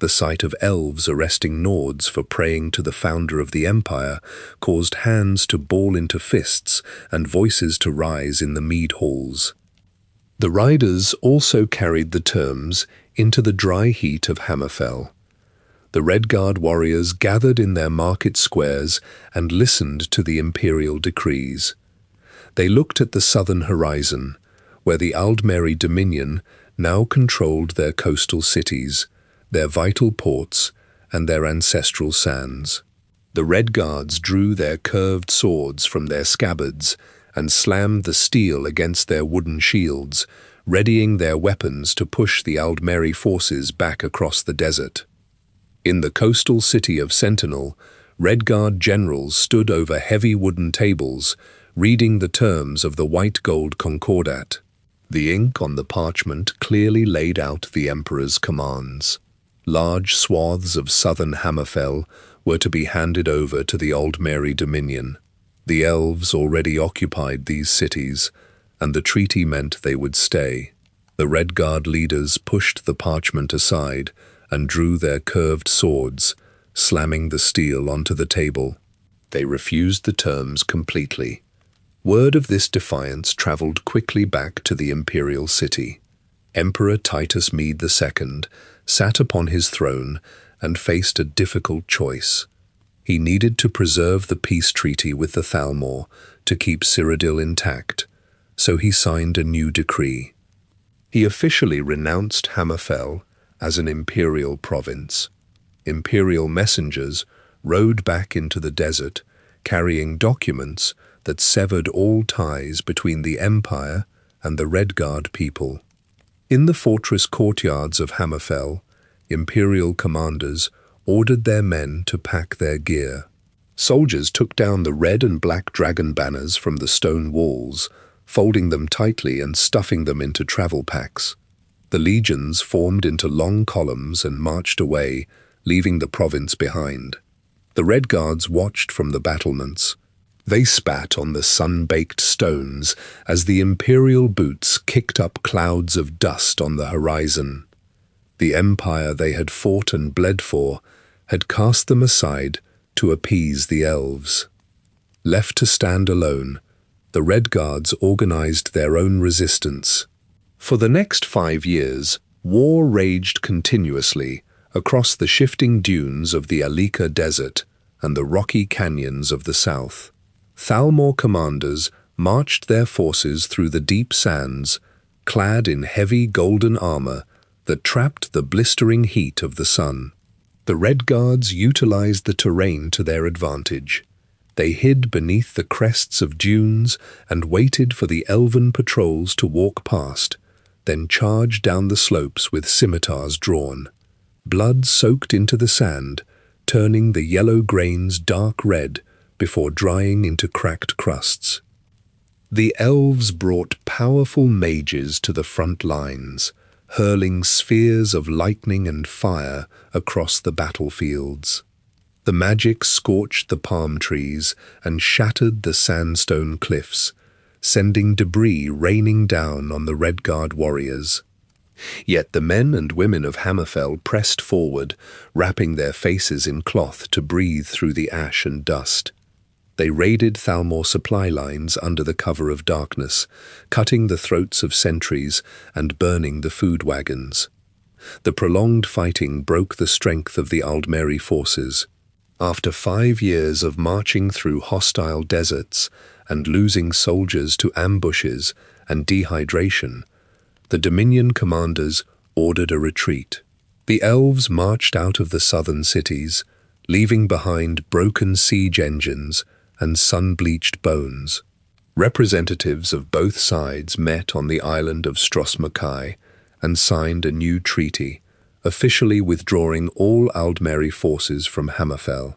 [SPEAKER 1] The sight of elves arresting Nords for praying to the founder of the Empire caused hands to ball into fists and voices to rise in the mead halls. The riders also carried the terms into the dry heat of Hammerfell. The Redguard warriors gathered in their market squares and listened to the imperial decrees. They looked at the southern horizon, where the Aldmeri Dominion now controlled their coastal cities, their vital ports, and their ancestral sands. The Redguards drew their curved swords from their scabbards and slammed the steel against their wooden shields, readying their weapons to push the Aldmeri forces back across the desert. In the coastal city of Sentinel, Redguard generals stood over heavy wooden tables, reading the terms of the white gold Concordat. The ink on the parchment clearly laid out the Emperor's commands. Large swaths of southern Hammerfell were to be handed over to the Aldmeri Dominion. The elves already occupied these cities, and the treaty meant they would stay. The Redguard leaders pushed the parchment aside and drew their curved swords, slamming the steel onto the table. They refused the terms completely. Word of this defiance traveled quickly back to the imperial city. Emperor Titus Mede II sat upon his throne and faced a difficult choice. He needed to preserve the peace treaty with the Thalmor to keep Cyrodiil intact, so he signed a new decree. He officially renounced Hammerfell as an imperial province. Imperial messengers rode back into the desert, carrying documents that severed all ties between the Empire and the Redguard people. In the fortress courtyards of Hammerfell, imperial commanders ordered their men to pack their gear. Soldiers took down the red and black dragon banners from the stone walls, folding them tightly and stuffing them into travel packs. The legions formed into long columns and marched away, leaving the province behind. The Redguards watched from the battlements. They spat on the sun-baked stones as the imperial boots kicked up clouds of dust on the horizon. The empire they had fought and bled for had cast them aside to appease the elves. Left to stand alone, the Red Guards organized their own resistance. For the next 5 years, war raged continuously across the shifting dunes of the Alika Desert and the rocky canyons of the south. Thalmor commanders marched their forces through the deep sands, clad in heavy golden armor that trapped the blistering heat of the sun. The Red Guards utilized the terrain to their advantage. They hid beneath the crests of dunes and waited for the elven patrols to walk past, then charged down the slopes with scimitars drawn. Blood soaked into the sand, turning the yellow grains dark red before drying into cracked crusts. The elves brought powerful mages to the front lines, hurling spheres of lightning and fire across the battlefields. The magic scorched the palm trees and shattered the sandstone cliffs, sending debris raining down on the Redguard warriors. Yet the men and women of Hammerfell pressed forward, wrapping their faces in cloth to breathe through the ash and dust. They raided Thalmor supply lines under the cover of darkness, cutting the throats of sentries and burning the food wagons. The prolonged fighting broke the strength of the Aldmeri forces. After 5 years of marching through hostile deserts and losing soldiers to ambushes and dehydration, the Dominion commanders ordered a retreat. The elves marched out of the southern cities, leaving behind broken siege engines and sun-bleached bones. Representatives of both sides met on the island of Strosmakai and signed a new treaty, officially withdrawing all Aldmeri forces from Hammerfell.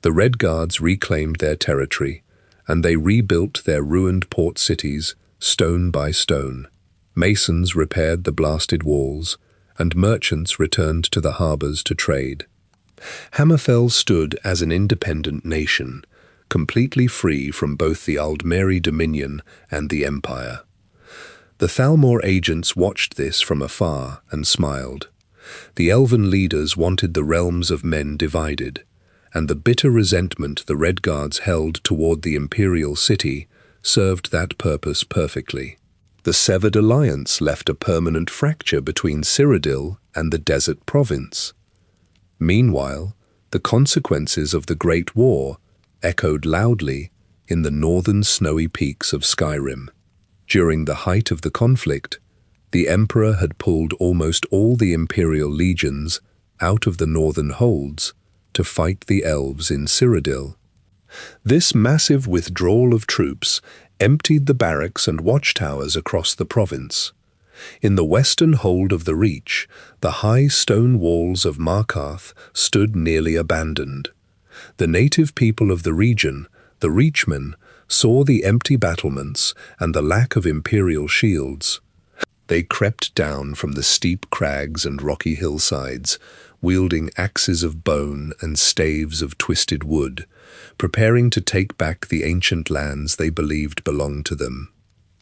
[SPEAKER 1] The Red Guards reclaimed their territory, and they rebuilt their ruined port cities stone by stone. Masons repaired the blasted walls, and merchants returned to the harbors to trade. Hammerfell stood as an independent nation, completely free from both the Aldmeri Dominion and the Empire. The Thalmor agents watched this from afar and smiled. The elven leaders wanted the realms of men divided, and the bitter resentment the Red Guards held toward the imperial city served that purpose perfectly. The severed alliance left a permanent fracture between Cyrodiil and the Desert Province. Meanwhile, the consequences of the Great War echoed loudly in the northern snowy peaks of Skyrim. During the height of the conflict, the Emperor had pulled almost all the Imperial legions out of the northern holds to fight the elves in Cyrodiil. This massive withdrawal of troops emptied the barracks and watchtowers across the province. In the western hold of the Reach, the high stone walls of Markarth stood nearly abandoned. The native people of the region, the Reachmen, saw the empty battlements and the lack of imperial shields. They crept down from the steep crags and rocky hillsides, wielding axes of bone and staves of twisted wood, preparing to take back the ancient lands they believed belonged to them.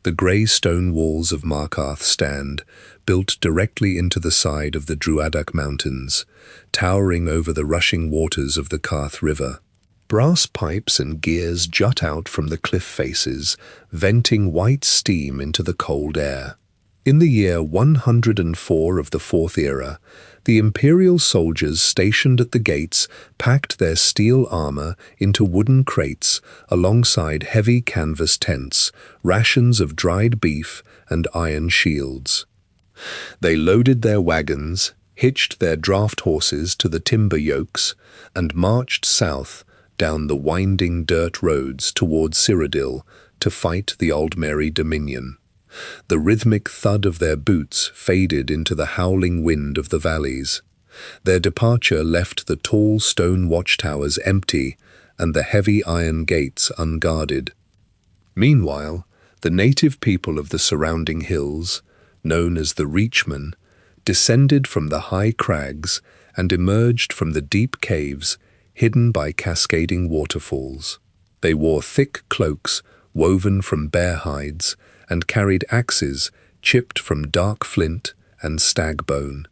[SPEAKER 1] The grey stone walls of Markarth stand, built directly into the side of the Druadak Mountains, towering over the rushing waters of the Karth River. Brass pipes and gears jut out from the cliff faces, venting white steam into the cold air. In the year 104 of the Fourth Era, the Imperial soldiers stationed at the gates packed their steel armor into wooden crates alongside heavy canvas tents, rations of dried beef, and iron shields. They loaded their wagons, hitched their draft horses to the timber yokes, and marched south down the winding dirt roads towards Cyrodiil to fight the Aldmeri Dominion. The rhythmic thud of their boots faded into the howling wind of the valleys. Their departure left the tall stone watchtowers empty and the heavy iron gates unguarded. Meanwhile, the native people of the surrounding hills, known as the Reachmen, descended from the high crags and emerged from the deep caves hidden by cascading waterfalls. They wore thick cloaks woven from bear hides and carried axes chipped from dark flint and stag bone.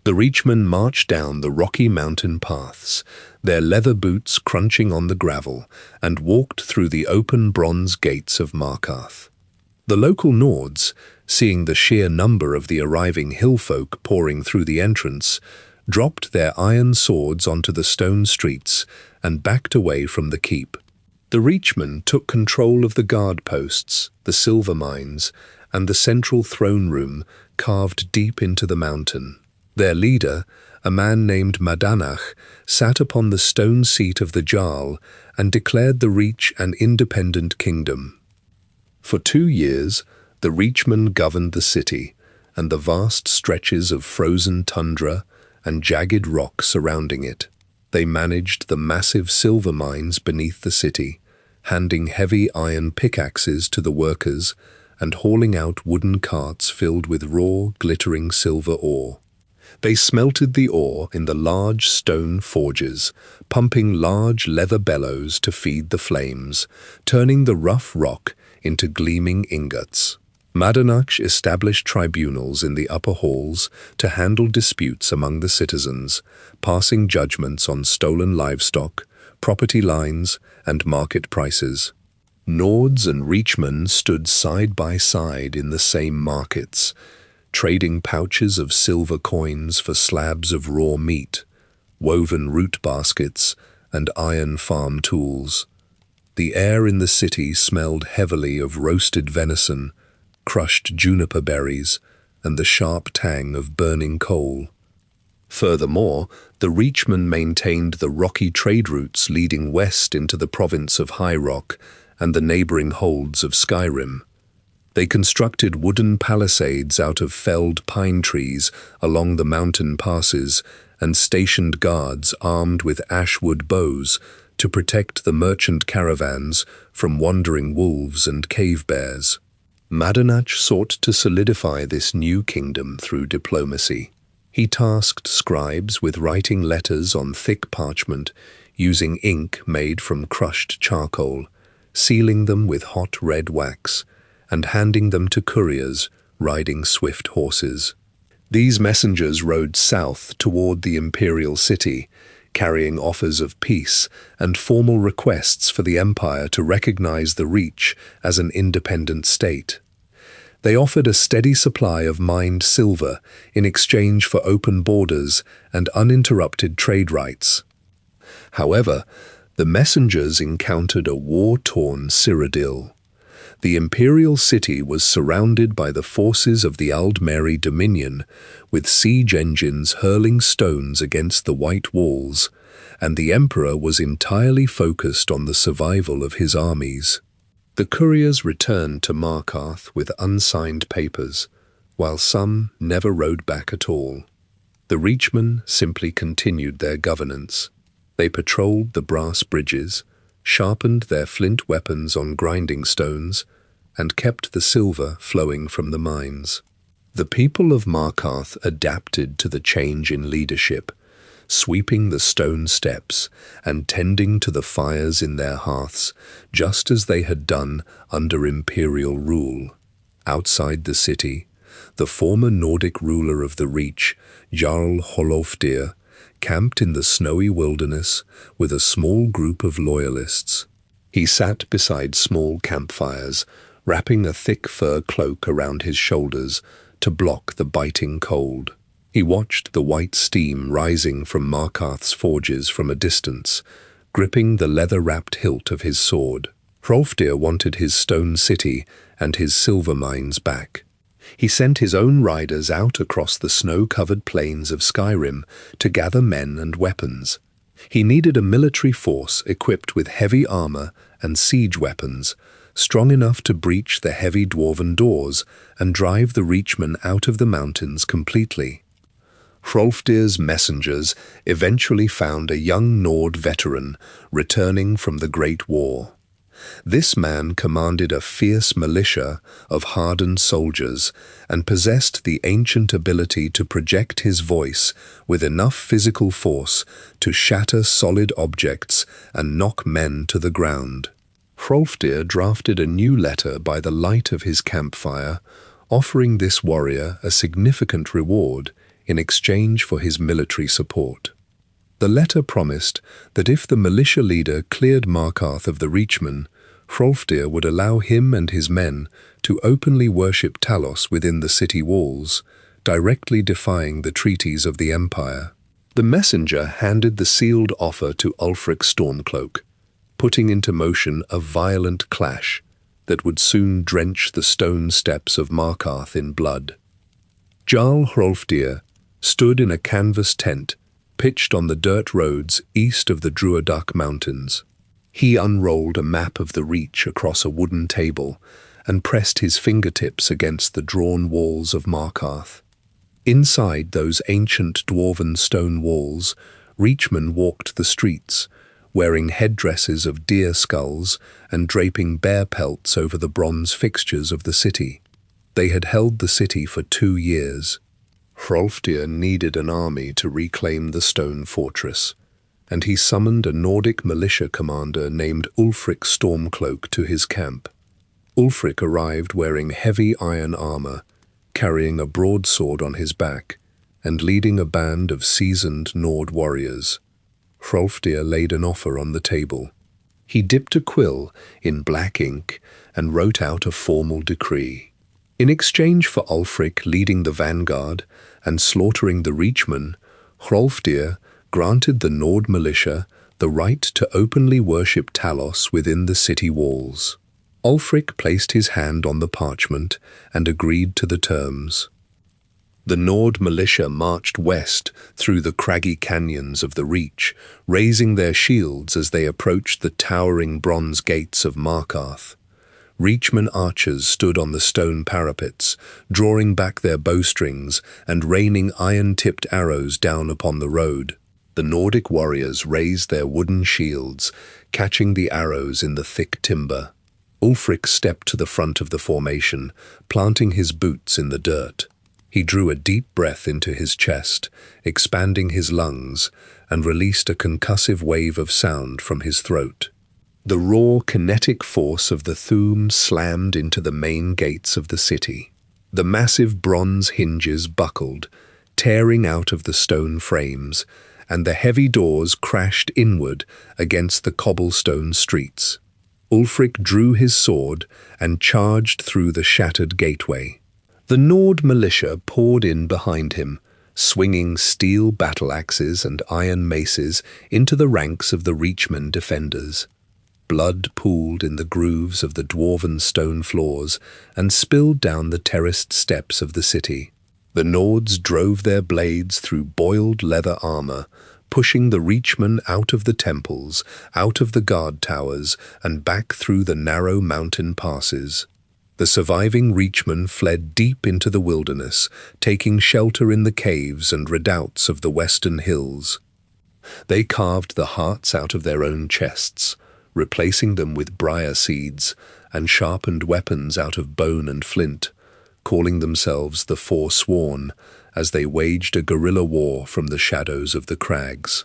[SPEAKER 1] The Reachmen marched down the rocky mountain paths, their leather boots crunching on the gravel, and walked through the open bronze gates of Markarth. The local Nords, seeing the sheer number of the arriving hillfolk pouring through the entrance, dropped their iron swords onto the stone streets and backed away from the keep. The Reachmen took control of the guard posts, the silver mines, and the central throne room carved deep into the mountain. Their leader, a man named Madanach, sat upon the stone seat of the Jarl and declared the Reach an independent kingdom. For 2 years, the Reachmen governed the city, and the vast stretches of frozen tundra and jagged rock surrounding it. They managed the massive silver mines beneath the city, handing heavy iron pickaxes to the workers and hauling out wooden carts filled with raw, glittering silver ore. They smelted the ore in the large stone forges, pumping large leather bellows to feed the flames, turning the rough rock into gleaming ingots. Madanach established tribunals in the upper halls to handle disputes among the citizens, passing judgments on stolen livestock, property lines, and market prices. Nords and Reachmen stood side by side in the same markets, trading pouches of silver coins for slabs of raw meat, woven root baskets, and iron farm tools. The air in the city smelled heavily of roasted venison, crushed juniper berries, and the sharp tang of burning coal. Furthermore, the Reachmen maintained the rocky trade routes leading west into the province of High Rock and the neighboring holds of Skyrim. They constructed wooden palisades out of felled pine trees along the mountain passes and stationed guards armed with ashwood bows to protect the merchant caravans from wandering wolves and cave bears. Madanach sought to solidify this new kingdom through diplomacy. He tasked scribes with writing letters on thick parchment using ink made from crushed charcoal, sealing them with hot red wax, and handing them to couriers riding swift horses. These messengers rode south toward the imperial city, carrying offers of peace and formal requests for the empire to recognize the Reach as an independent state. They offered a steady supply of mined silver in exchange for open borders and uninterrupted trade rights. However, the messengers encountered a war-torn Cyrodiil. The imperial city was surrounded by the forces of the Aldmeri Dominion, with siege engines hurling stones against the white walls, and the emperor was entirely focused on the survival of his armies. The couriers returned to Markarth with unsigned papers, while some never rode back at all. The Reachmen simply continued their governance. They patrolled the brass bridges, sharpened their flint weapons on grinding stones, and kept the silver flowing from the mines. The people of Markarth adapted to the change in leadership, sweeping the stone steps and tending to the fires in their hearths, just as they had done under imperial rule. Outside the city, the former Nordic ruler of the Reach, Jarl Hrolfdir, camped in the snowy wilderness with a small group of loyalists. He sat beside small campfires, wrapping a thick fur cloak around his shoulders to block the biting cold. He watched the white steam rising from Markarth's forges from a distance, gripping the leather-wrapped hilt of his sword. Hrolfdir wanted his stone city and his silver mines back. He sent his own riders out across the snow-covered plains of Skyrim to gather men and weapons. He needed a military force equipped with heavy armor and siege weapons, strong enough to breach the heavy dwarven doors and drive the Reachmen out of the mountains completely. Hrolfdir's messengers eventually found a young Nord veteran returning from the Great War. This man commanded a fierce militia of hardened soldiers and possessed the ancient ability to project his voice with enough physical force to shatter solid objects and knock men to the ground. Hrolfdir drafted a new letter by the light of his campfire, offering this warrior a significant reward in exchange for his military support. The letter promised that if the militia leader cleared Markarth of the Reachmen, Hrolfdir would allow him and his men to openly worship Talos within the city walls, directly defying the treaties of the Empire. The messenger handed the sealed offer to Ulfric Stormcloak, putting into motion a violent clash that would soon drench the stone steps of Markarth in blood. Jarl Hrolfdir stood in a canvas tent pitched on the dirt roads east of the Druadark Mountains. He unrolled a map of the Reach across a wooden table and pressed his fingertips against the drawn walls of Markarth. Inside those ancient dwarven stone walls, Reachmen walked the streets, wearing headdresses of deer skulls and draping bear pelts over the bronze fixtures of the city. They had held the city for 2 years. Hrolfdir needed an army to reclaim the stone fortress, and he summoned a Nordic militia commander named Ulfric Stormcloak to his camp. Ulfric arrived wearing heavy iron armor, carrying a broadsword on his back, and leading a band of seasoned Nord warriors. Hrolfdir laid an offer on the table. He dipped a quill in black ink and wrote out a formal decree. In exchange for Ulfric leading the vanguard and slaughtering the Reachmen, Hrolfdir granted the Nord militia the right to openly worship Talos within the city walls. Ulfric placed his hand on the parchment and agreed to the terms. The Nord militia marched west through the craggy canyons of the Reach, raising their shields as they approached the towering bronze gates of Markarth. Reachmen archers stood on the stone parapets, drawing back their bowstrings and raining iron-tipped arrows down upon the road. The Nordic warriors raised their wooden shields, catching the arrows in the thick timber. Ulfric stepped to the front of the formation, planting his boots in the dirt. He drew a deep breath into his chest, expanding his lungs, and released a concussive wave of sound from his throat. The raw kinetic force of the Thu'um slammed into the main gates of the city. The massive bronze hinges buckled, tearing out of the stone frames, and the heavy doors crashed inward against the cobblestone streets. Ulfric drew his sword and charged through the shattered gateway. The Nord militia poured in behind him, swinging steel battle-axes and iron maces into the ranks of the Reachmen defenders. Blood pooled in the grooves of the dwarven stone floors and spilled down the terraced steps of the city. The Nords drove their blades through boiled leather armor, pushing the Reachmen out of the temples, out of the guard towers, and back through the narrow mountain passes. The surviving Reachmen fled deep into the wilderness, taking shelter in the caves and redoubts of the western hills. They carved the hearts out of their own chests, replacing them with briar seeds, and sharpened weapons out of bone and flint, calling themselves the Forsworn, as they waged a guerrilla war from the shadows of the crags.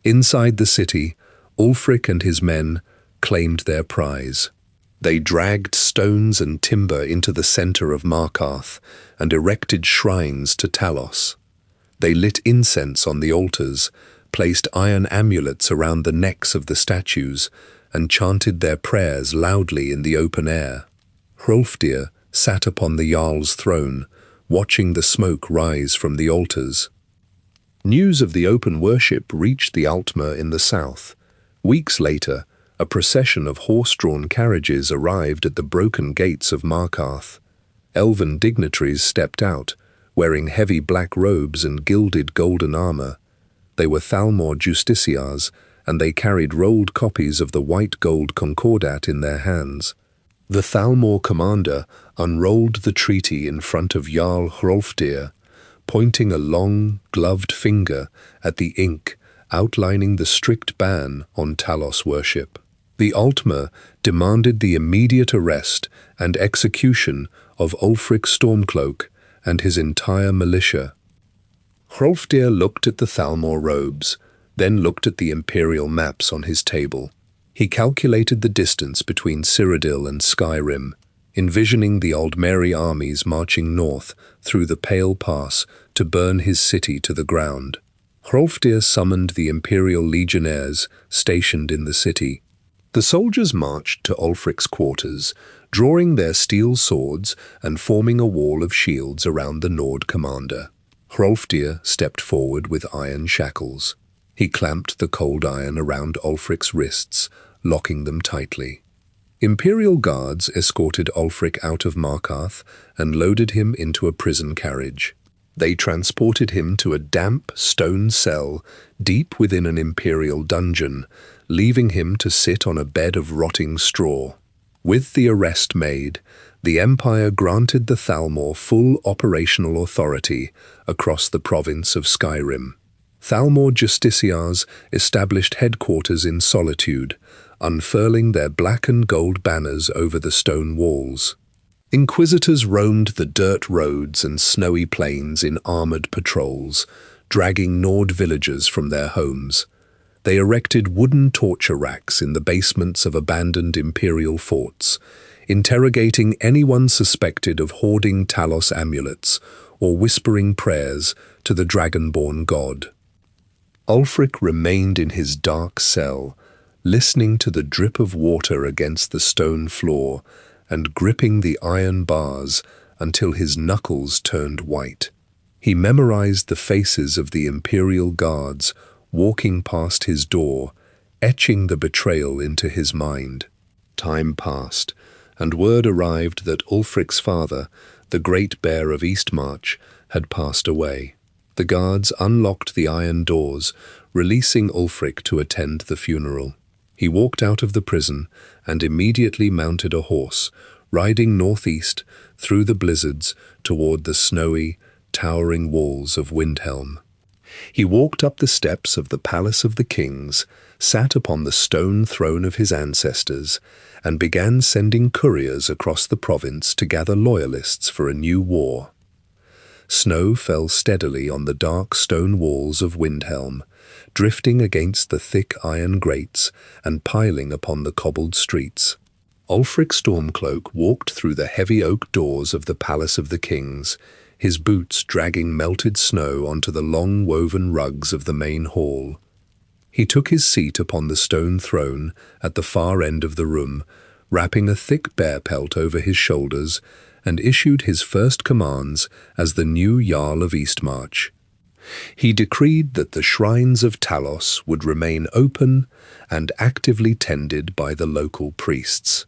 [SPEAKER 1] Inside the city, Ulfric and his men claimed their prize. They dragged stones and timber into the center of Markarth and erected shrines to Talos. They lit incense on the altars, placed iron amulets around the necks of the statues, and chanted their prayers loudly in the open air. Hrolfdir sat upon the Jarl's throne, watching the smoke rise from the altars. News of the open worship reached the Altmer in the south. Weeks later, a procession of horse-drawn carriages arrived at the broken gates of Markarth. Elven dignitaries stepped out, wearing heavy black robes and gilded golden armor. They were Thalmor justiciars, and they carried rolled copies of the white gold concordat in their hands. The Thalmor commander unrolled the treaty in front of Jarl Hrolfdir, pointing a long, gloved finger at the ink outlining the strict ban on Talos worship. The Altmer demanded the immediate arrest and execution of Ulfric Stormcloak and his entire militia. Hrolfdir looked at the Thalmor robes, then looked at the imperial maps on his table. He calculated the distance between Cyrodiil and Skyrim. envisioning the Aldmeri armies marching north through the Pale Pass to burn his city to the ground. Hrolfdir summoned the imperial legionnaires stationed in the city. The soldiers marched to Ulfric's quarters, drawing their steel swords and forming a wall of shields around the Nord commander. Hrolfdir stepped forward with iron shackles. He clamped the cold iron around Ulfric's wrists, locking them tightly. Imperial guards escorted Ulfric out of Markarth and loaded him into a prison carriage. They transported him to a damp stone cell deep within an imperial dungeon, leaving him to sit on a bed of rotting straw. With the arrest made, the Empire granted the Thalmor full operational authority across the province of Skyrim. Thalmor justiciars established headquarters in Solitude, unfurling their black and gold banners over the stone walls. Inquisitors roamed the dirt roads and snowy plains in armored patrols, dragging Nord villagers from their homes. They erected wooden torture racks in the basements of abandoned imperial forts, interrogating anyone suspected of hoarding Talos amulets or whispering prayers to the dragonborn god. Ulfric remained in his dark cell, listening to the drip of water against the stone floor and gripping the iron bars until his knuckles turned white. He memorized the faces of the imperial guards walking past his door, etching the betrayal into his mind. Time passed, and word arrived that Ulfric's father, the Great Bear of Eastmarch, had passed away. The guards unlocked the iron doors, releasing Ulfric to attend the funeral. He walked out of the prison and immediately mounted a horse, riding northeast through the blizzards toward the snowy, towering walls of Windhelm. He walked up the steps of the Palace of the Kings, sat upon the stone throne of his ancestors, and began sending couriers across the province to gather loyalists for a new war. Snow fell steadily on the dark stone walls of Windhelm, drifting against the thick iron grates and piling upon the cobbled streets. Ulfric Stormcloak walked through the heavy oak doors of the Palace of the Kings, his boots dragging melted snow onto the long woven rugs of the main hall. He took his seat upon the stone throne at the far end of the room, wrapping a thick bear pelt over his shoulders, and issued his first commands as the new Jarl of Eastmarch. He decreed that the shrines of Talos would remain open and actively tended by the local priests.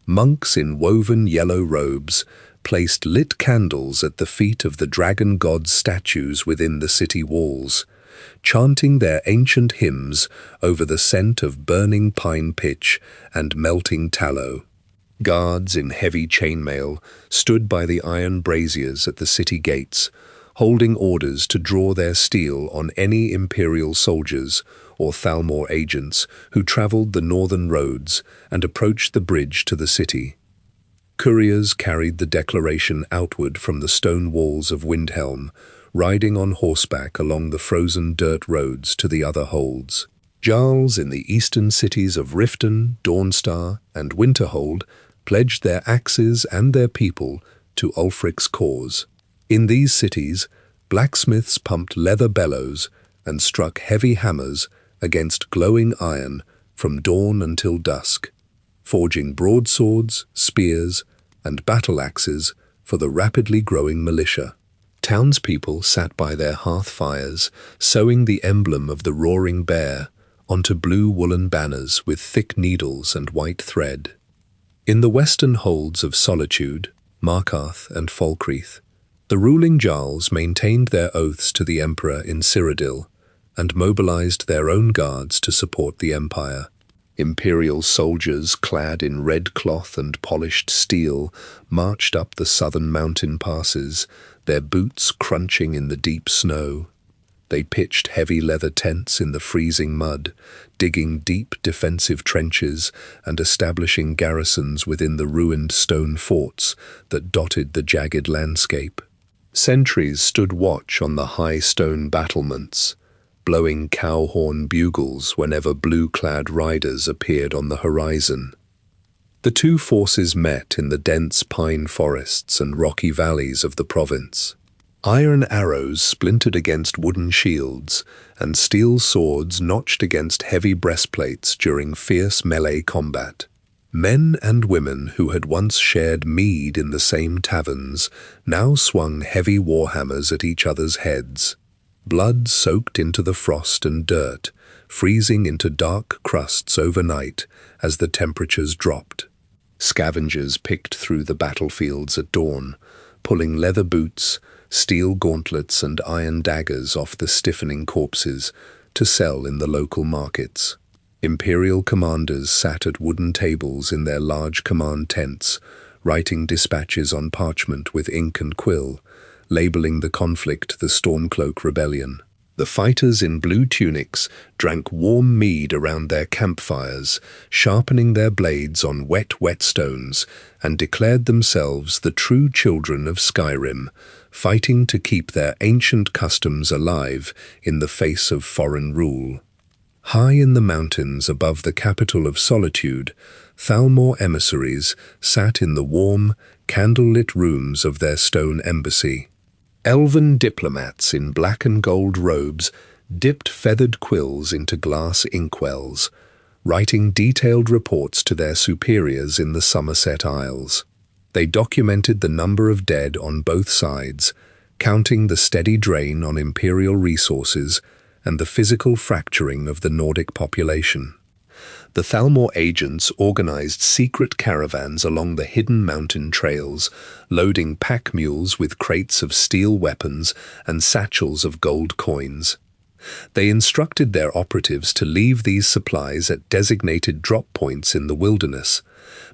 [SPEAKER 1] Monks in woven yellow robes placed lit candles at the feet of the dragon god's statues within the city walls, chanting their ancient hymns over the scent of burning pine pitch and melting tallow. Guards in heavy chainmail stood by the iron braziers at the city gates, holding orders to draw their steel on any imperial soldiers or Thalmor agents who traveled the northern roads and approached the bridge to the city. Couriers carried the declaration outward from the stone walls of Windhelm, riding on horseback along the frozen dirt roads to the other holds. Jarls in the eastern cities of Riften, Dawnstar, and Winterhold pledged their axes and their people to Ulfric's cause. In these cities, blacksmiths pumped leather bellows and struck heavy hammers against glowing iron from dawn until dusk, forging broadswords, spears, and battle axes for the rapidly growing militia. Townspeople sat by their hearth fires, sewing the emblem of the roaring bear onto blue woolen banners with thick needles and white thread. In the western holds of Solitude, Markarth, and Falkreath, the ruling Jarls maintained their oaths to the Emperor in Cyrodiil and mobilized their own guards to support the Empire. Imperial soldiers clad in red cloth and polished steel marched up the southern mountain passes, their boots crunching in the deep snow. They pitched heavy leather tents in the freezing mud, digging deep defensive trenches and establishing garrisons within the ruined stone forts that dotted the jagged landscape. Sentries stood watch on the high stone battlements, blowing cow horn bugles whenever blue-clad riders appeared on the horizon. The two forces met in the dense pine forests and rocky valleys of the province. Iron arrows splintered against wooden shields, and steel swords notched against heavy breastplates during fierce melee combat. Men and women who had once shared mead in the same taverns now swung heavy warhammers at each other's heads. Blood soaked into the frost and dirt, freezing into dark crusts overnight as the temperatures dropped. Scavengers picked through the battlefields at dawn, pulling leather boots, steel gauntlets and iron daggers off the stiffening corpses to sell in the local markets. Imperial commanders sat at wooden tables in their large command tents, writing dispatches on parchment with ink and quill, labeling the conflict the Stormcloak Rebellion. The fighters in blue tunics drank warm mead around their campfires, sharpening their blades on wet whetstones, and declared themselves the true children of Skyrim, fighting to keep their ancient customs alive in the face of foreign rule. High in the mountains above the capital of Solitude, Thalmor emissaries sat in the warm, candle-lit rooms of their stone embassy. Elven diplomats in black and gold robes dipped feathered quills into glass inkwells, writing detailed reports to their superiors in the Somerset Isles. They documented the number of dead on both sides, counting the steady drain on imperial resources and the physical fracturing of the Nordic population. The Thalmor agents organized secret caravans along the hidden mountain trails, loading pack mules with crates of steel weapons and satchels of gold coins. They instructed their operatives to leave these supplies at designated drop points in the wilderness,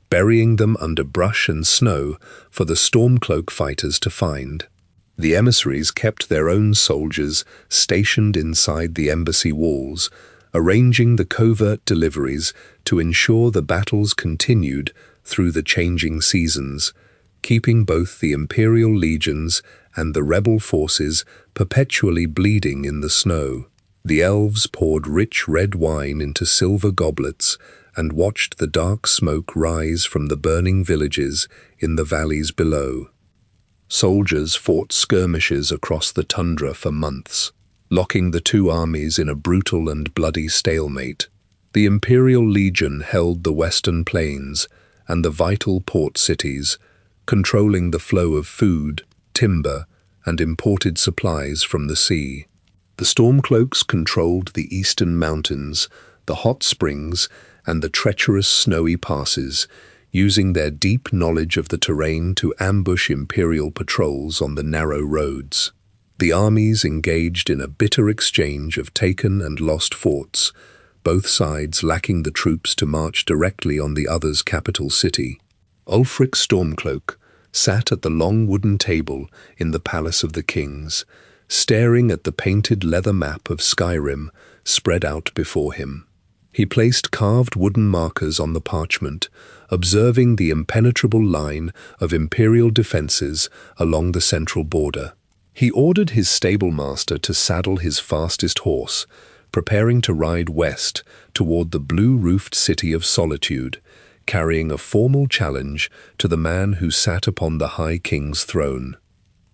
[SPEAKER 1] burying them under brush and snow for the Stormcloak fighters to find. The emissaries kept their own soldiers stationed inside the embassy walls, arranging the covert deliveries to ensure the battles continued through the changing seasons, keeping both the Imperial legions and the rebel forces perpetually bleeding in the snow. The elves poured rich red wine into silver goblets and watched the dark smoke rise from the burning villages in the valleys below. Soldiers fought skirmishes across the tundra for months, locking the two armies in a brutal and bloody stalemate. The Imperial Legion held the western plains and the vital port cities, controlling the flow of food, timber, and imported supplies from the sea. The Stormcloaks controlled the eastern mountains, the hot springs, and the treacherous snowy passes, using their deep knowledge of the terrain to ambush Imperial patrols on the narrow roads. The armies engaged in a bitter exchange of taken and lost forts, both sides lacking the troops to march directly on the other's capital city. Ulfric Stormcloak sat at the long wooden table in the Palace of the Kings, staring at the painted leather map of Skyrim spread out before him. He placed carved wooden markers on the parchment, observing the impenetrable line of Imperial defenses along the central border. He ordered his stablemaster to saddle his fastest horse, preparing to ride west toward the blue-roofed city of Solitude, carrying a formal challenge to the man who sat upon the High King's throne.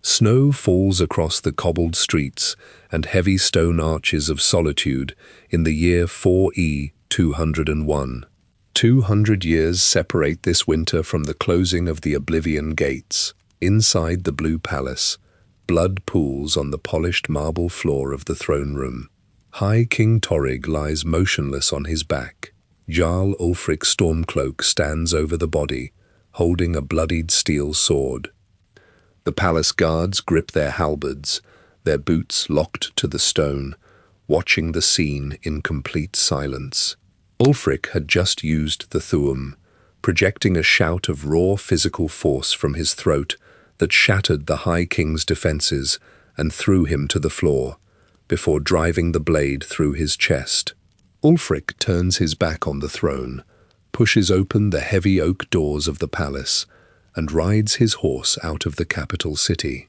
[SPEAKER 1] Snow falls across the cobbled streets and heavy stone arches of Solitude in the year 4E 201. 200 years separate this winter from the closing of the Oblivion Gates. Inside the Blue Palace, blood pools on the polished marble floor of the throne room. High King Torrig lies motionless on his back. Jarl Ulfric Stormcloak stands over the body, holding a bloodied steel sword. The palace guards grip their halberds, their boots locked to the stone, watching the scene in complete silence. Ulfric had just used the Thu'um, projecting a shout of raw physical force from his throat that shattered the High King's defenses and threw him to the floor, before driving the blade through his chest. Ulfric turns his back on the throne, pushes open the heavy oak doors of the palace, and rides his horse out of the capital city.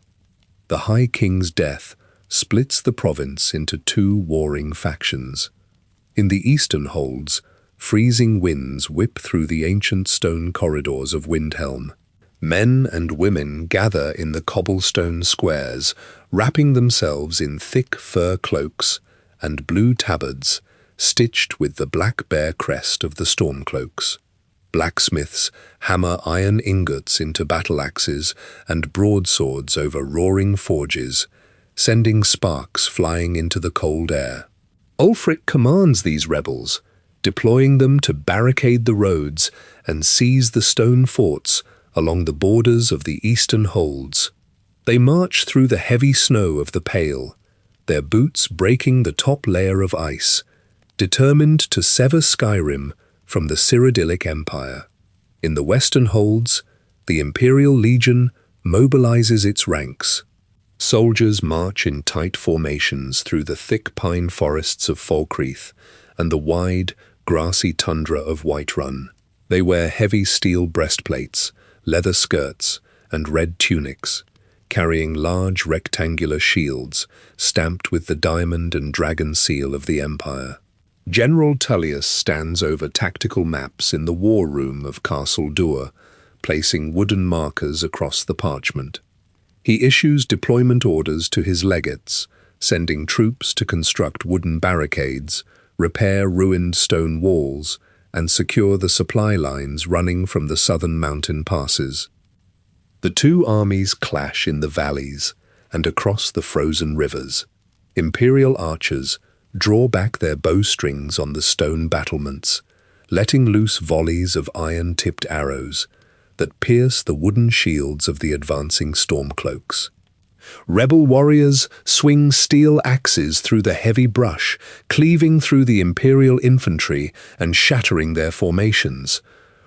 [SPEAKER 1] The High King's death splits the province into two warring factions. In the eastern holds, freezing winds whip through the ancient stone corridors of Windhelm. Men and women gather in the cobblestone squares, wrapping themselves in thick fur cloaks and blue tabards, stitched with the black bear crest of the Stormcloaks. Blacksmiths hammer iron ingots into battle-axes and broadswords over roaring forges, sending sparks flying into the cold air. Ulfric commands these rebels, deploying them to barricade the roads and seize the stone forts along the borders of the eastern holds. They march through the heavy snow of the Pale, their boots breaking the top layer of ice, determined to sever Skyrim from the Cyrodiilic Empire. In the western holds, the Imperial Legion mobilizes its ranks. Soldiers march in tight formations through the thick pine forests of Falkreath and the wide, grassy tundra of Whiterun. They wear heavy steel breastplates, leather skirts, and red tunics, carrying large rectangular shields stamped with the diamond and dragon seal of the Empire. General Tullius stands over tactical maps in the war room of Castle Dua, placing wooden markers across the parchment. He issues deployment orders to his legates, sending troops to construct wooden barricades, repair ruined stone walls, and secure the supply lines running from the southern mountain passes. The two armies clash in the valleys and across the frozen rivers. Imperial archers draw back their bowstrings on the stone battlements, letting loose volleys of iron-tipped arrows that pierce the wooden shields of the advancing Stormcloaks. Rebel warriors swing steel axes through the heavy brush, cleaving through the Imperial infantry and shattering their formations.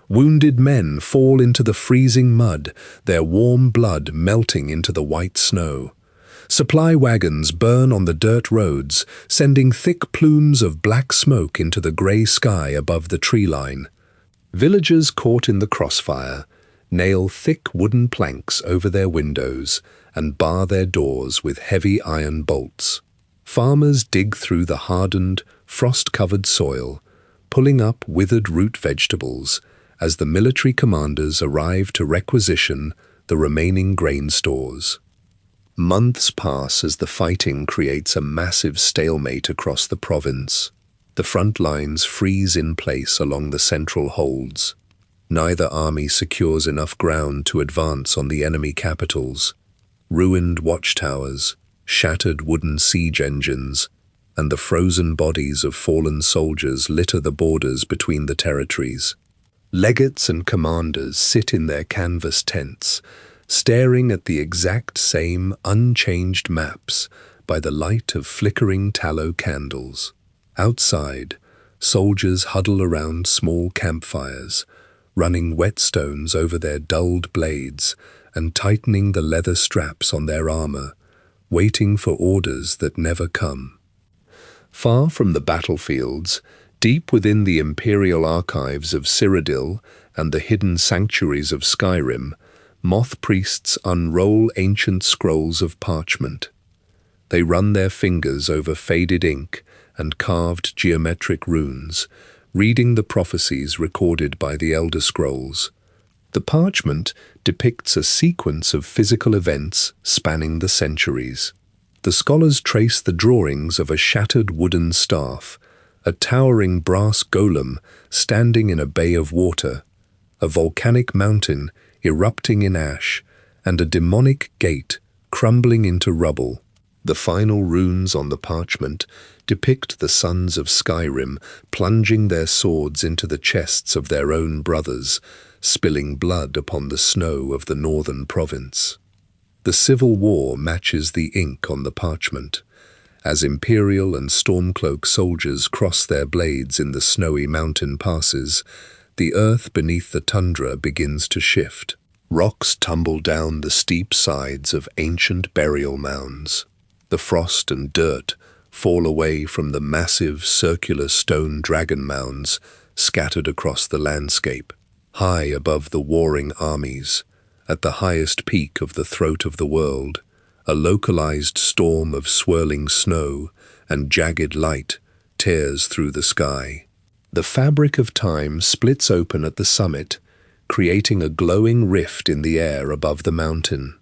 [SPEAKER 1] Wounded men fall into the freezing mud, their warm blood melting into the white snow. Supply wagons burn on the dirt roads, sending thick plumes of black smoke into the grey sky above the tree line. Villagers caught in the crossfire nail thick wooden planks over their windows and bar their doors with heavy iron bolts. Farmers dig through the hardened, frost-covered soil, pulling up withered root vegetables as the military commanders arrive to requisition the remaining grain stores. Months pass as the fighting creates a massive stalemate across the province. The front lines freeze in place along the central holds. Neither army secures enough ground to advance on the enemy capitals. Ruined watchtowers, shattered wooden siege engines, and the frozen bodies of fallen soldiers litter the borders between the territories. Legates and commanders sit in their canvas tents, staring at the exact same unchanged maps by the light of flickering tallow candles. Outside, soldiers huddle around small campfires, running whetstones over their dulled blades and tightening the leather straps on their armor, waiting for orders that never come. Far from the battlefields, deep within the imperial archives of Cyrodiil and the hidden sanctuaries of Skyrim, moth priests unroll ancient scrolls of parchment. They run their fingers over faded ink and carved geometric runes, reading the prophecies recorded by the Elder Scrolls. The parchment depicts a sequence of physical events spanning the centuries. The scholars trace the drawings of a shattered wooden staff, a towering brass golem standing in a bay of water, a volcanic mountain erupting in ash, and a demonic gate crumbling into rubble. The final runes on the parchment depict the sons of Skyrim plunging their swords into the chests of their own brothers, spilling blood upon the snow of the northern province. The civil war matches the ink on the parchment. As Imperial and Stormcloak soldiers cross their blades in the snowy mountain passes, the earth beneath the tundra begins to shift. Rocks tumble down the steep sides of ancient burial mounds. The frost and dirt fall away from the massive circular stone dragon mounds scattered across the landscape. High above the warring armies, at the highest peak of the throat of the world, a localized storm of swirling snow and jagged light tears through the sky. The fabric of time splits open at the summit, creating a glowing rift in the air above the mountain.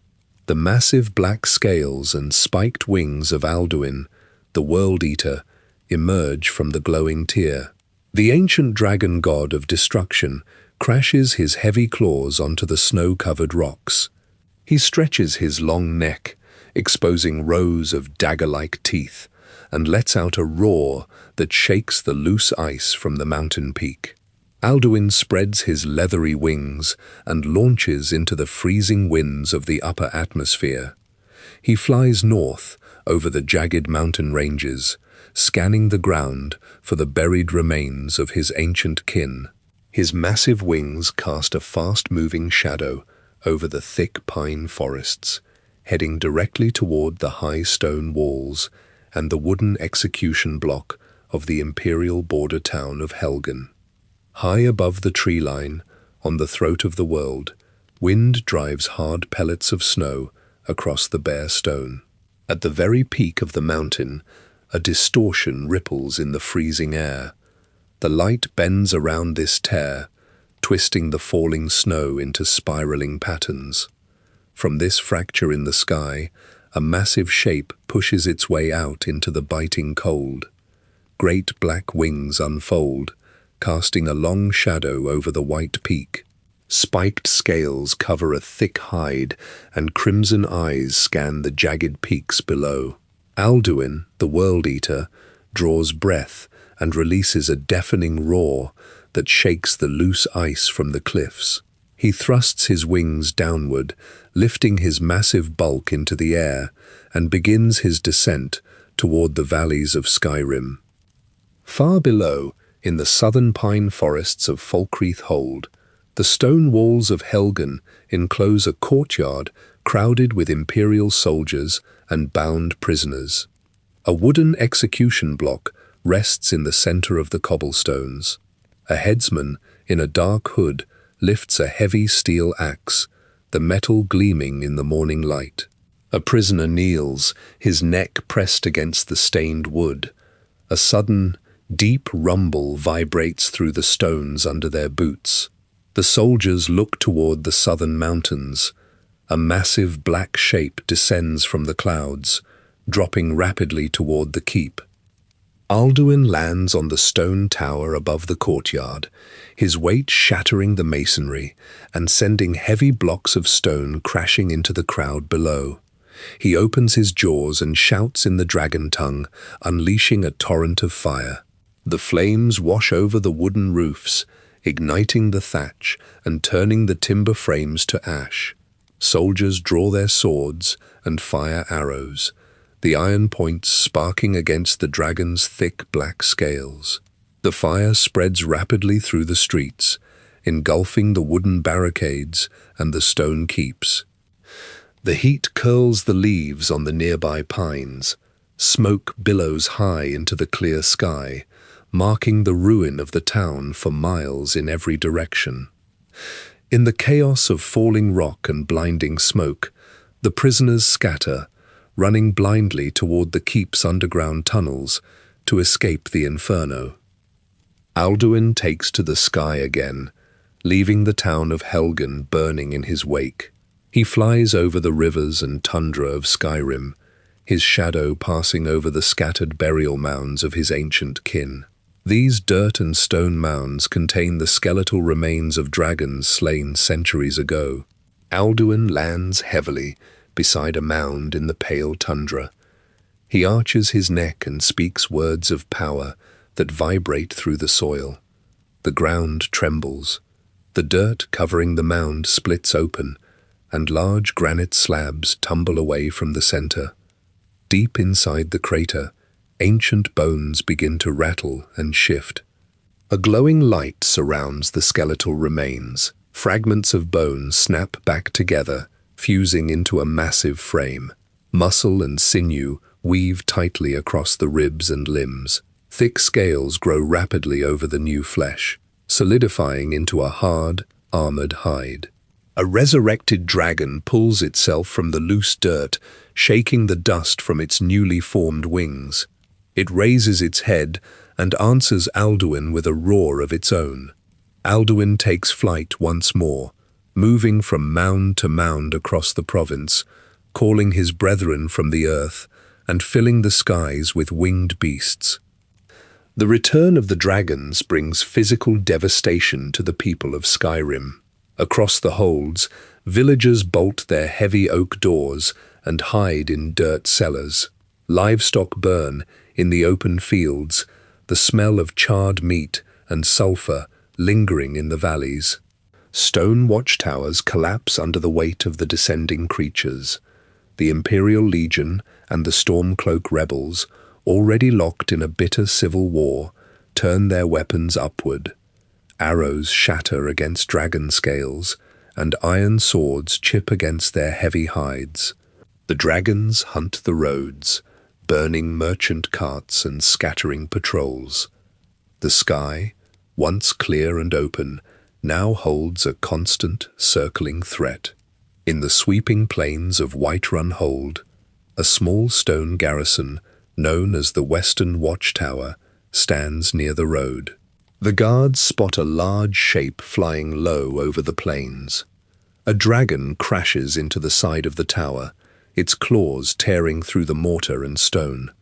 [SPEAKER 1] The massive black scales and spiked wings of Alduin, the World Eater, emerge from the glowing tear. The ancient dragon god of destruction crashes his heavy claws onto the snow-covered rocks. He stretches his long neck, exposing rows of dagger-like teeth, and lets out a roar that shakes the loose ice from the mountain peak. Alduin spreads his leathery wings and launches into the freezing winds of the upper atmosphere. He flies north over the jagged mountain ranges, scanning the ground for the buried remains of his ancient kin. His massive wings cast a fast-moving shadow over the thick pine forests, heading directly toward the high stone walls and the wooden execution block of the imperial border town of Helgen. High above the tree line, on the throat of the world, wind drives hard pellets of snow across the bare stone. At the very peak of the mountain, a distortion ripples in the freezing air. The light bends around this tear, twisting the falling snow into spiraling patterns. From this fracture in the sky, a massive shape pushes its way out into the biting cold. Great black wings unfold, casting a long shadow over the white peak. Spiked scales cover a thick hide, and crimson eyes scan the jagged peaks below. Alduin, the World Eater, draws breath and releases a deafening roar that shakes the loose ice from the cliffs. He thrusts his wings downward, lifting his massive bulk into the air, and begins his descent toward the valleys of Skyrim. Far below, in the southern pine forests of Falkreath Hold, the stone walls of Helgen enclose a courtyard crowded with imperial soldiers and bound prisoners. A wooden execution block rests in the center of the cobblestones. A headsman in a dark hood lifts a heavy steel axe, the metal gleaming in the morning light. A prisoner kneels, his neck pressed against the stained wood. A sudden, deep rumble vibrates through the stones under their boots. The soldiers look toward the southern mountains. A massive black shape descends from the clouds, dropping rapidly toward the keep. Alduin lands on the stone tower above the courtyard, his weight shattering the masonry and sending heavy blocks of stone crashing into the crowd below. He opens his jaws and shouts in the dragon tongue, unleashing a torrent of fire. The flames wash over the wooden roofs, igniting the thatch and turning the timber frames to ash. Soldiers draw their swords and fire arrows, the iron points sparking against the dragon's thick black scales. The fire spreads rapidly through the streets, engulfing the wooden barricades and the stone keeps. The heat curls the leaves on the nearby pines. Smoke billows high into the clear sky, marking the ruin of the town for miles in every direction. In the chaos of falling rock and blinding smoke, the prisoners scatter, running blindly toward the keep's underground tunnels to escape the inferno. Alduin takes to the sky again, leaving the town of Helgen burning in his wake. He flies over the rivers and tundra of Skyrim, his shadow passing over the scattered burial mounds of his ancient kin. These dirt and stone mounds contain the skeletal remains of dragons slain centuries ago. Alduin lands heavily beside a mound in the pale tundra. He arches his neck and speaks words of power that vibrate through the soil. The ground trembles. The dirt covering the mound splits open, and large granite slabs tumble away from the center. Deep inside the crater, ancient bones begin to rattle and shift. A glowing light surrounds the skeletal remains. Fragments of bone snap back together, fusing into a massive frame. Muscle and sinew weave tightly across the ribs and limbs. Thick scales grow rapidly over the new flesh, solidifying into a hard, armored hide. A resurrected dragon pulls itself from the loose dirt, shaking the dust from its newly formed wings. It raises its head and answers Alduin with a roar of its own. Alduin takes flight once more, moving from mound to mound across the province, calling his brethren from the earth and filling the skies with winged beasts. The return of the dragons brings physical devastation to the people of Skyrim. Across the holds, villagers bolt their heavy oak doors and hide in dirt cellars. Livestock burn in the open fields, the smell of charred meat and sulfur lingering in the valleys. Stone watchtowers collapse under the weight of the descending creatures. The Imperial Legion and the Stormcloak rebels, already locked in a bitter civil war, turn their weapons upward. Arrows shatter against dragon scales, and iron swords chip against their heavy hides. The dragons hunt the roads, burning merchant carts and scattering patrols. The sky, once clear and open, now holds a constant, circling threat. In the sweeping plains of Whiterun Hold, a small stone garrison, known as the Western Watchtower, stands near the road. The guards spot a large shape flying low over the plains. A dragon crashes into the side of the tower, its claws tearing through the mortar and stone.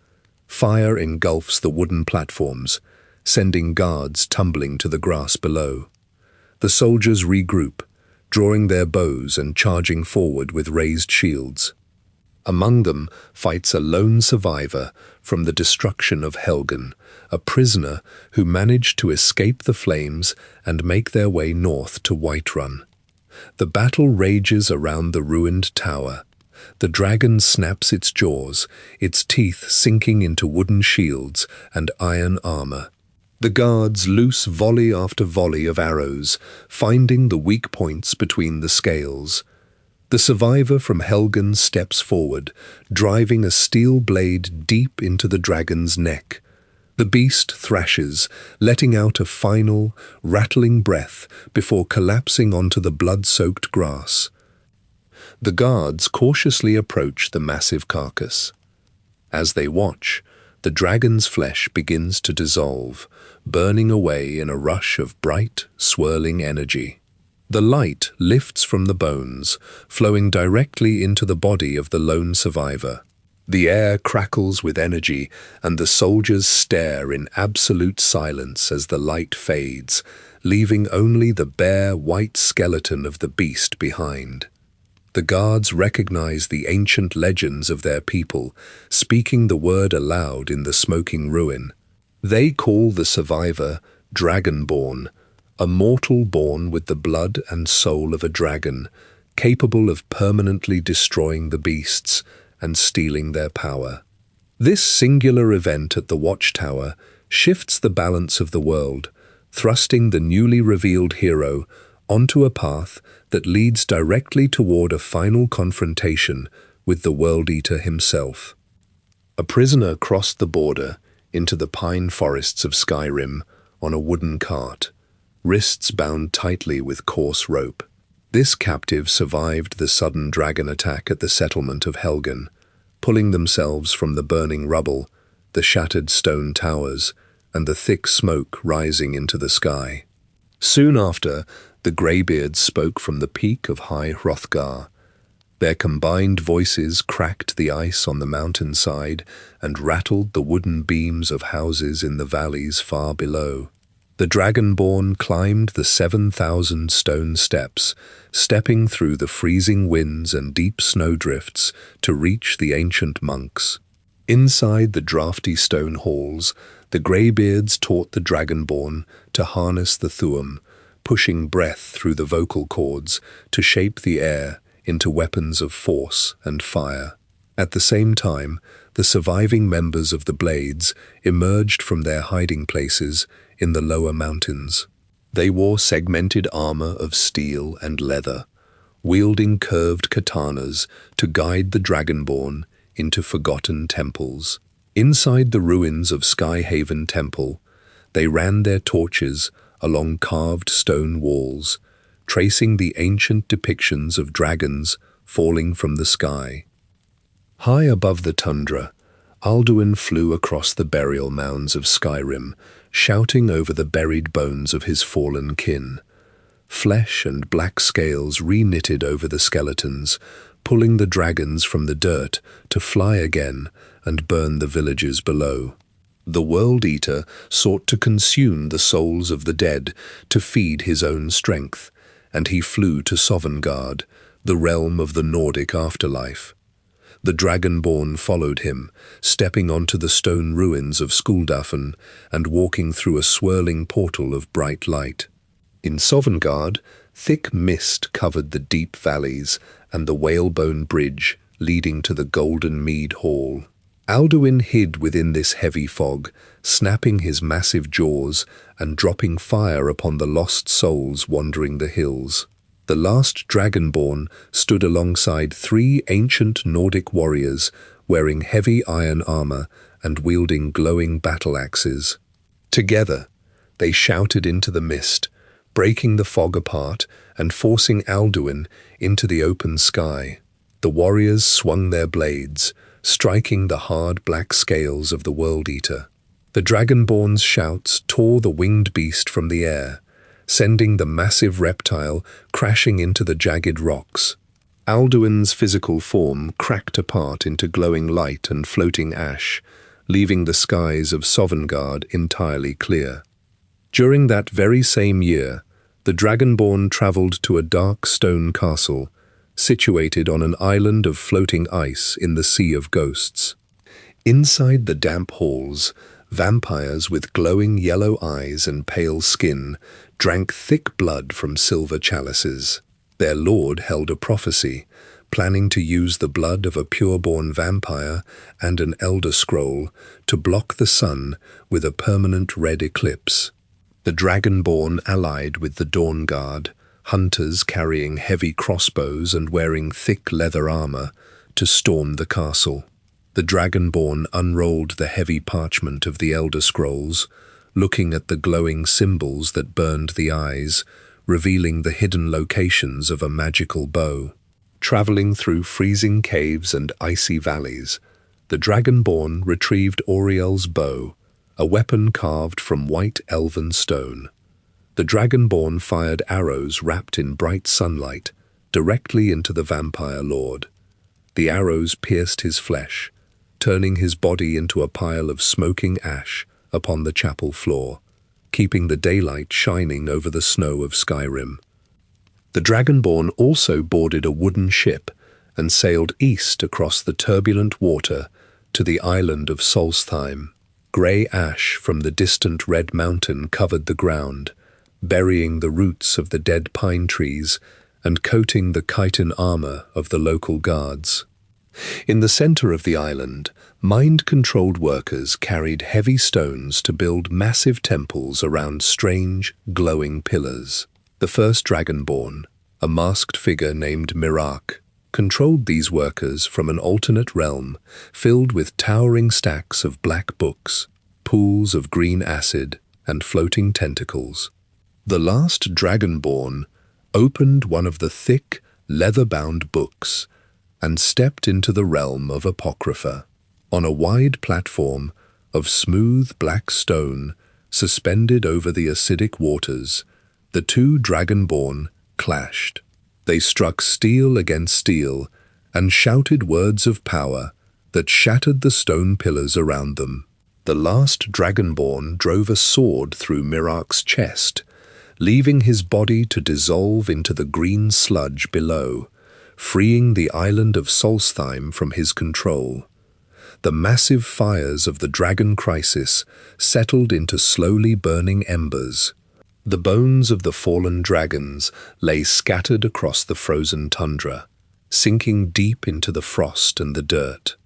[SPEAKER 1] Fire engulfs the wooden platforms, sending guards tumbling to the grass below. The soldiers regroup, drawing their bows and charging forward with raised shields. Among them fights a lone survivor from the destruction of Helgen, a prisoner who managed to escape the flames and make their way north to Whiterun. The battle rages around the ruined tower. The dragon snaps its jaws, its teeth sinking into wooden shields and iron armor. The guards loose volley after volley of arrows, finding the weak points between the scales. The survivor from Helgen steps forward, driving a steel blade deep into the dragon's neck. The beast thrashes, letting out a final, rattling breath before collapsing onto the blood-soaked grass. The guards cautiously approach the massive carcass. As they watch, the dragon's flesh begins to dissolve, burning away in a rush of bright, swirling energy. The light lifts from the bones, flowing directly into the body of the lone survivor. The air crackles with energy, and the soldiers stare in absolute silence as the light fades, leaving only the bare, white skeleton of the beast behind. The guards recognize the ancient legends of their people, speaking the word aloud in the smoking ruin. They call the survivor Dragonborn, a mortal born with the blood and soul of a dragon, capable of permanently destroying the beasts and stealing their power. This singular event at the Watchtower shifts the balance of the world, thrusting the newly revealed hero onto a path that leads directly toward a final confrontation with the World Eater himself. A prisoner crossed the border into the pine forests of Skyrim on a wooden cart, wrists bound tightly with coarse rope. This captive survived the sudden dragon attack at the settlement of Helgen, pulling themselves from the burning rubble, the shattered stone towers, and the thick smoke rising into the sky. Soon after, the Greybeards spoke from the peak of High Hrothgar. Their combined voices cracked the ice on the mountainside and rattled the wooden beams of houses in the valleys far below. The Dragonborn climbed the 7,000 stone steps, stepping through the freezing winds and deep snowdrifts to reach the ancient monks. Inside the drafty stone halls, the Greybeards taught the Dragonborn to harness the Thu'um, pushing breath through the vocal cords to shape the air into weapons of force and fire. At the same time, the surviving members of the Blades emerged from their hiding places in the lower mountains. They wore segmented armor of steel and leather, wielding curved katanas to guide the Dragonborn into forgotten temples. Inside the ruins of Skyhaven Temple, they ran their torches along carved stone walls, tracing the ancient depictions of dragons falling from the sky. High above the tundra, Alduin flew across the burial mounds of Skyrim, shouting over the buried bones of his fallen kin. Flesh and black scales re-knitted over the skeletons, pulling the dragons from the dirt to fly again and burn the villages below. The World Eater sought to consume the souls of the dead to feed his own strength, and he flew to Sovngarde, the realm of the Nordic afterlife. The Dragonborn followed him, stepping onto the stone ruins of Skuldafn and walking through a swirling portal of bright light. In Sovngarde, thick mist covered the deep valleys and the whalebone bridge leading to the Golden Mead Hall. Alduin hid within this heavy fog, snapping his massive jaws and dropping fire upon the lost souls wandering the hills. The last Dragonborn stood alongside 3 ancient Nordic warriors wearing heavy iron armor and wielding glowing battle axes. Together, they shouted into the mist, breaking the fog apart and forcing Alduin into the open sky. The warriors swung their blades, striking the hard black scales of the World Eater. The Dragonborn's shouts tore the winged beast from the air, sending the massive reptile crashing into the jagged rocks. Alduin's physical form cracked apart into glowing light and floating ash, leaving the skies of Sovngarde entirely clear. During that very same year, the Dragonborn traveled to a dark stone castle, situated on an island of floating ice in the Sea of Ghosts. Inside the damp halls, vampires with glowing yellow eyes and pale skin drank thick blood from silver chalices. Their lord held a prophecy, planning to use the blood of a pure-born vampire and an Elder Scroll to block the sun with a permanent red eclipse. The Dragonborn allied with the Dawnguard, hunters carrying heavy crossbows and wearing thick leather armor, to storm the castle. The Dragonborn unrolled the heavy parchment of the Elder Scrolls, looking at the glowing symbols that burned the eyes, revealing the hidden locations of a magical bow. Traveling through freezing caves and icy valleys, the Dragonborn retrieved Auriel's bow, a weapon carved from white elven stone. The Dragonborn fired arrows wrapped in bright sunlight, directly into the vampire lord. The arrows pierced his flesh, turning his body into a pile of smoking ash upon the chapel floor, keeping the daylight shining over the snow of Skyrim. The Dragonborn also boarded a wooden ship and sailed east across the turbulent water to the island of Solstheim. Grey ash from the distant Red Mountain covered the ground, burying the roots of the dead pine trees and coating the chitin armor of the local guards. In the center of the island, mind-controlled workers carried heavy stones to build massive temples around strange, glowing pillars. The first Dragonborn, a masked figure named Miraak, controlled these workers from an alternate realm filled with towering stacks of black books, pools of green acid, and floating tentacles. The last Dragonborn opened one of the thick, leather-bound books and stepped into the realm of Apocrypha. On a wide platform of smooth black stone suspended over the acidic waters, the 2 Dragonborn clashed. They struck steel against steel and shouted words of power that shattered the stone pillars around them. The last Dragonborn drove a sword through Miraak's chest, leaving his body to dissolve into the green sludge below, freeing the island of Solstheim from his control. The massive fires of the Dragon Crisis settled into slowly burning embers. The bones of the fallen dragons lay scattered across the frozen tundra, sinking deep into the frost and the dirt.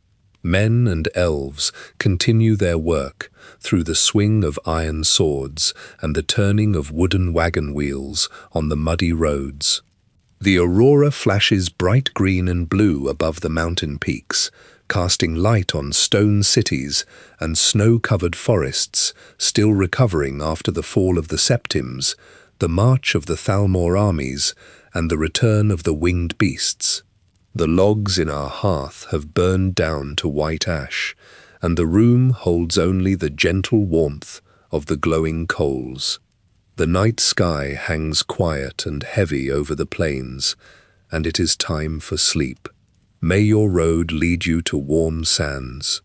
[SPEAKER 1] Men and elves continue their work through the swing of iron swords and the turning of wooden wagon wheels on the muddy roads. The aurora flashes bright green and blue above the mountain peaks, casting light on stone cities and snow-covered forests still recovering after the fall of the Septims, the march of the Thalmor armies, and the return of the winged beasts. The logs in our hearth have burned down to white ash, and the room holds only the gentle warmth of the glowing coals. The night sky hangs quiet and heavy over the plains, and it is time for sleep. May your road lead you to warm sands,